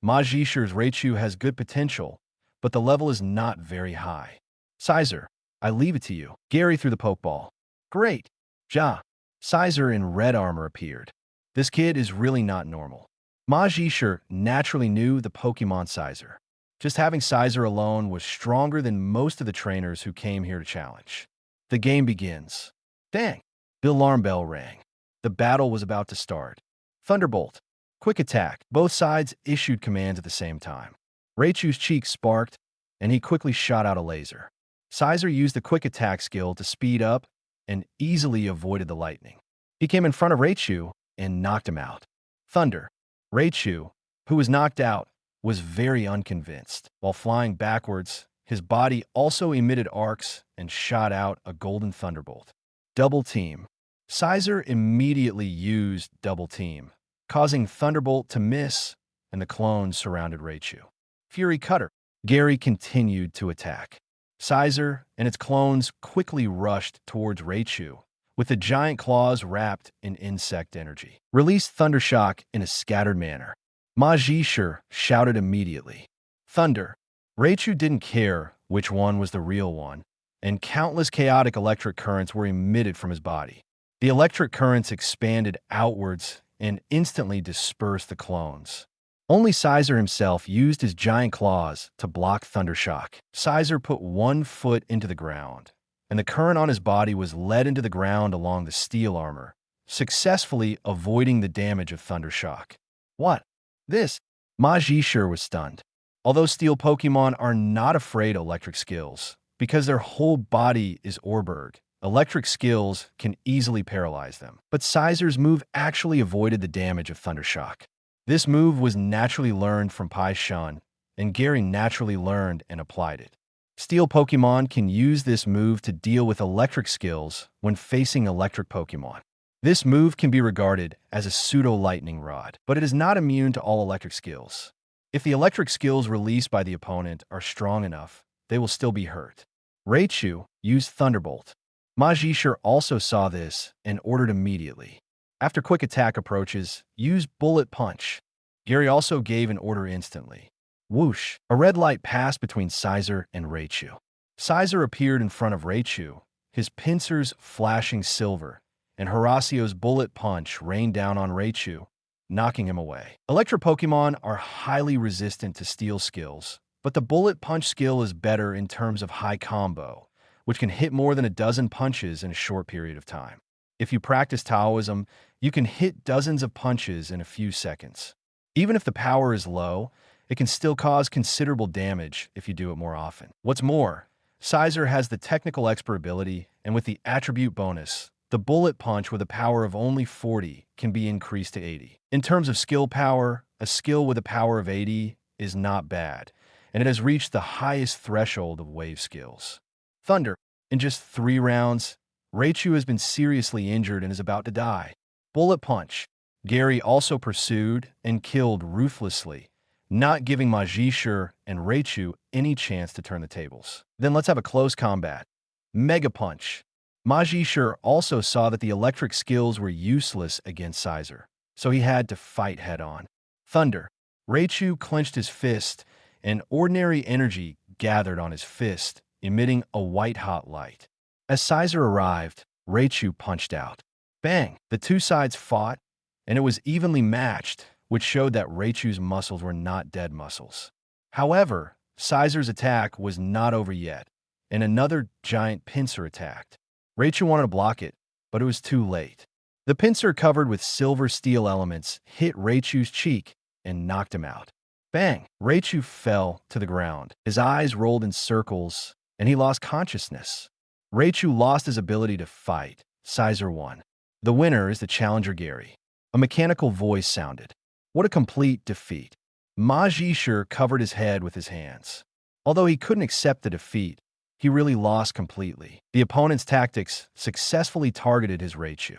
Ma Zhishu's Raichu has good potential, but the level is not very high. Sizer, I leave it to you. Gary threw the Pokeball. Great! Ja! Sizer in red armor appeared. This kid is really not normal. Ma Zhishu naturally knew the Pokemon Sizer. Just having Sizer alone was stronger than most of the trainers who came here to challenge. The game begins. Dang! The alarm bell rang. The battle was about to start. Thunderbolt. Quick attack. Both sides issued commands at the same time. Raichu's cheeks sparked, and he quickly shot out a laser. Sizer used the quick attack skill to speed up and easily avoided the lightning. He came in front of Raichu and knocked him out. Thunder. Raichu, who was knocked out, was very unconvinced. While flying backwards, his body also emitted arcs and shot out a golden thunderbolt. Double team. Sizer immediately used double team, causing Thunderbolt to miss, and the clones surrounded Raichu. Fury Cutter. Gary continued to attack. Sizer and its clones quickly rushed towards Raichu, with the giant claws wrapped in insect energy. Release Thundershock in a scattered manner. Ma Zhishu shouted immediately. Thunder. Raichu didn't care which one was the real one, and countless chaotic electric currents were emitted from his body. The electric currents expanded outwards and instantly dispersed the clones. Only Sizer himself used his giant claws to block Thundershock. Sizer put one foot into the ground, and the current on his body was led into the ground along the steel armor, successfully avoiding the damage of Thundershock. What? This? Ma Zhishu was stunned. Although steel Pokemon are not afraid of electric skills, because their whole body is Oreburgh, electric skills can easily paralyze them. But Sizer's move actually avoided the damage of Thundershock. This move was naturally learned from Pai Shun, and Gary naturally learned and applied it. Steel Pokemon can use this move to deal with electric skills when facing electric Pokemon. This move can be regarded as a pseudo-lightning rod, but it is not immune to all electric skills. If the electric skills released by the opponent are strong enough, they will still be hurt. Raichu used Thunderbolt. Ma Zhishu also saw this and ordered immediately. After quick attack approaches, use Bullet Punch. Gary also gave an order instantly. Whoosh! A red light passed between Sizer and Raichu. Sizer appeared in front of Raichu, his pincers flashing silver, and Horacio's Bullet Punch rained down on Raichu, knocking him away. Electro Pokemon are highly resistant to steel skills, but the Bullet Punch skill is better in terms of high combo, which can hit more than a dozen punches in a short period of time. If you practice Taoism, you can hit dozens of punches in a few seconds. Even if the power is low, it can still cause considerable damage if you do it more often. What's more, Sizer has the technical expert ability, and with the attribute bonus, The bullet punch with a power of only 40 can be increased to 80. In terms of skill power, a skill with a power of 80 is not bad, and it has reached the highest threshold of wave skills. Thunder. In just 3 rounds, Raichu has been seriously injured and is about to die. Bullet punch. Gary also pursued and killed ruthlessly, not giving Majishur and Raichu any chance to turn the tables. Then let's have a close combat. Mega punch. Majishur also saw that the electric skills were useless against Sizer, so he had to fight head-on. Thunder. Raichu clenched his fist, and ordinary energy gathered on his fist, emitting a white-hot light. As Sizer arrived, Raichu punched out. Bang! The two sides fought, and it was evenly matched, which showed that Raichu's muscles were not dead muscles. However, Sizer's attack was not over yet, and another giant pincer attacked. Raichu wanted to block it, but it was too late. The pincer, covered with silver steel elements, hit Raichu's cheek and knocked him out. Bang! Raichu fell to the ground. His eyes rolled in circles, and he lost consciousness. Raichu lost his ability to fight. Sizer won. The winner is the challenger Gary. A mechanical voice sounded. What a complete defeat. Majishur covered his head with his hands. Although he couldn't accept the defeat, he really lost completely. The opponent's tactics successfully targeted his Raichu.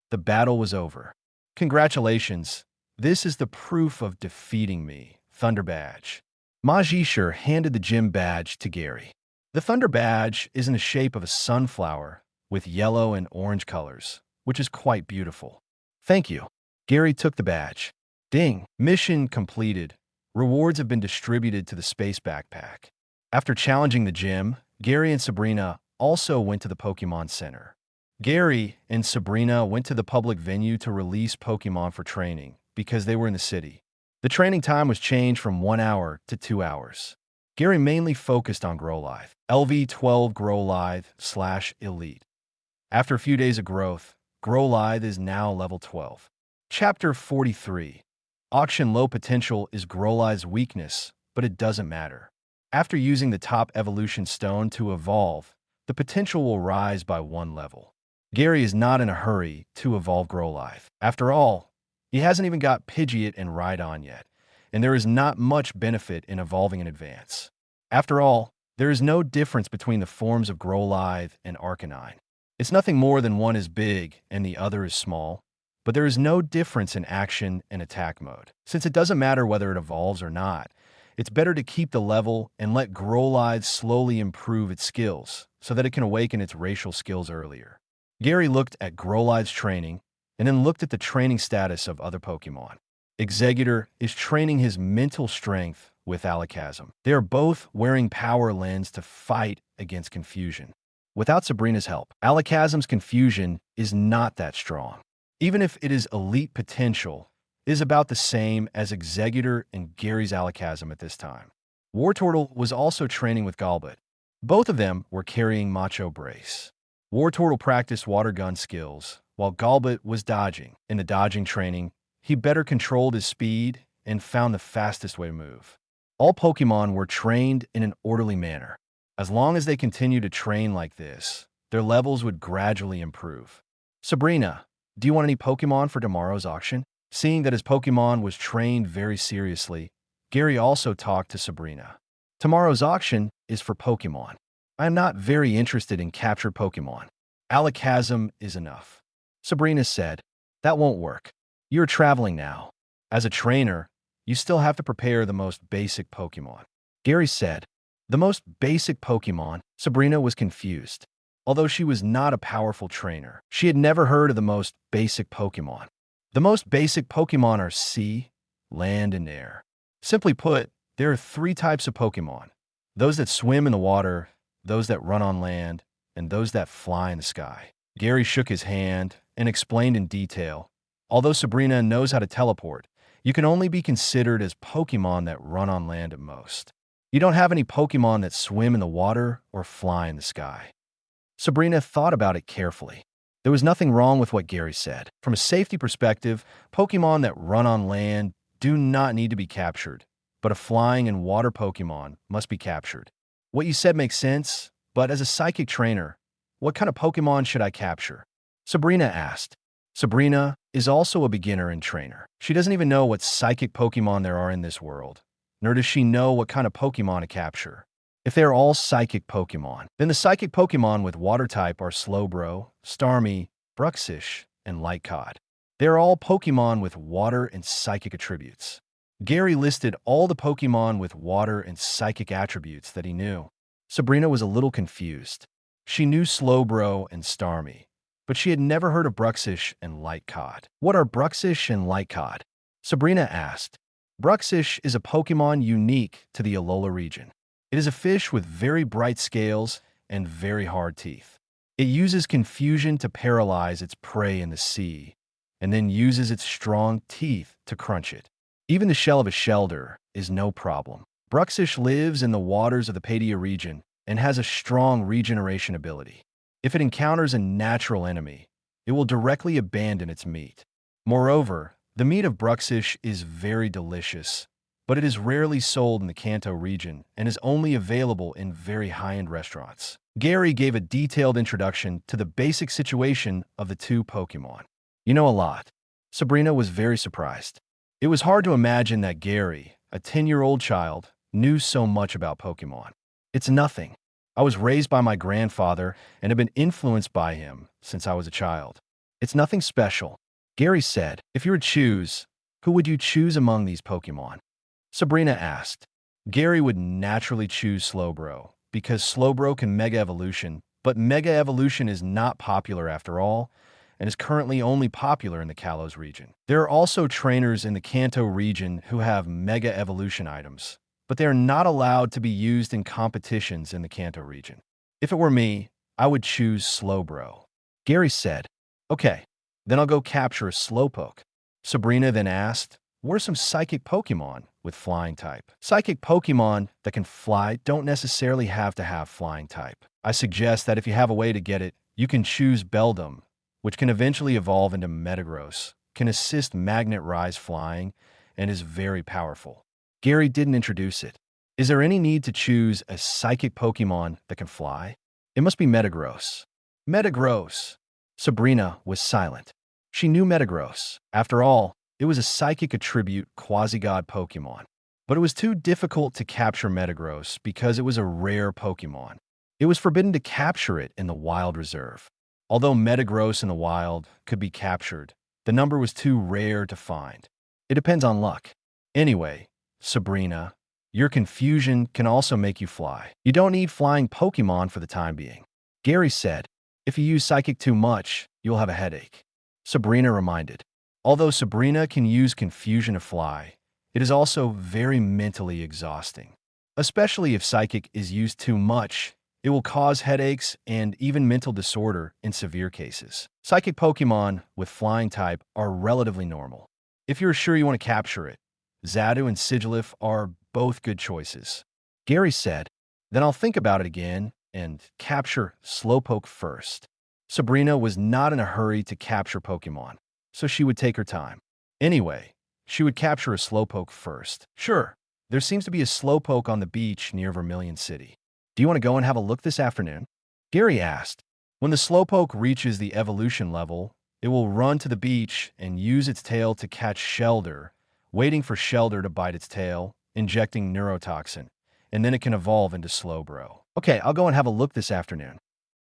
The battle was over. Congratulations. This is the proof of defeating me. Thunder Badge. Majishur handed the gym badge to Gary. The Thunder Badge is in the shape of a sunflower with yellow and orange colors, which is quite beautiful. Thank you. Gary took the badge. Ding! Mission completed. Rewards have been distributed to the space backpack. After challenging the gym, Gary and Sabrina also went to the Pokémon Center. Gary and Sabrina went to the public venue to release Pokémon for training because they were in the city. The training time was changed from 1 hour to 2 hours. Gary mainly focused on Growlithe, LV12 Growlithe/Elite. After a few days of growth, Growlithe is now level 12. Chapter 43. Auction low potential is Growlithe's weakness, but it doesn't matter. After using the top evolution stone to evolve, the potential will rise by 1 level. Gary is not in a hurry to evolve Growlithe. After all, he hasn't even got Pidgeot and Rhydon yet, and there is not much benefit in evolving in advance. After all, there is no difference between the forms of Growlithe and Arcanine. It's nothing more than one is big and the other is small, but there is no difference in action and attack mode. Since it doesn't matter whether it evolves or not, it's better to keep the level and let Growlithe slowly improve its skills so that it can awaken its racial skills earlier. Gary looked at Growlithe's training and then looked at the training status of other Pokémon. Exeggutor is training his mental strength with Alakazam. They are both wearing Power Lens to fight against confusion. Without Sabrina's help, Alakazam's confusion is not that strong. Even if it is elite potential, it is about the same as Exeggutor and Gary's Alakazam at this time. Wartortle was also training with Golbat. Both of them were carrying Macho Brace. Wartortle practiced water gun skills, while Golbat was dodging. In the dodging training, he better controlled his speed and found the fastest way to move. All Pokémon were trained in an orderly manner. As long as they continued to train like this, their levels would gradually improve. Sabrina, do you want any Pokémon for tomorrow's auction? Seeing that his Pokémon was trained very seriously, Gary also talked to Sabrina. Tomorrow's auction is for Pokémon. I am not very interested in captured Pokémon. Alakazam is enough. Sabrina said, that won't work. You're traveling now. As a trainer, you still have to prepare the most basic Pokémon. Gary said, the most basic Pokémon? Sabrina was confused. Although she was not a powerful trainer, she had never heard of the most basic Pokémon. The most basic Pokémon are sea, land, and air. Simply put, there are 3 types of Pokémon. Those that swim in the water, those that run on land, and those that fly in the sky. Gary shook his hand and explained in detail. Although Sabrina knows how to teleport, you can only be considered as Pokémon that run on land at most. You don't have any Pokémon that swim in the water or fly in the sky. Sabrina thought about it carefully. There was nothing wrong with what Gary said. From a safety perspective, Pokémon that run on land do not need to be captured, but a flying and water Pokémon must be captured. What you said makes sense, but as a psychic trainer, what kind of Pokémon should I capture? Sabrina asked. Sabrina is also a beginner and trainer. She doesn't even know what psychic Pokemon there are in this world, nor does she know what kind of Pokemon to capture. If they are all psychic Pokemon, then the psychic Pokemon with water type are Slowbro, Starmie, Bruxish, and Lightcod. They are all Pokemon with water and psychic attributes. Gary listed all the Pokemon with water and psychic attributes that he knew. Sabrina was a little confused. She knew Slowbro and Starmie, but she had never heard of Bruxish and Lightcod. What are Bruxish and Lightcod? Sabrina asked. Bruxish is a Pokemon unique to the Alola region. It is a fish with very bright scales and very hard teeth. It uses confusion to paralyze its prey in the sea, and then uses its strong teeth to crunch it. Even the shell of a Shelder is no problem. Bruxish lives in the waters of the Paideia region and has a strong regeneration ability. If it encounters a natural enemy, it will directly abandon its meat. Moreover, the meat of Bruxish is very delicious, but it is rarely sold in the Kanto region and is only available in very high-end restaurants. Gary gave a detailed introduction to the basic situation of the two Pokemon. You know a lot. Sabrina was very surprised. It was hard to imagine that Gary, a 10-year-old child, knew so much about Pokemon. It's nothing. I was raised by my grandfather and have been influenced by him since I was a child. It's nothing special. Gary said, if you were to choose, who would you choose among these Pokemon? Sabrina asked. Gary would naturally choose Slowbro, because Slowbro can Mega Evolution, but Mega Evolution is not popular after all, and is currently only popular in the Kalos region. There are also trainers in the Kanto region who have Mega Evolution items, but they are not allowed to be used in competitions in the Kanto region. If it were me, I would choose Slowbro. Gary said, okay, then I'll go capture a Slowpoke. Sabrina then asked, what are some psychic Pokemon with flying type? Psychic Pokemon that can fly don't necessarily have to have flying type. I suggest that if you have a way to get it, you can choose Beldum, which can eventually evolve into Metagross, can assist Magnet Rise flying, and is very powerful. Gary didn't introduce it. Is there any need to choose a psychic Pokemon that can fly? It must be Metagross. Metagross. Sabrina was silent. She knew Metagross. After all, it was a psychic attribute quasi-god Pokemon. But it was too difficult to capture Metagross because it was a rare Pokemon. It was forbidden to capture it in the wild reserve. Although Metagross in the wild could be captured, the number was too rare to find. It depends on luck. Anyway, Sabrina, your confusion can also make you fly. You don't need flying Pokemon for the time being. Gary said, if you use Psychic too much, you'll have a headache. Sabrina reminded. Although Sabrina can use confusion to fly, it is also very mentally exhausting. Especially if Psychic is used too much, it will cause headaches and even mental disorder in severe cases. Psychic Pokemon with flying type are relatively normal. If you're sure you want to capture it, Xatu and Sigilyph are both good choices. Gary said, then I'll think about it again and capture Slowpoke first. Sabrina was not in a hurry to capture Pokemon, so she would take her time. Anyway, she would capture a Slowpoke first. Sure, there seems to be a Slowpoke on the beach near Vermilion City. Do you want to go and have a look this afternoon? Gary asked. When the Slowpoke reaches the evolution level, it will run to the beach and use its tail to catch Shelder, waiting for Shelder to bite its tail, injecting neurotoxin, and then it can evolve into Slowbro. Okay, I'll go and have a look this afternoon.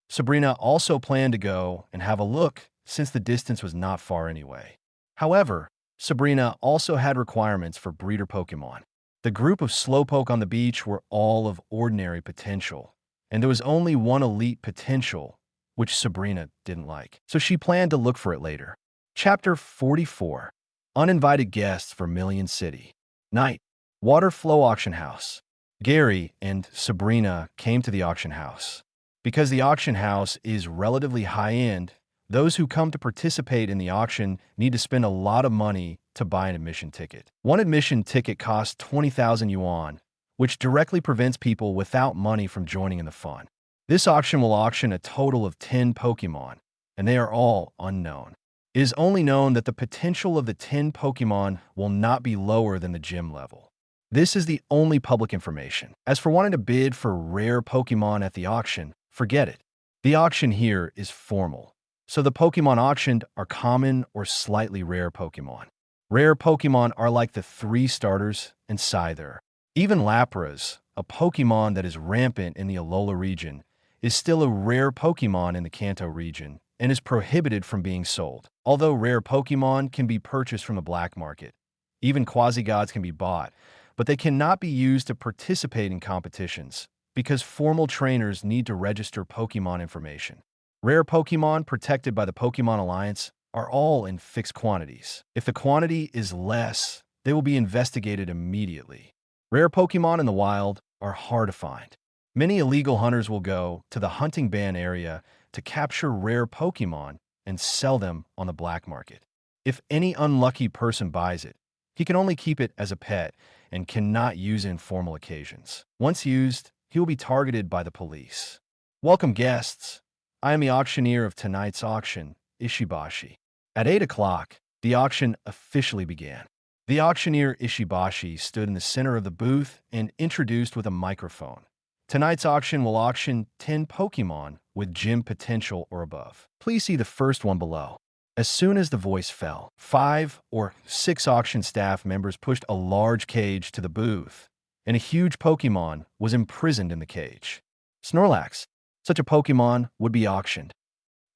Sabrina also planned to go and have a look since the distance was not far anyway. However, Sabrina also had requirements for breeder Pokemon. The group of Slowpoke on the beach were all of ordinary potential, and there was only one elite potential, which Sabrina didn't like. So she planned to look for it later. Chapter 44. Uninvited Guests for Vermilion City. Night. Water Flow Auction House. Gary and Sabrina came to the auction house. Because the auction house is relatively high-end, those who come to participate in the auction need to spend a lot of money to buy an admission ticket. One admission ticket costs 20,000 yuan, which directly prevents people without money from joining in the fun. This auction will auction a total of 10 Pokemon, and they are all unknown. It is only known that the potential of the 10 Pokemon will not be lower than the gym level. This is the only public information. As for wanting to bid for rare Pokemon at the auction, forget it. The auction here is formal. So the Pokemon auctioned are common or slightly rare Pokemon. Rare Pokemon are like the 3 starters and Scyther. Even Lapras, a Pokemon that is rampant in the Alola region, is still a rare Pokemon in the Kanto region and is prohibited from being sold. Although rare Pokemon can be purchased from the black market, even Quasi-Gods can be bought, but they cannot be used to participate in competitions because formal trainers need to register Pokemon information. Rare Pokemon protected by the Pokemon Alliance are all in fixed quantities. If the quantity is less, they will be investigated immediately. Rare Pokemon in the wild are hard to find. Many illegal hunters will go to the hunting ban area to capture rare Pokemon and sell them on the black market. If any unlucky person buys it, he can only keep it as a pet and cannot use it in formal occasions. Once used, he will be targeted by the police. Welcome guests. I am the auctioneer of tonight's auction, Ishibashi. At 8 o'clock, the auction officially began. The auctioneer Ishibashi stood in the center of the booth and introduced with a microphone. Tonight's auction will auction 10 Pokemon with gym potential or above. Please see the first one below. As soon as the voice fell, 5 or 6 auction staff members pushed a large cage to the booth, and a huge Pokemon was imprisoned in the cage. Snorlax. Such a Pokemon would be auctioned.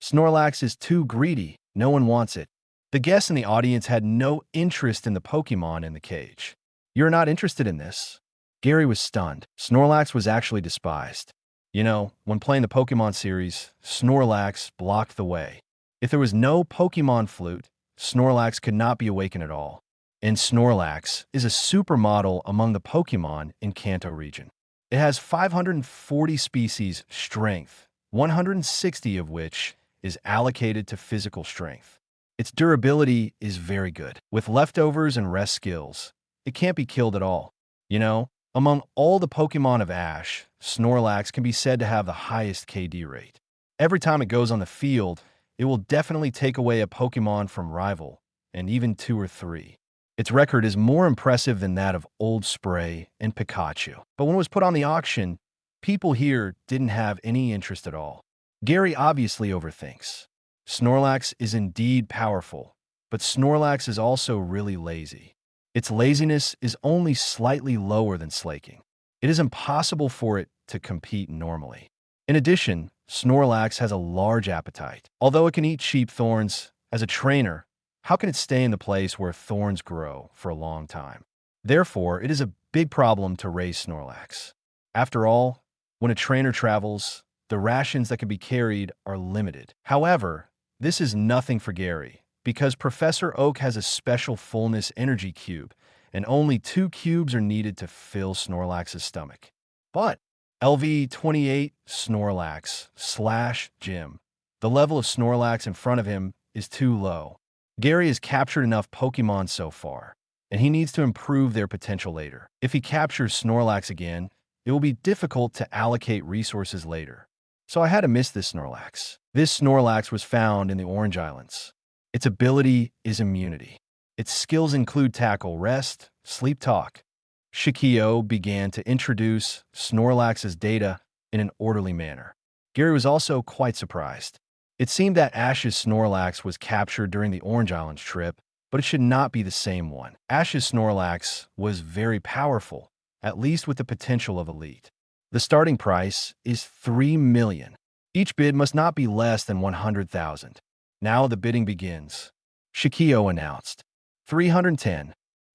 Snorlax is too greedy. No one wants it. The guests in the audience had no interest in the Pokemon in the cage. You're not interested in this? Gary was stunned. Snorlax was actually despised. You know, when playing the Pokemon series, Snorlax blocked the way. If there was no Pokemon flute, Snorlax could not be awakened at all. And Snorlax is a supermodel among the Pokemon in Kanto region. It has 540 species strength, 160 of which is allocated to physical strength. Its durability is very good. With leftovers and rest skills, it can't be killed at all. You know, among all the Pokemon of Ash, Snorlax can be said to have the highest KD rate. Every time it goes on the field, it will definitely take away a Pokemon from rival, and even 2 or 3. Its record is more impressive than that of Old Spray and Pikachu. But when it was put on the auction, people here didn't have any interest at all. Gary obviously overthinks. Snorlax is indeed powerful, but Snorlax is also really lazy. Its laziness is only slightly lower than Slaking. It is impossible for it to compete normally. In addition, Snorlax has a large appetite. Although it can eat sheep thorns, as a trainer, how can it stay in the place where thorns grow for a long time? Therefore, it is a big problem to raise Snorlax. After all, when a trainer travels, the rations that can be carried are limited. However, this is nothing for Gary, because Professor Oak has a special fullness energy cube, and only 2 cubes are needed to fill Snorlax's stomach. But LV28 Snorlax / Gym. The level of Snorlax in front of him is too low. Gary has captured enough Pokemon so far, and he needs to improve their potential later. If he captures Snorlax again, it will be difficult to allocate resources later. So I had to miss this Snorlax. This Snorlax was found in the Orange Islands. Its ability is immunity. Its skills include tackle, rest, sleep, talk. Xiao began to introduce Snorlax's data in an orderly manner. Gary was also quite surprised. It seemed that Ash's Snorlax was captured during the Orange Islands trip, but it should not be the same one. Ash's Snorlax was very powerful, at least with the potential of Elite. The starting price is 3 million. Each bid must not be less than 100,000. Now the bidding begins. Xiao announced. 310.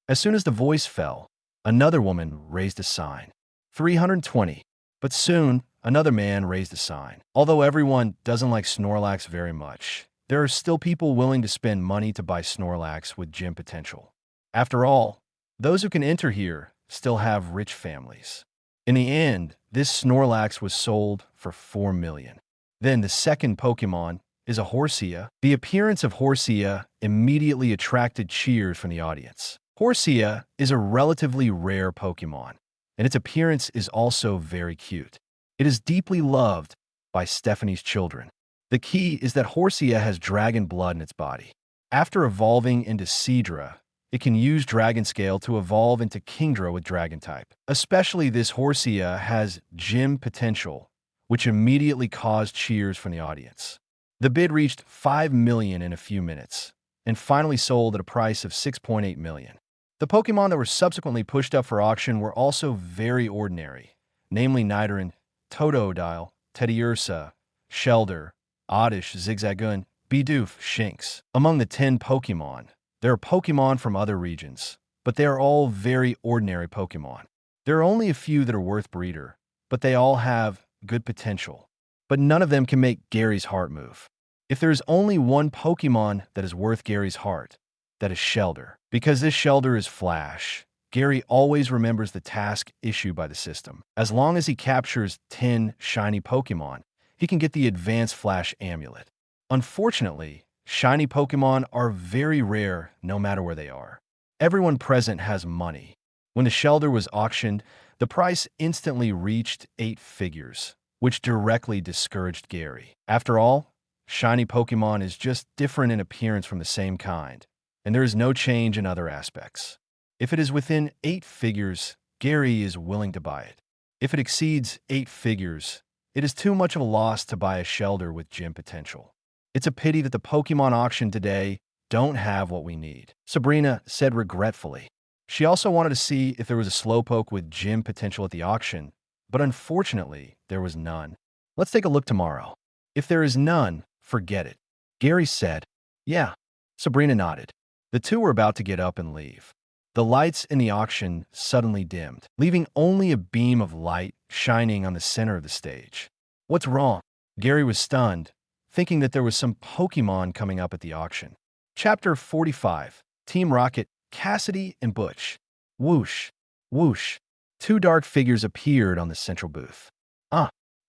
As soon as the voice fell, another woman raised a sign. 320. But soon, another man raised a sign. Although everyone doesn't like Snorlax very much, there are still people willing to spend money to buy Snorlax with gym potential. After all, those who can enter here still have rich families. In the end, this Snorlax was sold for 4 million. Then the second Pokemon is a Horsea. The appearance of Horsea immediately attracted cheers from the audience. Horsea is a relatively rare Pokemon, and its appearance is also very cute. It is deeply loved by Stephanie's children. The key is that Horsea has dragon blood in its body. After evolving into Seadra, it can use Dragon Scale to evolve into Kingdra with Dragon type. Especially this Horsea has gym potential, which immediately caused cheers from the audience. The bid reached $5 million in a few minutes, and finally sold at a price of $6.8 million. The Pokémon that were subsequently pushed up for auction were also very ordinary, namely Nidoran, Totodile, Teddiursa, Shelder, Oddish, Zigzagoon, Bidoof, Shinx. Among the 10 Pokémon, there are Pokémon from other regions, but they are all very ordinary Pokémon. There are only a few that are worth breeder, but they all have good potential. But none of them can make Gary's heart move. If there is only one Pokémon that is worth Gary's heart, that is Shelder. Because this Shelder is Flash, Gary always remembers the task issued by the system. As long as he captures 10 shiny Pokémon, he can get the Advanced Flash Amulet. Unfortunately, shiny Pokémon are very rare no matter where they are. Everyone present has money. When the Shelder was auctioned, the price instantly reached 8 figures, which directly discouraged Gary. After all, shiny Pokémon is just different in appearance from the same kind, and there is no change in other aspects. If it is within 8 figures, Gary is willing to buy it. If it exceeds 8 figures, it is too much of a loss to buy a Shelder with gym potential. It's a pity that the Pokémon auction today don't have what we need, Sabrina said regretfully. She also wanted to see if there was a Slowpoke with gym potential at the auction, but unfortunately, there was none. Let's take a look tomorrow. If there is none, forget it, Gary said. Yeah, Sabrina nodded. The two were about to get up and leave. The lights in the auction suddenly dimmed, leaving only a beam of light shining on the center of the stage. What's wrong? Gary was stunned, thinking that there was some Pokémon coming up at the auction. Chapter 45, Team Rocket, Cassidy and Butch. Whoosh, whoosh. 2 dark figures appeared on the central booth.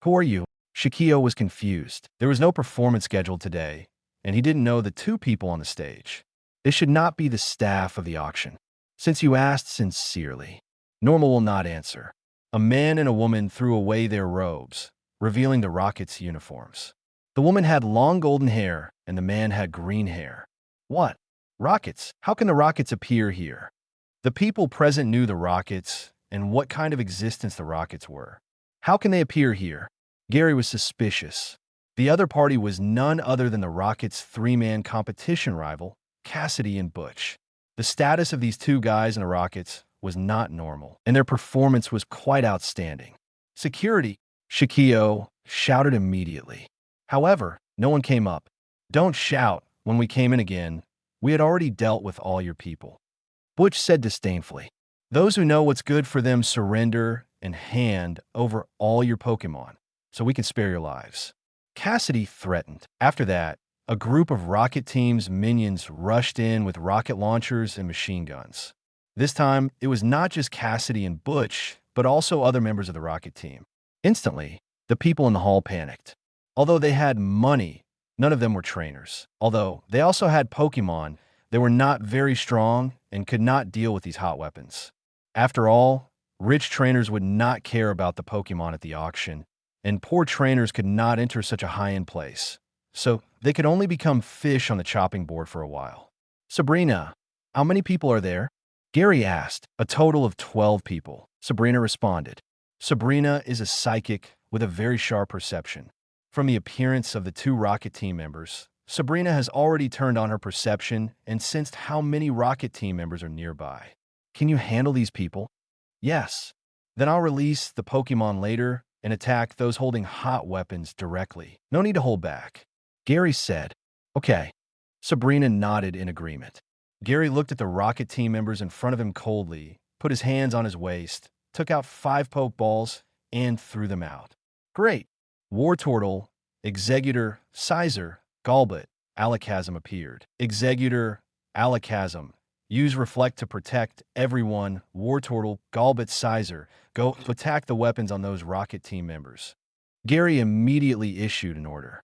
Who are you? Xiao was confused. There was no performance scheduled today, and he didn't know the 2 people on the stage. They should not be the staff of the auction. Since you asked sincerely, Normal will not answer. A man and a woman threw away their robes, revealing the Rockets' uniforms. The woman had long golden hair, and the man had green hair. What? Rockets? How can the Rockets appear here? The people present knew the Rockets and what kind of existence the Rockets were. How can they appear here? Gary was suspicious. The other party was none other than the Rockets' 3-man competition rival, Cassidy and Butch. The status of these 2 guys in the Rockets was not normal, and their performance was quite outstanding. Security, Xiao shouted immediately. However, no one came up. Don't shout. When we came in again, we had already dealt with all your people, Butch said disdainfully. Those who know what's good for them surrender and hand over all your Pokémon, so we can spare your lives, Cassidy threatened. After that, a group of Rocket Team's minions rushed in with rocket launchers and machine guns. This time, it was not just Cassidy and Butch, but also other members of the Rocket Team. Instantly, the people in the hall panicked. Although they had money, none of them were trainers. Although they also had Pokémon, they were not very strong and could not deal with these hot weapons. After all, rich trainers would not care about the Pokémon at the auction, and poor trainers could not enter such a high-end place. So they could only become fish on the chopping board for a while. Sabrina, how many people are there? Gary asked. A total of 12 people, Sabrina responded. Sabrina is a psychic with a very sharp perception. From the appearance of the 2 Rocket Team members, Sabrina has already turned on her perception and sensed how many Rocket Team members are nearby. Can you handle these people? Yes. Then I'll release the Pokémon later and attack those holding hot weapons directly. No need to hold back, Gary said. Okay. Sabrina nodded in agreement. Gary looked at the Rocket Team members in front of him coldly, put his hands on his waist, took out 5 Pokeballs, and threw them out. Great. Wartortle, Executor, Sizer, Golbat, Alakazam appeared. Executor, Alakazam. Use Reflect to protect everyone. Wartortle, Golbat, Sizer. Go attack the weapons on those Rocket Team members. Gary immediately issued an order.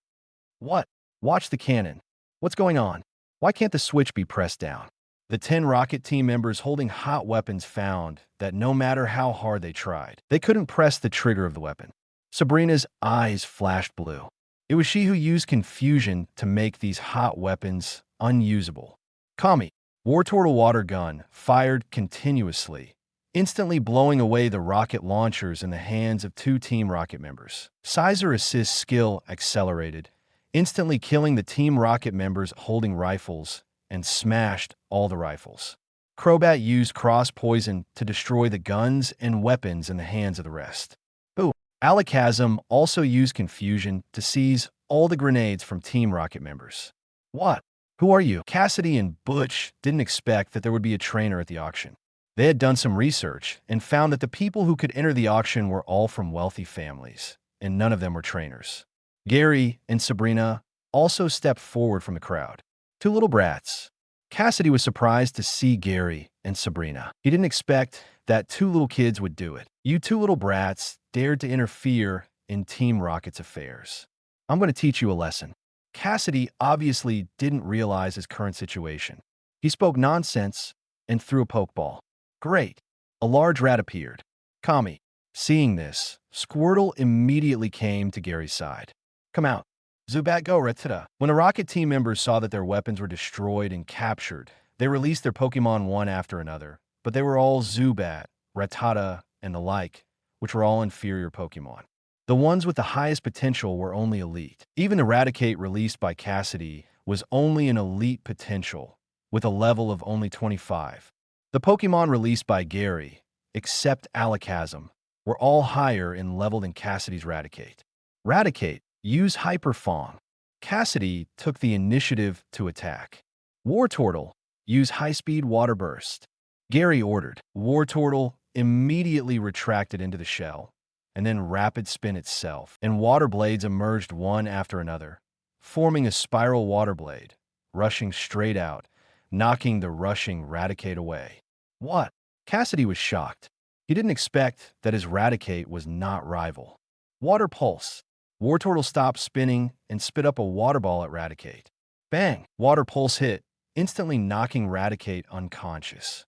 What? Watch the cannon. What's going on? Why can't the switch be pressed down? The 10 Rocket Team members holding hot weapons found that no matter how hard they tried, they couldn't press the trigger of the weapon. Sabrina's eyes flashed blue. It was she who used confusion to make these hot weapons unusable. Kami, Wartortle water gun, fired continuously, instantly blowing away the rocket launchers in the hands of 2 Team Rocket members. Sizer Assist skill accelerated, instantly killing the Team Rocket members holding rifles and smashed all the rifles. Crobat used cross poison to destroy the guns and weapons in the hands of the rest. Ooh. Alakazam also used confusion to seize all the grenades from Team Rocket members. What? Who are you? Cassidy and Butch didn't expect that there would be a trainer at the auction. They had done some research and found that the people who could enter the auction were all from wealthy families, and none of them were trainers. Gary and Sabrina also stepped forward from the crowd. Two little brats. Cassidy was surprised to see Gary and Sabrina. He didn't expect that two little kids would do it. You two little brats dared to interfere in Team Rocket's affairs. I'm going to teach you a lesson. Cassidy obviously didn't realize his current situation. He spoke nonsense and threw a pokeball. Great. A large rat appeared. Kami. Seeing this, Squirtle immediately came to Gary's side. Come out. Zubat go, Rattata. When the Rocket team members saw that their weapons were destroyed and captured, they released their Pokemon one after another, but they were all Zubat, Rattata, and the like, which were all inferior Pokemon. The ones with the highest potential were only elite. Even Eradicate released by Cassidy was only an elite potential, with a level of only 25. The Pokemon released by Gary, except Alakazam, were all higher in level than Cassidy's Raticate. Raticate used Hyper Fong. Cassidy took the initiative to attack. Wartortle used High-Speed Water Burst. Gary ordered. Wartortle immediately retracted into the shell, and then rapid spin itself, and water blades emerged one after another, forming a spiral water blade, rushing straight out, knocking the rushing Raticate away. What? Cassidy was shocked. He didn't expect that his Raticate was not rival. Water Pulse. Wartortle stopped spinning and spit up a water ball at Raticate. Bang! Water Pulse hit, instantly knocking Raticate unconscious.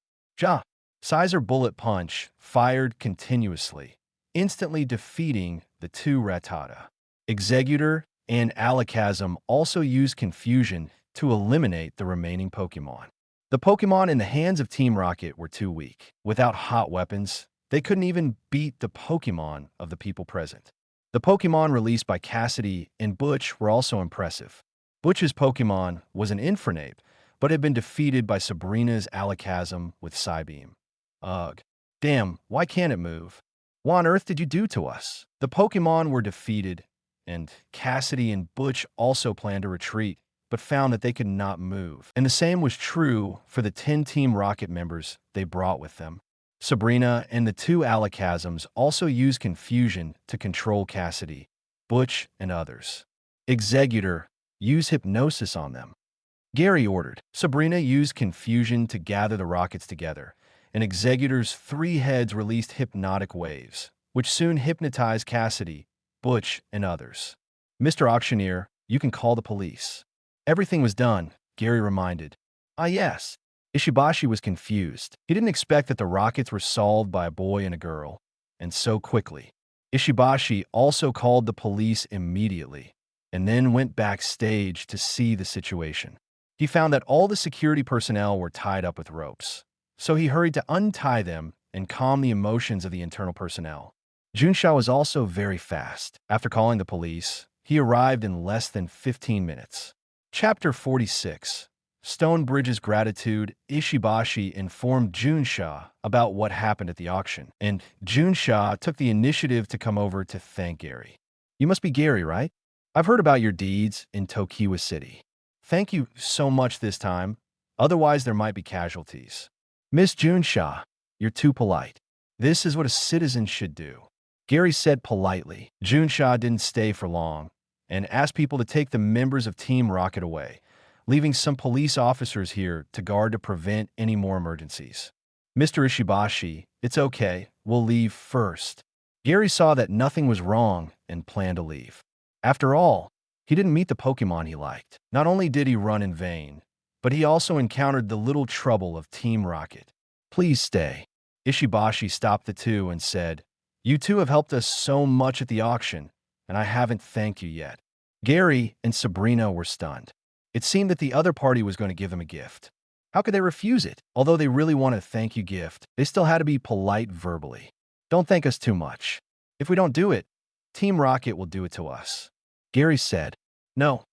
Sizer Bullet Punch fired continuously, instantly defeating the two Rattata. Executor and Alakazam also used Confusion to eliminate the remaining Pokemon. The Pokemon in the hands of Team Rocket were too weak. Without hot weapons, they couldn't even beat the Pokemon of the people present. The Pokemon released by Cassidy and Butch were also impressive. Butch's Pokemon was an Infernape, but had been defeated by Sabrina's Alakazam with Psybeam. Ugh. Damn, why can't it move? What on earth did you do to us? The Pokemon were defeated, and Cassidy and Butch also planned to retreat, but found that they could not move. And the same was true for the 10 Team Rocket members they brought with them. Sabrina and the two Alakazams also used Confusion to control Cassidy, Butch, and others. Executor used Hypnosis on them. Gary ordered. Sabrina used Confusion to gather the Rockets together, and Executor's 3 heads released hypnotic waves, which soon hypnotized Cassidy, Butch, and others. Mr. Auctioneer, you can call the police. Everything was done, Gary reminded. Ah, yes. Ishibashi was confused. He didn't expect that the Rockets were solved by a boy and a girl, and so quickly. Ishibashi also called the police immediately, and then went backstage to see the situation. He found that all the security personnel were tied up with ropes, so he hurried to untie them and calm the emotions of the internal personnel. Xiao was also very fast. After calling the police, he arrived in less than 15 minutes. Chapter 46. Stonebridge's gratitude. Ishibashi informed Xiao about what happened at the auction, and Xiao took the initiative to come over to thank Gary. You must be Gary, right? I've heard about your deeds in Tokiwa City. Thank you so much this time, otherwise there might be casualties. Miss Xiao, you're too polite. This is what a citizen should do. Gary said politely. Xiao didn't stay for long, and asked people to take the members of Team Rocket away, leaving some police officers here to guard to prevent any more emergencies. Mr. Ishibashi, it's okay, we'll leave first. Gary saw that nothing was wrong and planned to leave. After all, he didn't meet the Pokemon he liked. Not only did he run in vain, but he also encountered the little trouble of Team Rocket. Please stay. Ishibashi stopped the two and said, You two have helped us so much at the auction, and I haven't thanked you yet. Gary and Sabrina were stunned. It seemed that the other party was going to give them a gift. How could they refuse it? Although they really wanted a thank you gift, they still had to be polite verbally. Don't thank us too much. If we don't do it, Team Rocket will do it to us. Gary said, No,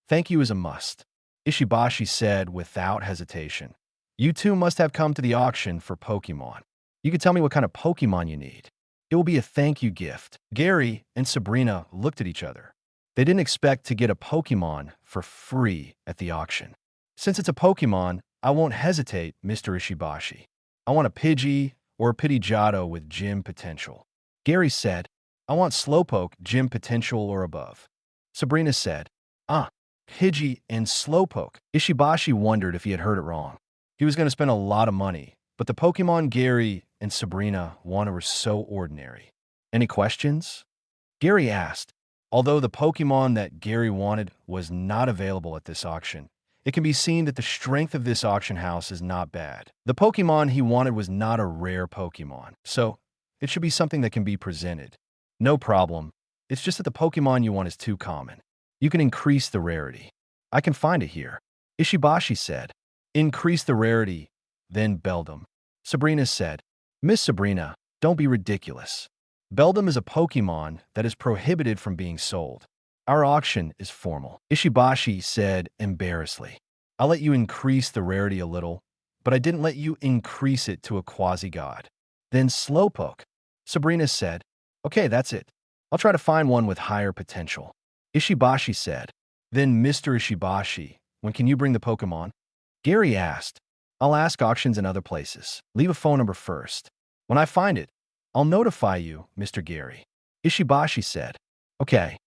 Thank you is a must, Ishibashi said without hesitation. You two must have come to the auction for Pokémon. You can tell me what kind of Pokémon you need. It will be a thank you gift. Gary and Sabrina looked at each other. They didn't expect to get a Pokémon for free at the auction. Since it's a Pokémon, I won't hesitate, Mr. Ishibashi. I want a Pidgey or a Pidgeotto with gym potential. Gary said, I want Slowpoke, gym potential or above. Sabrina said, Pidgey and Slowpoke. Ishibashi wondered if he had heard it wrong. He was going to spend a lot of money, but the Pokémon Gary and Sabrina wanted were so ordinary. Any questions? Gary asked. Although the Pokémon that Gary wanted was not available at this auction, it can be seen that the strength of this auction house is not bad. The Pokémon he wanted was not a rare Pokémon, so it should be something that can be presented. No problem. It's just that the Pokémon you want is too common. You can increase the rarity. I can find it here. Ishibashi said. Increase the rarity, then Beldum. Sabrina said. Miss Sabrina, don't be ridiculous. Beldum is a Pokémon that is prohibited from being sold. Our auction is formal. Ishibashi said embarrassedly. I'll let you increase the rarity a little, but I didn't let you increase it to a quasi-god. Then Slowpoke. Sabrina said, okay, that's it. I'll try to find one with higher potential. Ishibashi said, then Mr. Ishibashi, when can you bring the Pokémon? Gary asked, I'll ask auctions in other places. Leave a phone number first. When I find it, I'll notify you, Mr. Gary. Ishibashi said, okay.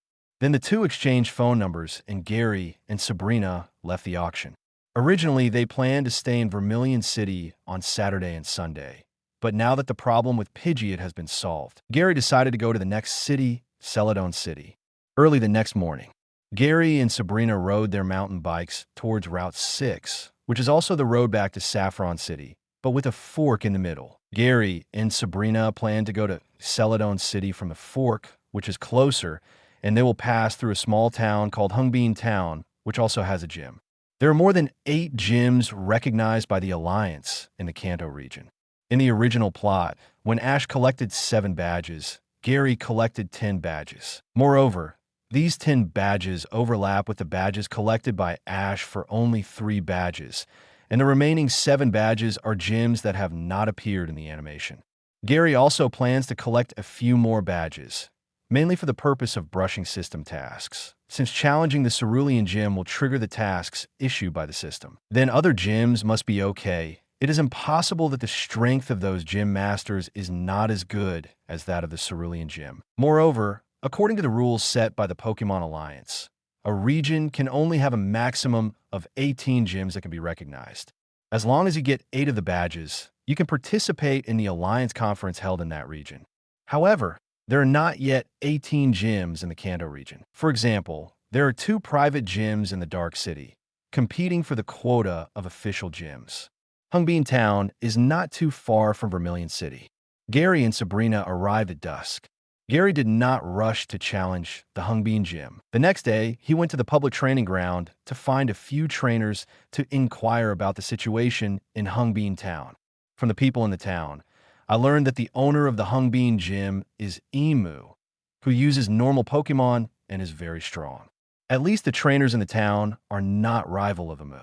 Then the two exchanged phone numbers and Gary and Sabrina left the auction. Originally, they planned to stay in Vermilion City on Saturday and Sunday. But now that the problem with Pidgeot has been solved, Gary decided to go to the next city, Celadon City. Early the next morning, Gary and Sabrina rode their mountain bikes towards Route 6, which is also the road back to Saffron City, but with a fork in the middle. Gary and Sabrina plan to go to Celadon City from the fork, which is closer, and they will pass through a small town called Hungbin Town, which also has a gym. There are more than 8 gyms recognized by the Alliance in the Kanto region. In the original plot, when Ash collected 7 badges, Gary collected 10 badges. Moreover, these 10 badges overlap with the badges collected by Ash for only 3 badges, and the remaining 7 badges are gyms that have not appeared in the animation. Gary also plans to collect a few more badges, mainly for the purpose of brushing system tasks, since challenging the Cerulean Gym will trigger the tasks issued by the system. Then other gyms must be okay. It is impossible that the strength of those gym masters is not as good as that of the Cerulean Gym. Moreover, according to the rules set by the Pokémon Alliance, a region can only have a maximum of 18 gyms that can be recognized. As long as you get 8 of the badges, you can participate in the Alliance conference held in that region. However, there are not yet 18 gyms in the Kanto region. For example, there are 2 private gyms in the Dark City, competing for the quota of official gyms. Hungbin Town is not too far from Vermilion City. Gary and Sabrina arrived at dusk. Gary did not rush to challenge the Hungbin Gym. The next day, he went to the public training ground to find a few trainers to inquire about the situation in Hungbin Town. From the people in the town, I learned that the owner of the Hungbin Gym is Emu, who uses normal Pokémon and is very strong. At least the trainers in the town are not rival of Emu.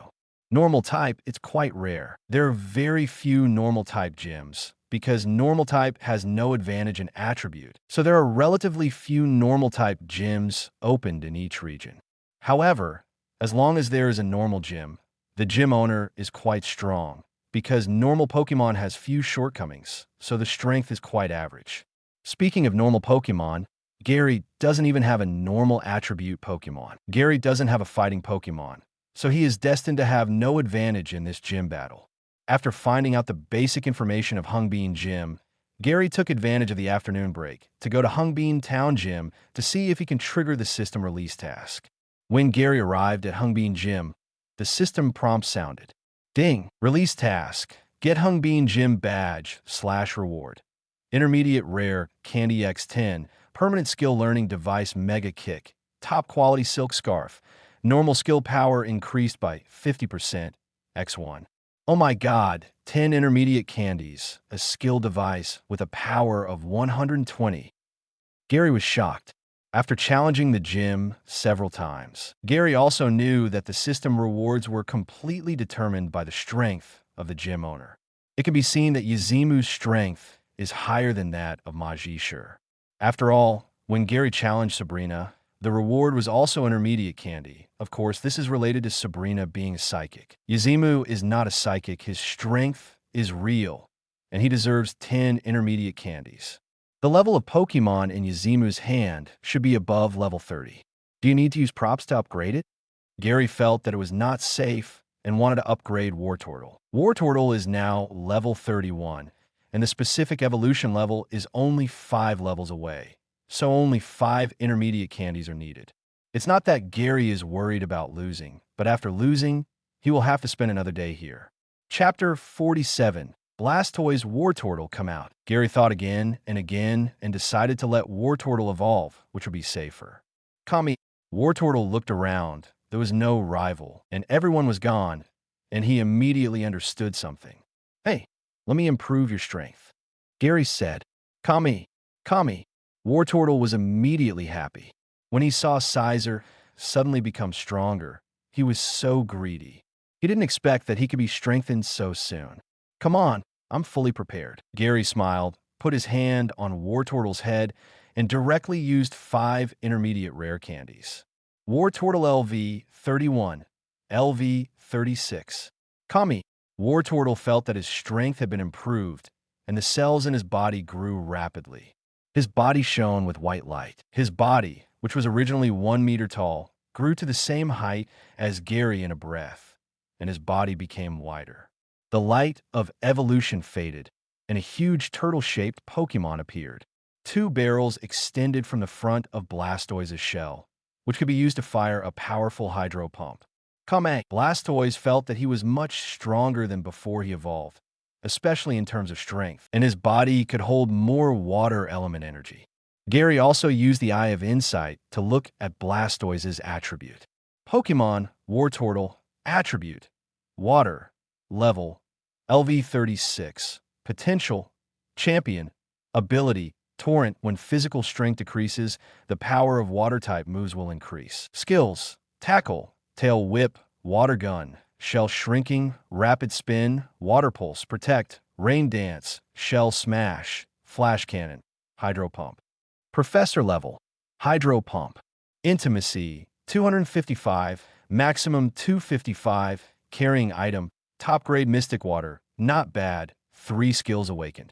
Normal type, it's quite rare. There are very few normal type gyms, because normal type has no advantage in attribute, so there are relatively few normal type gyms opened in each region. However, as long as there is a normal gym, the gym owner is quite strong, because normal Pokémon has few shortcomings, so the strength is quite average. Speaking of normal Pokémon, Gary doesn't even have a normal attribute Pokémon. Gary doesn't have a fighting Pokémon, so he is destined to have no advantage in this gym battle. After finding out the basic information of Hungbin Gym, Gary took advantage of the afternoon break to go to Hungbin Town Gym to see if he can trigger the system release task. When Gary arrived at Hungbin Gym, the system prompt sounded. Ding! Release task. Get Hungbin Gym badge / reward. Intermediate rare Candy X10, permanent skill learning device Mega Kick, top quality silk scarf, normal skill power increased by 50%, X1. Oh my god, 10 intermediate candies, a skill device with a power of 120. Gary was shocked. after challenging the gym several times. Gary also knew that the system rewards were completely determined by the strength of the gym owner. It can be seen that Yazimu's strength is higher than that of Majishur. After all, when Gary challenged Sabrina, the reward was also intermediate candy. Of course, this is related to Sabrina being a psychic. Yazimu is not a psychic. His strength is real, and he deserves 10 intermediate candies. The level of Pokemon in Yazimu's hand should be above level 30. Do you need to use props to upgrade it? Gary felt that it was not safe and wanted to upgrade Wartortle. Wartortle is now level 31, and the specific evolution level is only 5 levels away, so only 5 intermediate candies are needed. It's not that Gary is worried about losing, but after losing, he will have to spend another day here. Chapter 47. Blastoise Wartortle come out. Gary thought again and decided to let Wartortle evolve, which would be safer. Kami. Wartortle looked around. There was no rival, and everyone was gone, and he immediately understood something. Hey, let me improve your strength. Gary said, Kami. Wartortle was immediately happy. When he saw Sizer suddenly become stronger, he was so greedy. He didn't expect that he could be strengthened so soon. Come on, I'm fully prepared. Gary smiled, put his hand on Wartortle's head, and directly used 5 intermediate rare candies. Wartortle LV 31, LV 36. Kami. Wartortle felt that his strength had been improved, and the cells in his body grew rapidly. His body shone with white light. His body, which was originally 1 meter tall, grew to the same height as Gary in a breath, and his body became wider. The light of evolution faded, and a huge turtle-shaped Pokémon appeared. 2 barrels extended from the front of Blastoise's shell, which could be used to fire a powerful hydro pump. Kame. Blastoise felt that he was much stronger than before he evolved, especially in terms of strength, and his body could hold more water element energy. Gary also used the Eye of Insight to look at Blastoise's attribute. Pokémon Wartortle attribute Water level LV 36 potential champion ability torrent. When physical strength decreases, the power of water type moves will increase. Skills: tackle, tail whip, water gun, shell shrinking, rapid spin, water pulse, protect, rain dance, shell smash, flash cannon, hydro pump. Professor level hydro pump. Intimacy 255, maximum 255, carrying item, top grade mystic water, not bad, 3 skills awakened.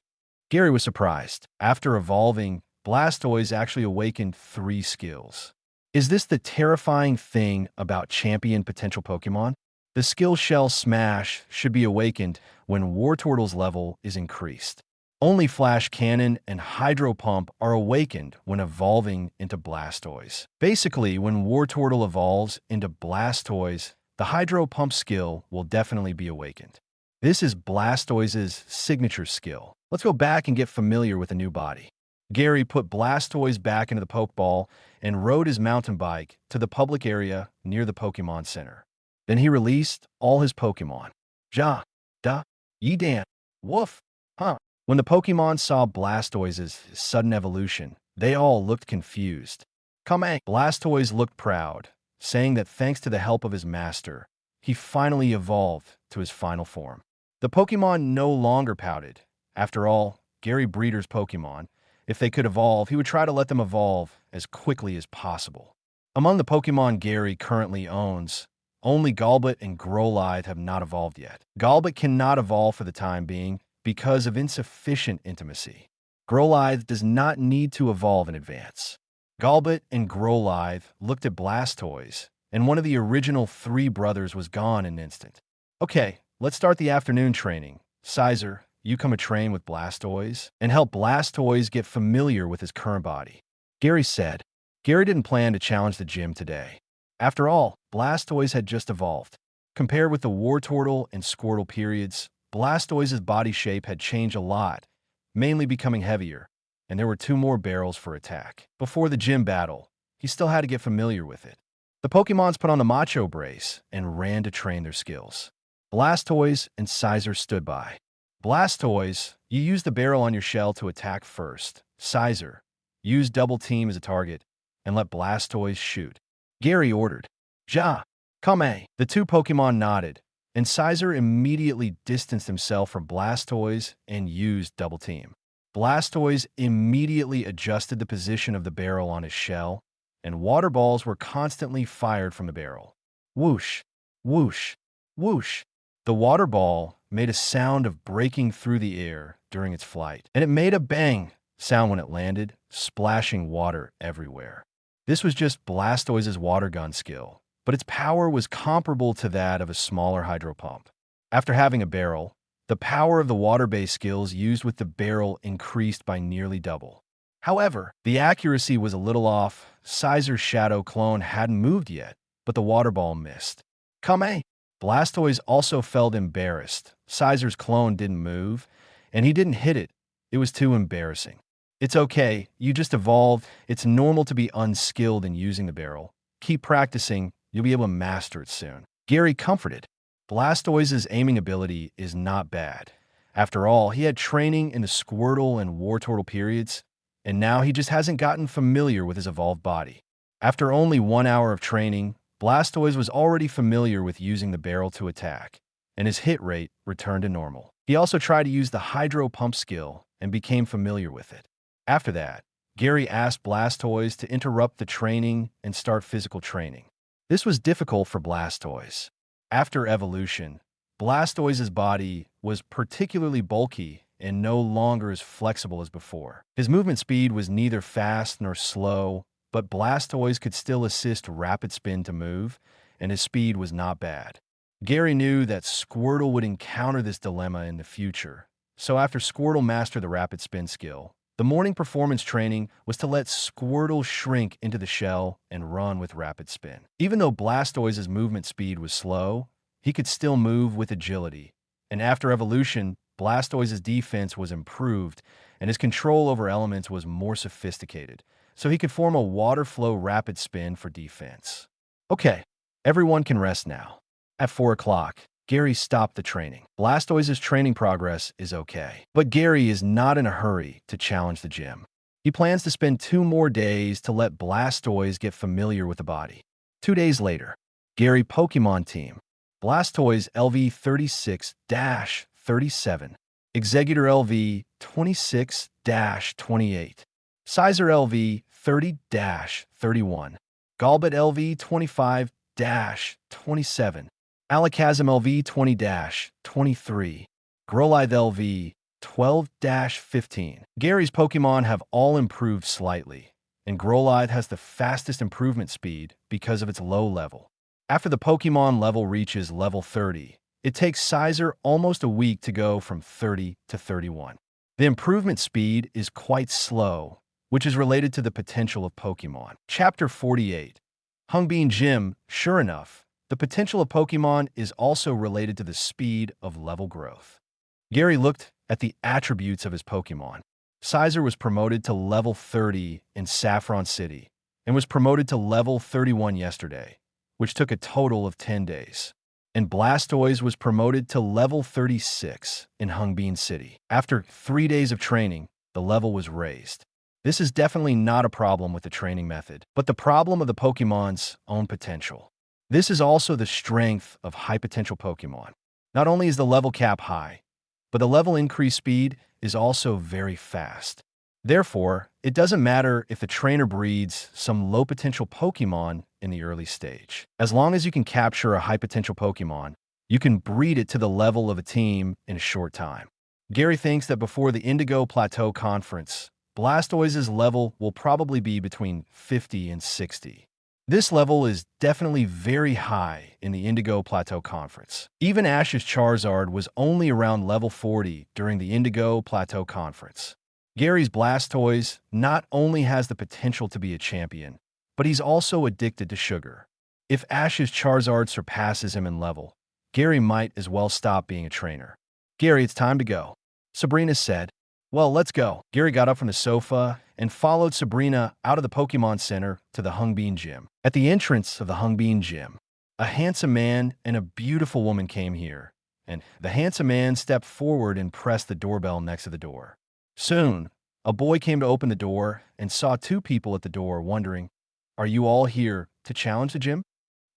Gary was surprised. After evolving, Blastoise actually awakened 3 skills. Is this the terrifying thing about champion potential Pokemon? The skill Shell Smash should be awakened when Wartortle's level is increased. Only Flash Cannon and Hydro Pump are awakened when evolving into Blastoise. Basically, when Wartortle evolves into Blastoise, the Hydro Pump skill will definitely be awakened. This is Blastoise's signature skill. Let's go back and get familiar with a new body. Gary put Blastoise back into the Pokeball and rode his mountain bike to the public area near the Pokemon Center. Then he released all his Pokemon. Ja, Da, Yidan, Woof, Huh. When the Pokemon saw Blastoise's sudden evolution, they all looked confused. Kame. Blastoise looked proud, saying that thanks to the help of his master, he finally evolved to his final form. The Pokemon no longer pouted. After all, Gary Breeder's Pokemon, if they could evolve, he would try to let them evolve as quickly as possible. Among the Pokemon Gary currently owns, only Golbat and Growlithe have not evolved yet. Golbat cannot evolve for the time being because of insufficient intimacy. Growlithe does not need to evolve in advance. Golbat and Growlithe looked at Blastoise, and one of the original 3 brothers was gone in an instant. Okay, let's start the afternoon training. Sizer, you come and train with Blastoise and help Blastoise get familiar with his current body. Gary said. Gary didn't plan to challenge the gym today. After all, Blastoise had just evolved. Compared with the Wartortle and Squirtle periods, Blastoise's body shape had changed a lot, mainly becoming heavier, and there were 2 more barrels for attack. Before the gym battle, he still had to get familiar with it. The Pokemons put on the Macho Brace and ran to train their skills. Blastoise and Sizer stood by. Blastoise, you use the barrel on your shell to attack first. Sizer, use Double Team as a target. and let Blastoise shoot. Gary ordered, "Ja, come." The two Pokemon nodded, and Sizer immediately distanced himself from Blastoise and used Double Team. Blastoise immediately adjusted the position of the barrel on his shell, and water balls were constantly fired from the barrel. Whoosh, whoosh, whoosh. The water ball made a sound of breaking through the air during its flight, and it made a bang sound when it landed, splashing water everywhere. This was just Blastoise's water gun skill, but its power was comparable to that of a smaller hydro pump. After having a barrel, the power of the water-based skills used with the barrel increased by nearly double. However, the accuracy was a little off. Sizer's shadow clone hadn't moved yet, but the water ball missed. Come. Blastoise also felt embarrassed. Sizer's clone didn't move, and he didn't hit it. It was too embarrassing. It's okay, you just evolved. It's normal to be unskilled in using the barrel. Keep practicing, you'll be able to master it soon. Gary comforted. Blastoise's aiming ability is not bad. After all, he had training in the Squirtle and Wartortle periods, and now he just hasn't gotten familiar with his evolved body. After only 1 hour of training, Blastoise was already familiar with using the barrel to attack, and his hit rate returned to normal. He also tried to use the Hydro Pump skill and became familiar with it. After that, Gary asked Blastoise to interrupt the training and start physical training. This was difficult for Blastoise. After evolution, Blastoise's body was particularly bulky and no longer as flexible as before. His movement speed was neither fast nor slow, but Blastoise could still assist Rapid Spin to move, and his speed was not bad. Gary knew that Squirtle would encounter this dilemma in the future, so after Squirtle mastered the Rapid Spin skill, the morning performance training was to let Squirtle shrink into the shell and run with Rapid Spin. Even though Blastoise's movement speed was slow, he could still move with agility. And after evolution, Blastoise's defense was improved, and his control over elements was more sophisticated, so he could form a water flow Rapid Spin for defense. Okay, everyone can rest now. At 4 o'clock, Gary stopped the training. Blastoise's training progress is okay, but Gary is not in a hurry to challenge the gym. He plans to spend 2 more days to let Blastoise get familiar with the body. 2 days later, Gary Pokemon Team. Blastoise LV 36-37, Executor LV 26-28, Sizer LV 30-31, Golbat LV 25-27, Alakazam LV 20-23, Growlithe LV 12-15. Gary's Pokemon have all improved slightly, and Growlithe has the fastest improvement speed because of its low level. After the Pokemon level reaches level 30, it takes Sizer almost a week to go from 30 to 31. The improvement speed is quite slow, which is related to the potential of Pokemon. Chapter 48. Hungbeen Gym. Sure enough, the potential of Pokemon is also related to the speed of level growth. Gary looked at the attributes of his Pokemon. Sizer was promoted to level 30 in Saffron City and was promoted to level 31 yesterday, which took a total of 10 days. And Blastoise was promoted to level 36 in Hungbeen City. After 3 days of training, the level was raised. This is definitely not a problem with the training method, but the problem of the Pokemon's own potential. This is also the strength of high-potential Pokemon. Not only is the level cap high, but the level increase speed is also very fast. Therefore, it doesn't matter if the trainer breeds some low-potential Pokemon in the early stage. As long as you can capture a high-potential Pokemon, you can breed it to the level of a team in a short time. Gary thinks that before the Indigo Plateau Conference, Blastoise's level will probably be between 50 and 60. This level is definitely very high in the Indigo Plateau Conference. Even Ash's Charizard was only around level 40 during the Indigo Plateau Conference. Gary's Blastoise not only has the potential to be a champion, but he's also addicted to sugar. If Ash's Charizard surpasses him in level, Gary might as well stop being a trainer. Gary, it's time to go. Sabrina said, well, let's go. Gary got up from the sofa and followed Sabrina out of the Pokemon Center to the Hungbeen Gym. At the entrance of the Hungbeen Gym, a handsome man and a beautiful woman came here, and the handsome man stepped forward and pressed the doorbell next to the door. Soon, a boy came to open the door and saw 2 people at the door, wondering, Are you all here to challenge the gym?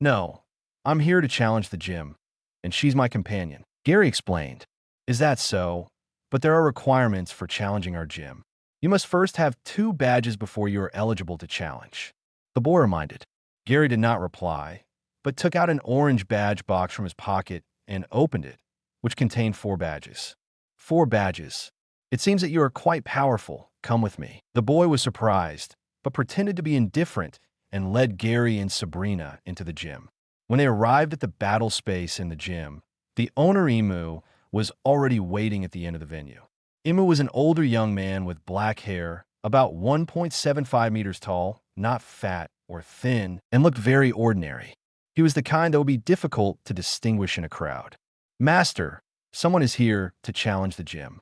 No, I'm here to challenge the gym, and she's my companion. Gary explained. Is that so? But there are requirements for challenging our gym. You must first have 2 badges before you are eligible to challenge. The boy reminded. Gary did not reply, but took out an orange badge box from his pocket and opened it, which contained 4 badges. 4 badges. It seems that you are quite powerful. Come with me. The boy was surprised, but pretended to be indifferent and led Gary and Sabrina into the gym. When they arrived at the battle space in the gym, the owner Emu was already waiting at the end of the venue. Emu was an older young man with black hair, about 1.75 meters tall, not fat or thin, and looked very ordinary. He was the kind that would be difficult to distinguish in a crowd. Master, someone is here to challenge the gym.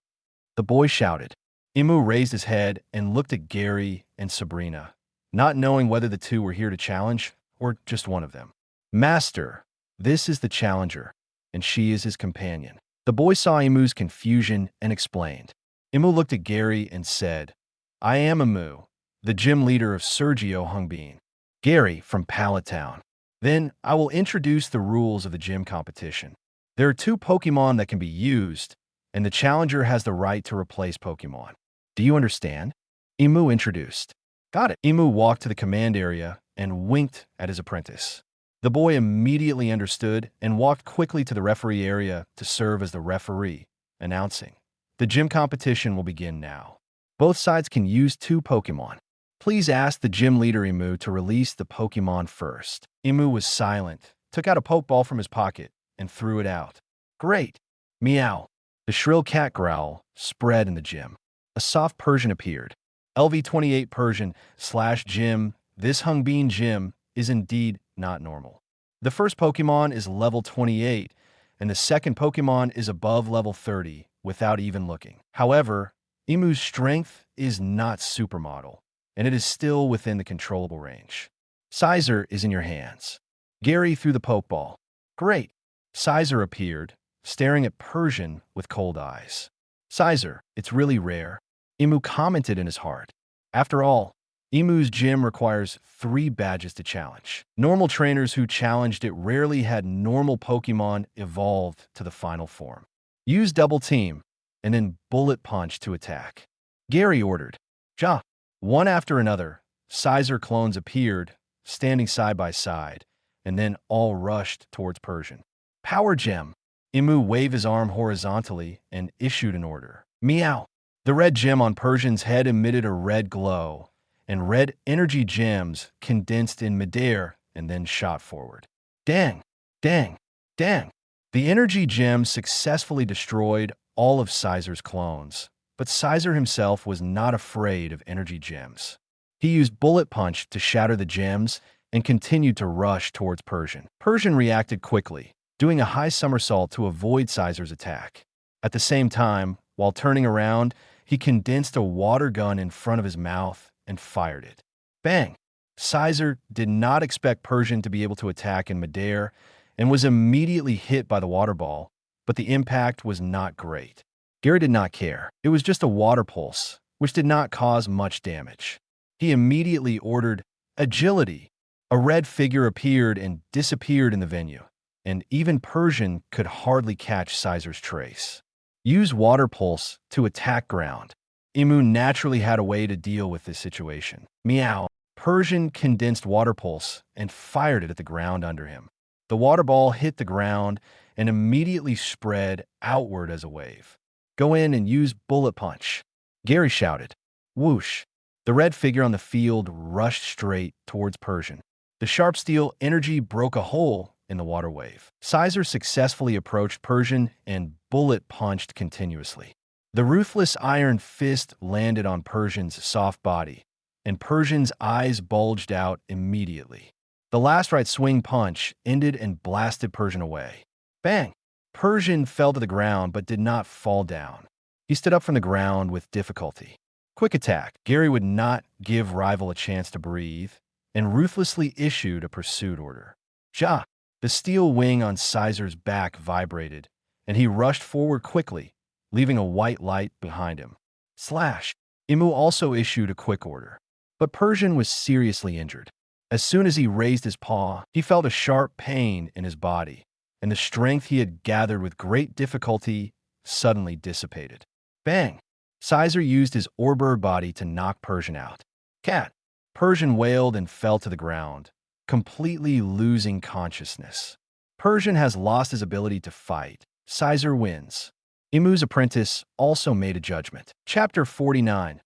The boy shouted. Emu raised his head and looked at Gary and Sabrina, not knowing whether the 2 were here to challenge or just one of them. Master, this is the challenger, and she is his companion. The boy saw Emu's confusion and explained. Emu looked at Gary and said, I am Emu, the gym leader of Sergio Hungbeen. Gary from Pallet Town. Then I will introduce the rules of the gym competition. There are 2 Pokémon that can be used, and the challenger has the right to replace Pokémon. Do you understand? Emu introduced. Got it. Emu walked to the command area and winked at his apprentice. The boy immediately understood and walked quickly to the referee area to serve as the referee, announcing, the gym competition will begin now. Both sides can use 2 Pokémon. Please ask the gym leader Emu to release the Pokémon first. Emu was silent, took out a Pokeball from his pocket, and threw it out. Great! Meow! The shrill cat growl spread in the gym. A soft Persian appeared. LV28 Persian/gym. This Hungbeen gym is indeed not normal. The first Pokemon is level 28, and the second Pokemon is above level 30 without even looking. However, Emu's strength is not supermodel, and it is still within the controllable range. Sizer is in your hands. Gary threw the Pokeball. Great! Sizer appeared, staring at Persian with cold eyes. Sizer, it's really rare. Emu commented in his heart. After all, Emu's gym requires 3 badges to challenge. Normal trainers who challenged it rarely had normal Pokemon evolved to the final form. Use Double Team, and then Bullet Punch to attack. Gary ordered. Ja. One after another, Sizer clones appeared, standing side by side, and then all rushed towards Persian. Power Gem. Emu waved his arm horizontally and issued an order. Meow. The red gem on Persian's head emitted a red glow, and red energy gems condensed in midair and then shot forward. Dang! Dang! Dang! The energy gems successfully destroyed all of Sizer's clones, but Sizer himself was not afraid of energy gems. He used Bullet Punch to shatter the gems and continued to rush towards Persian. Persian reacted quickly, doing a high somersault to avoid Sizer's attack. At the same time, while turning around, he condensed a water gun in front of his mouth and fired it. Bang! Sizer did not expect Persian to be able to attack in midair and was immediately hit by the water ball, but the impact was not great. Gary did not care. It was just a water pulse, which did not cause much damage. He immediately ordered agility. A red figure appeared and disappeared in the venue, and even Persian could hardly catch Sizer's trace. Use water pulse to attack ground. Emu naturally had a way to deal with this situation. Meow. Persian condensed water pulse and fired it at the ground under him. The water ball hit the ground and immediately spread outward as a wave. Go in and use Bullet Punch. Gary shouted. Whoosh. The red figure on the field rushed straight towards Persian. The sharp steel energy broke a hole in the water wave. Sizer successfully approached Persian and bullet punched continuously. The ruthless iron fist landed on Persian's soft body, and Persian's eyes bulged out immediately. The last right swing punch ended and blasted Persian away. Bang! Persian fell to the ground but did not fall down. He stood up from the ground with difficulty. Quick attack. Gary would not give rival a chance to breathe and ruthlessly issued a pursuit order. Ja! The steel wing on Sizer's back vibrated, and he rushed forward quickly, leaving a white light behind him. Slash! Emu also issued a quick order. But Persian was seriously injured. As soon as he raised his paw, he felt a sharp pain in his body, and the strength he had gathered with great difficulty suddenly dissipated. Bang! Sizer used his Orbird body to knock Persian out. Cat! Persian wailed and fell to the ground, completely losing consciousness. Persian has lost his ability to fight. Sizer wins. Imu's apprentice also made a judgment. Chapter 49.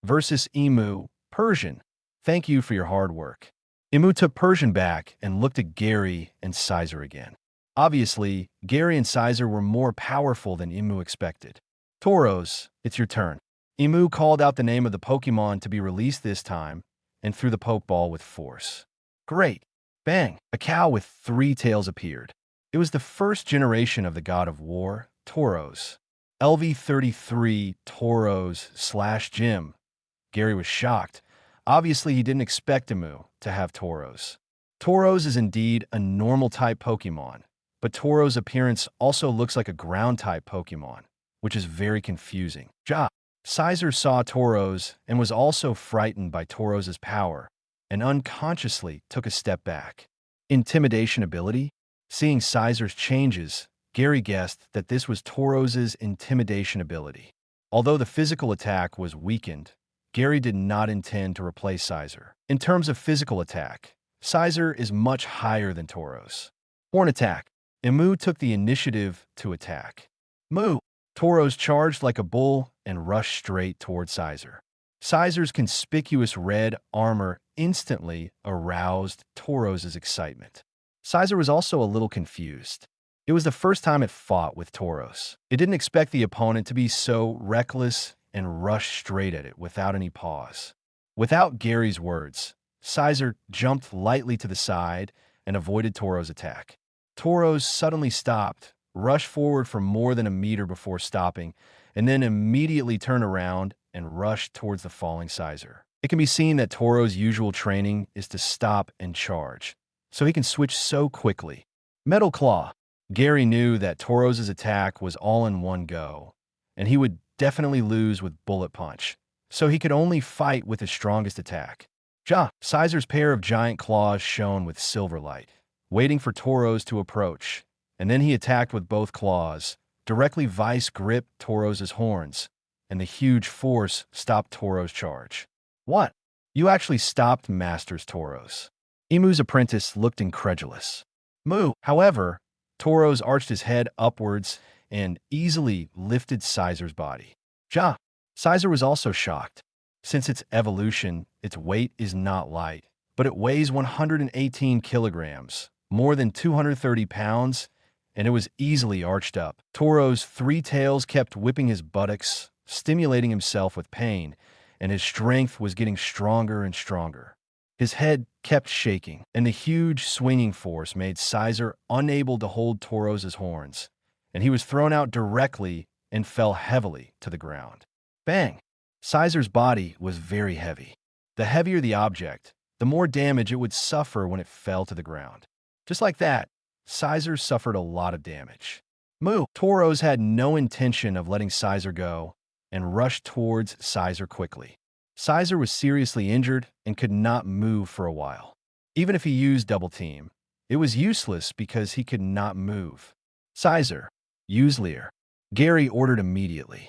Versus Emu. Persian. Thank you for your hard work. Imu took Persian back and looked at Gary and Sizer again. Obviously, Gary and Sizer were more powerful than Imu expected. Tauros, it's your turn. Imu called out the name of the Pokémon to be released this time and threw the Pokeball with force. Great! Bang! A cow with 3 tails appeared. It was the first generation of the god of war, Tauros. LV33 Tauros/Jim. Gary was shocked. Obviously, he didn't expect Imu to have Tauros. Tauros is indeed a normal-type Pokémon, but Tauros' appearance also looks like a ground-type Pokémon, which is very confusing. Sizer saw Tauros and was also frightened by Tauros' power, and unconsciously took a step back. Intimidation ability? Seeing Sizer's changes, Gary guessed that this was Tauros' intimidation ability. Although the physical attack was weakened, Gary did not intend to replace Sizer. In terms of physical attack, Sizer is much higher than Tauros. Horn attack. Imu took the initiative to attack. Moo! Tauros charged like a bull and rushed straight toward Sizer. Sizer's conspicuous red armor instantly aroused Tauros' excitement. Sizer was also a little confused. It was the first time it fought with Tauros. It didn't expect the opponent to be so reckless and rush straight at it without any pause. Without Gary's words, Sizer jumped lightly to the side and avoided Tauros' attack. Tauros suddenly stopped, rushed forward for more than a meter before stopping, and then immediately turned around and rushed towards the falling Sizer. It can be seen that Tauros' usual training is to stop and charge, so he can switch so quickly. Metal Claw. Gary knew that Tauros' attack was all in one go, and he would definitely lose with Bullet Punch, so he could only fight with his strongest attack. Sizer's pair of giant claws shone with silver light, waiting for Tauros to approach, and then he attacked with both claws, directly vice-gripped Tauros' horns, and the huge force stopped Tauros' charge. What? You actually stopped Master's Tauros. Imu's apprentice looked incredulous. Moo! However, Tauros arched his head upwards and easily lifted Sizer's body. Sizer was also shocked. Since its evolution, its weight is not light, but it weighs 118 kilograms, more than 230 pounds, and it was easily arched up. Tauros' 3 tails kept whipping his buttocks, stimulating himself with pain, and his strength was getting stronger and stronger. His head kept shaking, and the huge swinging force made Sizer unable to hold Tauros' horns, and he was thrown out directly and fell heavily to the ground. Bang! Sizer's body was very heavy. The heavier the object, the more damage it would suffer when it fell to the ground. Just like that, Sizer suffered a lot of damage. Moo! Tauros had no intention of letting Sizer go and rushed towards Sizer quickly. Sizer was seriously injured and could not move for a while. Even if he used Double Team, it was useless because he could not move. Sizer, use Leer. Gary ordered immediately.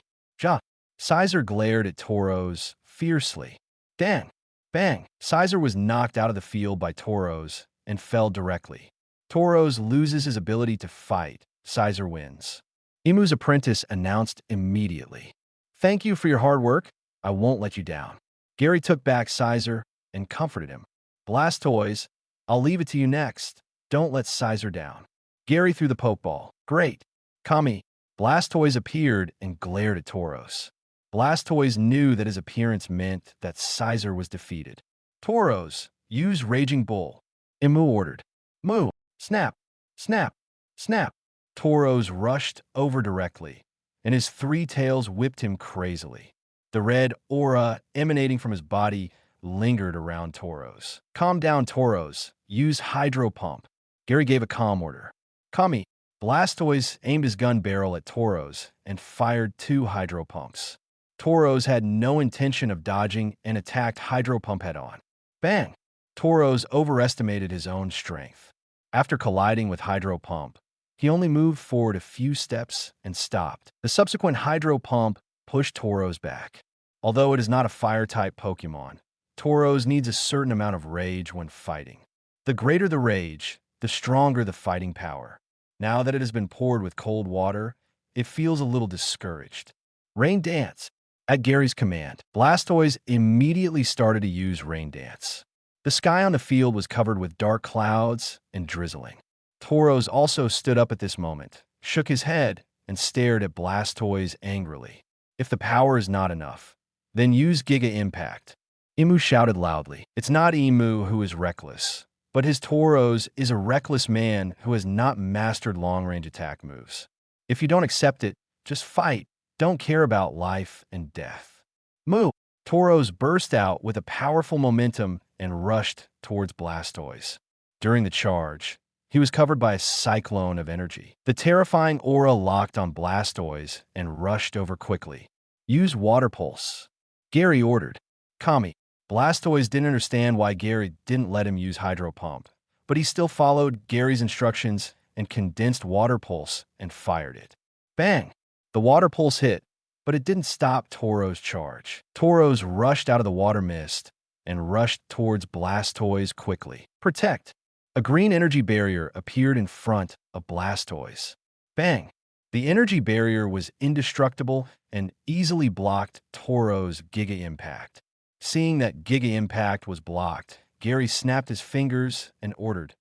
Sizer glared at Tauros fiercely. Dang! Bang! Sizer was knocked out of the field by Tauros and fell directly. Tauros loses his ability to fight. Sizer wins. Imu's apprentice announced immediately. Thank you for your hard work. I won't let you down. Gary took back Sizer and comforted him. Blastoise, I'll leave it to you next. Don't let Sizer down. Gary threw the Pokeball. Great. Kami. Blastoise appeared and glared at Tauros. Blastoise knew that his appearance meant that Sizer was defeated. Tauros, use Raging Bull. Imu ordered. Moo! Snap! Snap! Snap! Tauros rushed over directly, and his 3 tails whipped him crazily. The red aura emanating from his body lingered around Tauros. Calm down, Tauros. Use Hydro Pump. Gary gave a calm order. Kami. Blastoise aimed his gun barrel at Tauros and fired 2 Hydro Pumps. Tauros had no intention of dodging and attacked Hydro Pump head-on. Bang! Tauros overestimated his own strength. After colliding with Hydro Pump, he only moved forward a few steps and stopped. The subsequent Hydro Pump pushed Tauros back. Although it is not a fire-type Pokémon, Tauros needs a certain amount of rage when fighting. The greater the rage, the stronger the fighting power. Now that it has been poured with cold water, it feels a little discouraged. Rain Dance. At Gary's command, Blastoise immediately started to use Rain Dance. The sky on the field was covered with dark clouds and drizzling. Tauros also stood up at this moment, shook his head, and stared at Blastoise angrily. If the power is not enough, then use Giga Impact. Emu shouted loudly. It's not Emu who is reckless, but his Tauros is a reckless man who has not mastered long-range attack moves. If you don't accept it, just fight. Don't care about life and death. Moo! Tauros burst out with a powerful momentum and rushed towards Blastoise. During the charge, he was covered by a cyclone of energy. The terrifying aura locked on Blastoise and rushed over quickly. Use Water Pulse. Gary ordered. Kami. Blastoise didn't understand why Gary didn't let him use Hydro Pump, but he still followed Gary's instructions and condensed Water Pulse and fired it. Bang! The Water Pulse hit, but it didn't stop Tauros' charge. Tauros rushed out of the water mist and rushed towards Blastoise quickly. Protect! A green energy barrier appeared in front of Blastoise. Bang! The energy barrier was indestructible and easily blocked Tauros' Giga Impact. Seeing that Giga Impact was blocked, Gary snapped his fingers and ordered,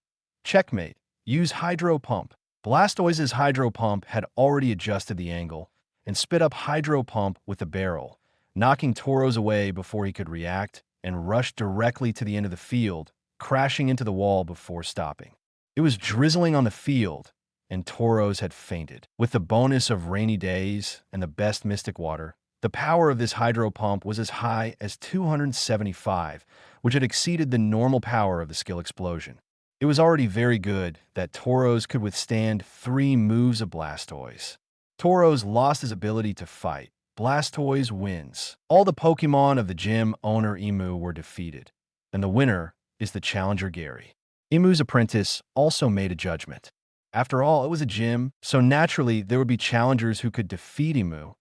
Checkmate, use Hydro Pump. Blastoise's Hydro Pump had already adjusted the angle and spit up Hydro Pump with the barrel, knocking Tauros away before he could react and rushed directly to the end of the field, crashing into the wall before stopping. It was drizzling on the field, and Tauros had fainted. With the bonus of rainy days and the best Mystic Water, the power of this Hydro Pump was as high as 275, which had exceeded the normal power of the skill Explosion. It was already very good that Tauros could withstand 3 moves of Blastoise. Tauros lost his ability to fight. Blastoise wins. All the Pokémon of the gym owner Emu were defeated, and the winner is the challenger Gary. Emu's apprentice also made a judgment. After all, it was a gym, so naturally there would be challengers who could defeat Emu.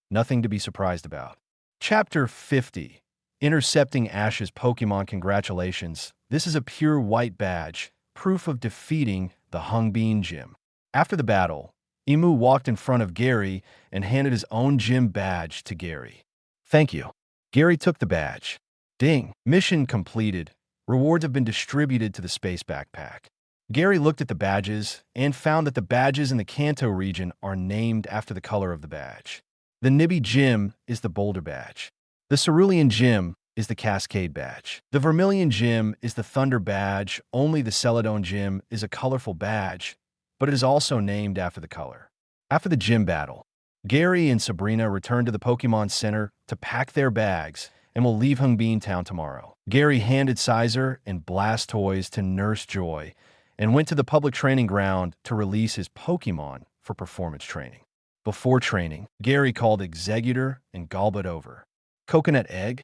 Nothing to be surprised about. Chapter 50. Intercepting Ash's Pokémon. Congratulations. This is a pure white badge, proof of defeating the Hungbeen gym. After the battle, Emu walked in front of Gary and handed his own gym badge to Gary. Thank you. Gary took the badge. Ding. Mission completed. Rewards have been distributed to the space backpack. Gary looked at the badges and found that the badges in the Kanto region are named after the color of the badge. The Nibby Gym is the Boulder badge. The Cerulean Gym is the Cascade badge. The Vermilion Gym is the Thunder badge. Only the Celadon Gym is a colorful badge, but it is also named after the color. After the gym battle, Gary and Sabrina returned to the Pokemon Center to pack their bags and will leave Hungbeen Town tomorrow. Gary handed Sizer and Blastoise to Nurse Joy and went to the public training ground to release his Pokemon for performance training. Before training, Gary called Executor and Golbat over. Coconut Egg?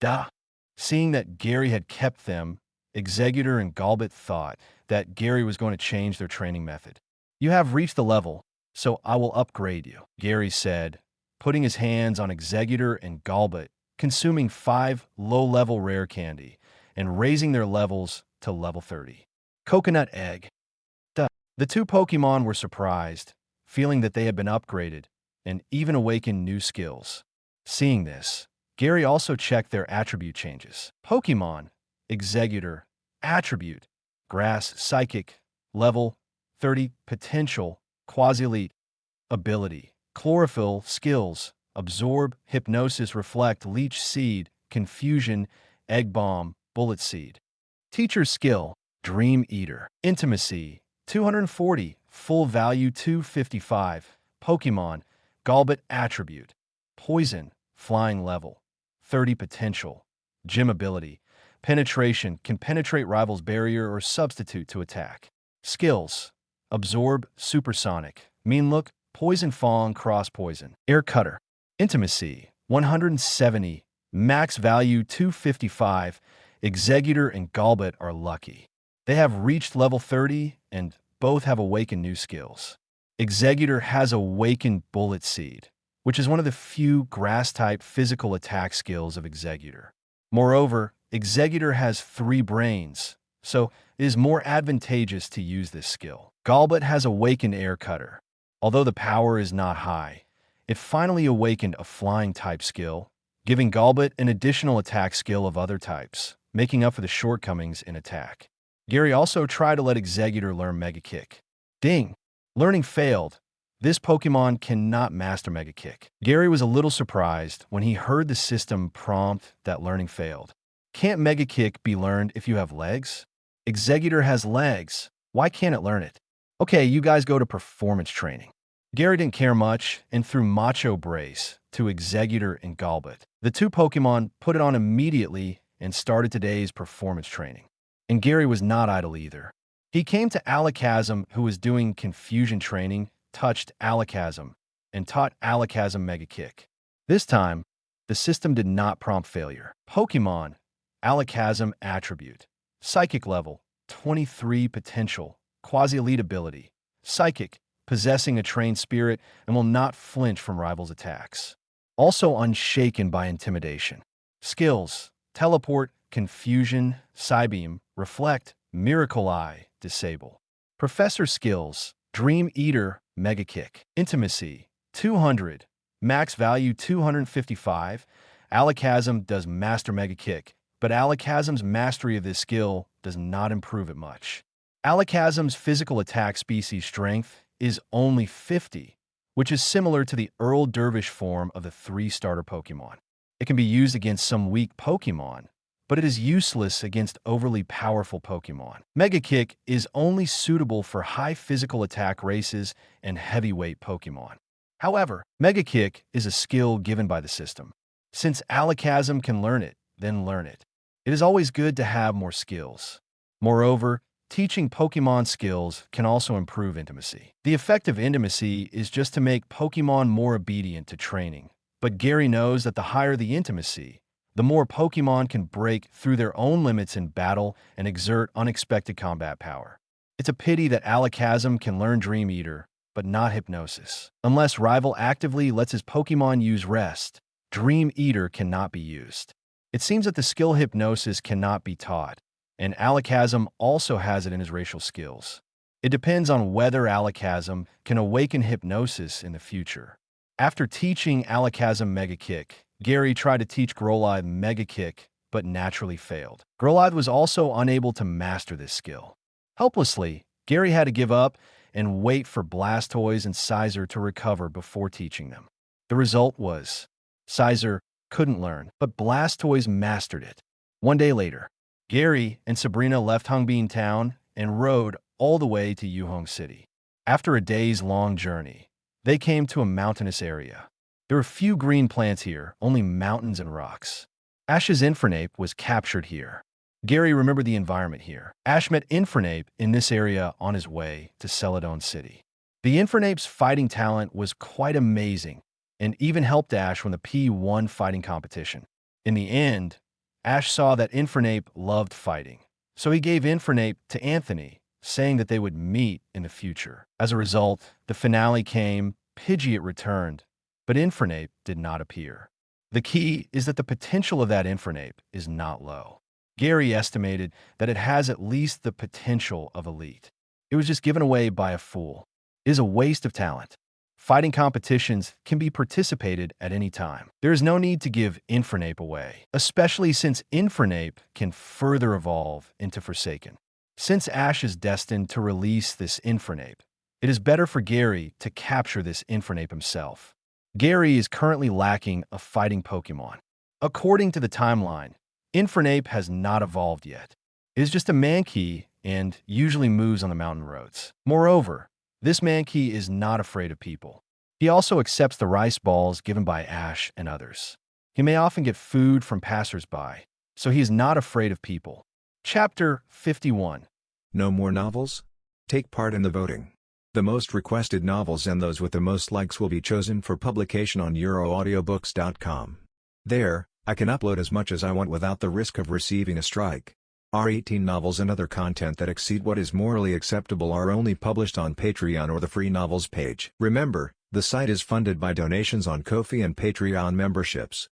Duh. Seeing that Gary had kept them, Executor and Golbat thought that Gary was going to change their training method. You have reached the level, so I will upgrade you, Gary said, putting his hands on Executor and Golbat, consuming 5 low-level rare candy, and raising their levels to level 30. Coconut Egg. Duh. The 2 Pokemon were surprised, feeling that they had been upgraded, and even awakened new skills. Seeing this, Gary also checked their attribute changes. Pokemon, Executor, Attribute, Grass, Psychic, Level, 30, Potential, Quasi-Elite, Ability, Chlorophyll, Skills, Absorb, Hypnosis, Reflect, Leech Seed, Confusion, Egg Bomb, Bullet Seed. Teacher Skill, Dream Eater. Intimacy, 240, Full Value, 255. Pokemon, Golbat Attribute. Poison, Flying Level, 30 Potential. Gym Ability, Penetration, can penetrate rival's barrier or substitute to attack. Skills, Absorb, Supersonic. Mean Look, Poison Fong, Cross Poison. Air Cutter. Intimacy, 170, Max Value, 255. Executor and Galbot are lucky. They have reached level 30 and both have awakened new skills. Executor has awakened Bullet Seed, which is one of the few grass-type physical attack skills of Executor. Moreover, Executor has 3 brains, so it is more advantageous to use this skill. Galbot has awakened Air Cutter. Although the power is not high, it finally awakened a flying-type skill, giving Galbot an additional attack skill of other types, making up for the shortcomings in attack. Gary also tried to let Executor learn Mega Kick. Ding! Learning failed. This Pokemon cannot master Mega Kick. Gary was a little surprised when he heard the system prompt that learning failed. Can't Mega Kick be learned if you have legs? Executor has legs. Why can't it learn it? Okay, you guys go to performance training. Gary didn't care much and threw Macho Brace to Executor and Galbot. The 2 Pokemon put it on immediately and started today's performance training. And Gary was not idle either. He came to Alakazam, who was doing confusion training, touched Alakazam, and taught Alakazam Mega Kick. This time, the system did not prompt failure. Pokemon, Alakazam attribute, Psychic level, 23 potential, quasi-elite ability, Psychic, possessing a trained spirit and will not flinch from rivals' attacks. Also unshaken by intimidation. Skills, Teleport, Confusion, Psybeam, Reflect, Miracle Eye, Disable. Professor skills, Dream Eater, Mega Kick. Intimacy, 200. Max value 255. Alakazam does master Mega Kick, but Alakazam's mastery of this skill does not improve it much. Alakazam's physical attack species strength is only 50, which is similar to the Earl Dervish form of the 3 starter Pokemon. It can be used against some weak Pokemon, but it is useless against overly powerful Pokemon. Mega Kick is only suitable for high physical attack races and heavyweight Pokemon. However, Mega Kick is a skill given by the system. Since Alakazam can learn it, then learn it. It is always good to have more skills. Moreover, teaching Pokemon skills can also improve intimacy. The effect of intimacy is just to make Pokemon more obedient to training. But Gary knows that the higher the intimacy, the more Pokemon can break through their own limits in battle and exert unexpected combat power. It's a pity that Alakazam can learn Dream Eater, but not Hypnosis. Unless Rival actively lets his Pokemon use Rest, Dream Eater cannot be used. It seems that the skill Hypnosis cannot be taught, and Alakazam also has it in his racial skills. It depends on whether Alakazam can awaken Hypnosis in the future. After teaching Alakazam Mega Kick, Gary tried to teach Growlithe Mega Kick, but naturally failed. Growlithe was also unable to master this skill. Helplessly, Gary had to give up and wait for Blastoise and Scizor to recover before teaching them. The result was, Scizor couldn't learn, but Blastoise mastered it. One day later, Gary and Sabrina left Hungbeen Town and rode all the way to Yuhong City. After a days-long journey, they came to a mountainous area. There were few green plants here, only mountains and rocks. Ash's Infernape was captured here. Gary remembered the environment here. Ash met Infernape in this area on his way to Celadon City. The Infernape's fighting talent was quite amazing and even helped Ash when the P won fighting competition. In the end, Ash saw that Infernape loved fighting, so he gave Infernape to Anthony, saying that they would meet in the future. As a result, the finale came, Pidgeot returned, but Infernape did not appear. The key is that the potential of that Infernape is not low. Gary estimated that it has at least the potential of Elite. It was just given away by a fool. It is a waste of talent. Fighting competitions can be participated at any time. There is no need to give Infernape away, especially since Infernape can further evolve into Forsaken. Since Ash is destined to release this Infernape, it is better for Gary to capture this Infernape himself. Gary is currently lacking a fighting Pokemon. According to the timeline, Infernape has not evolved yet. It is just a Mankey and usually moves on the mountain roads. Moreover, this Mankey is not afraid of people. He also accepts the rice balls given by Ash and others. He may often get food from passers-by, so he is not afraid of people. Chapter 51. No more novels? Take part in the voting. The most requested novels and those with the most likes will be chosen for publication on EuroAudiobooks.com. There, I can upload as much as I want without the risk of receiving a strike. R18 novels and other content that exceed what is morally acceptable are only published on Patreon or the free novels page. Remember, the site is funded by donations on Ko-fi and Patreon memberships.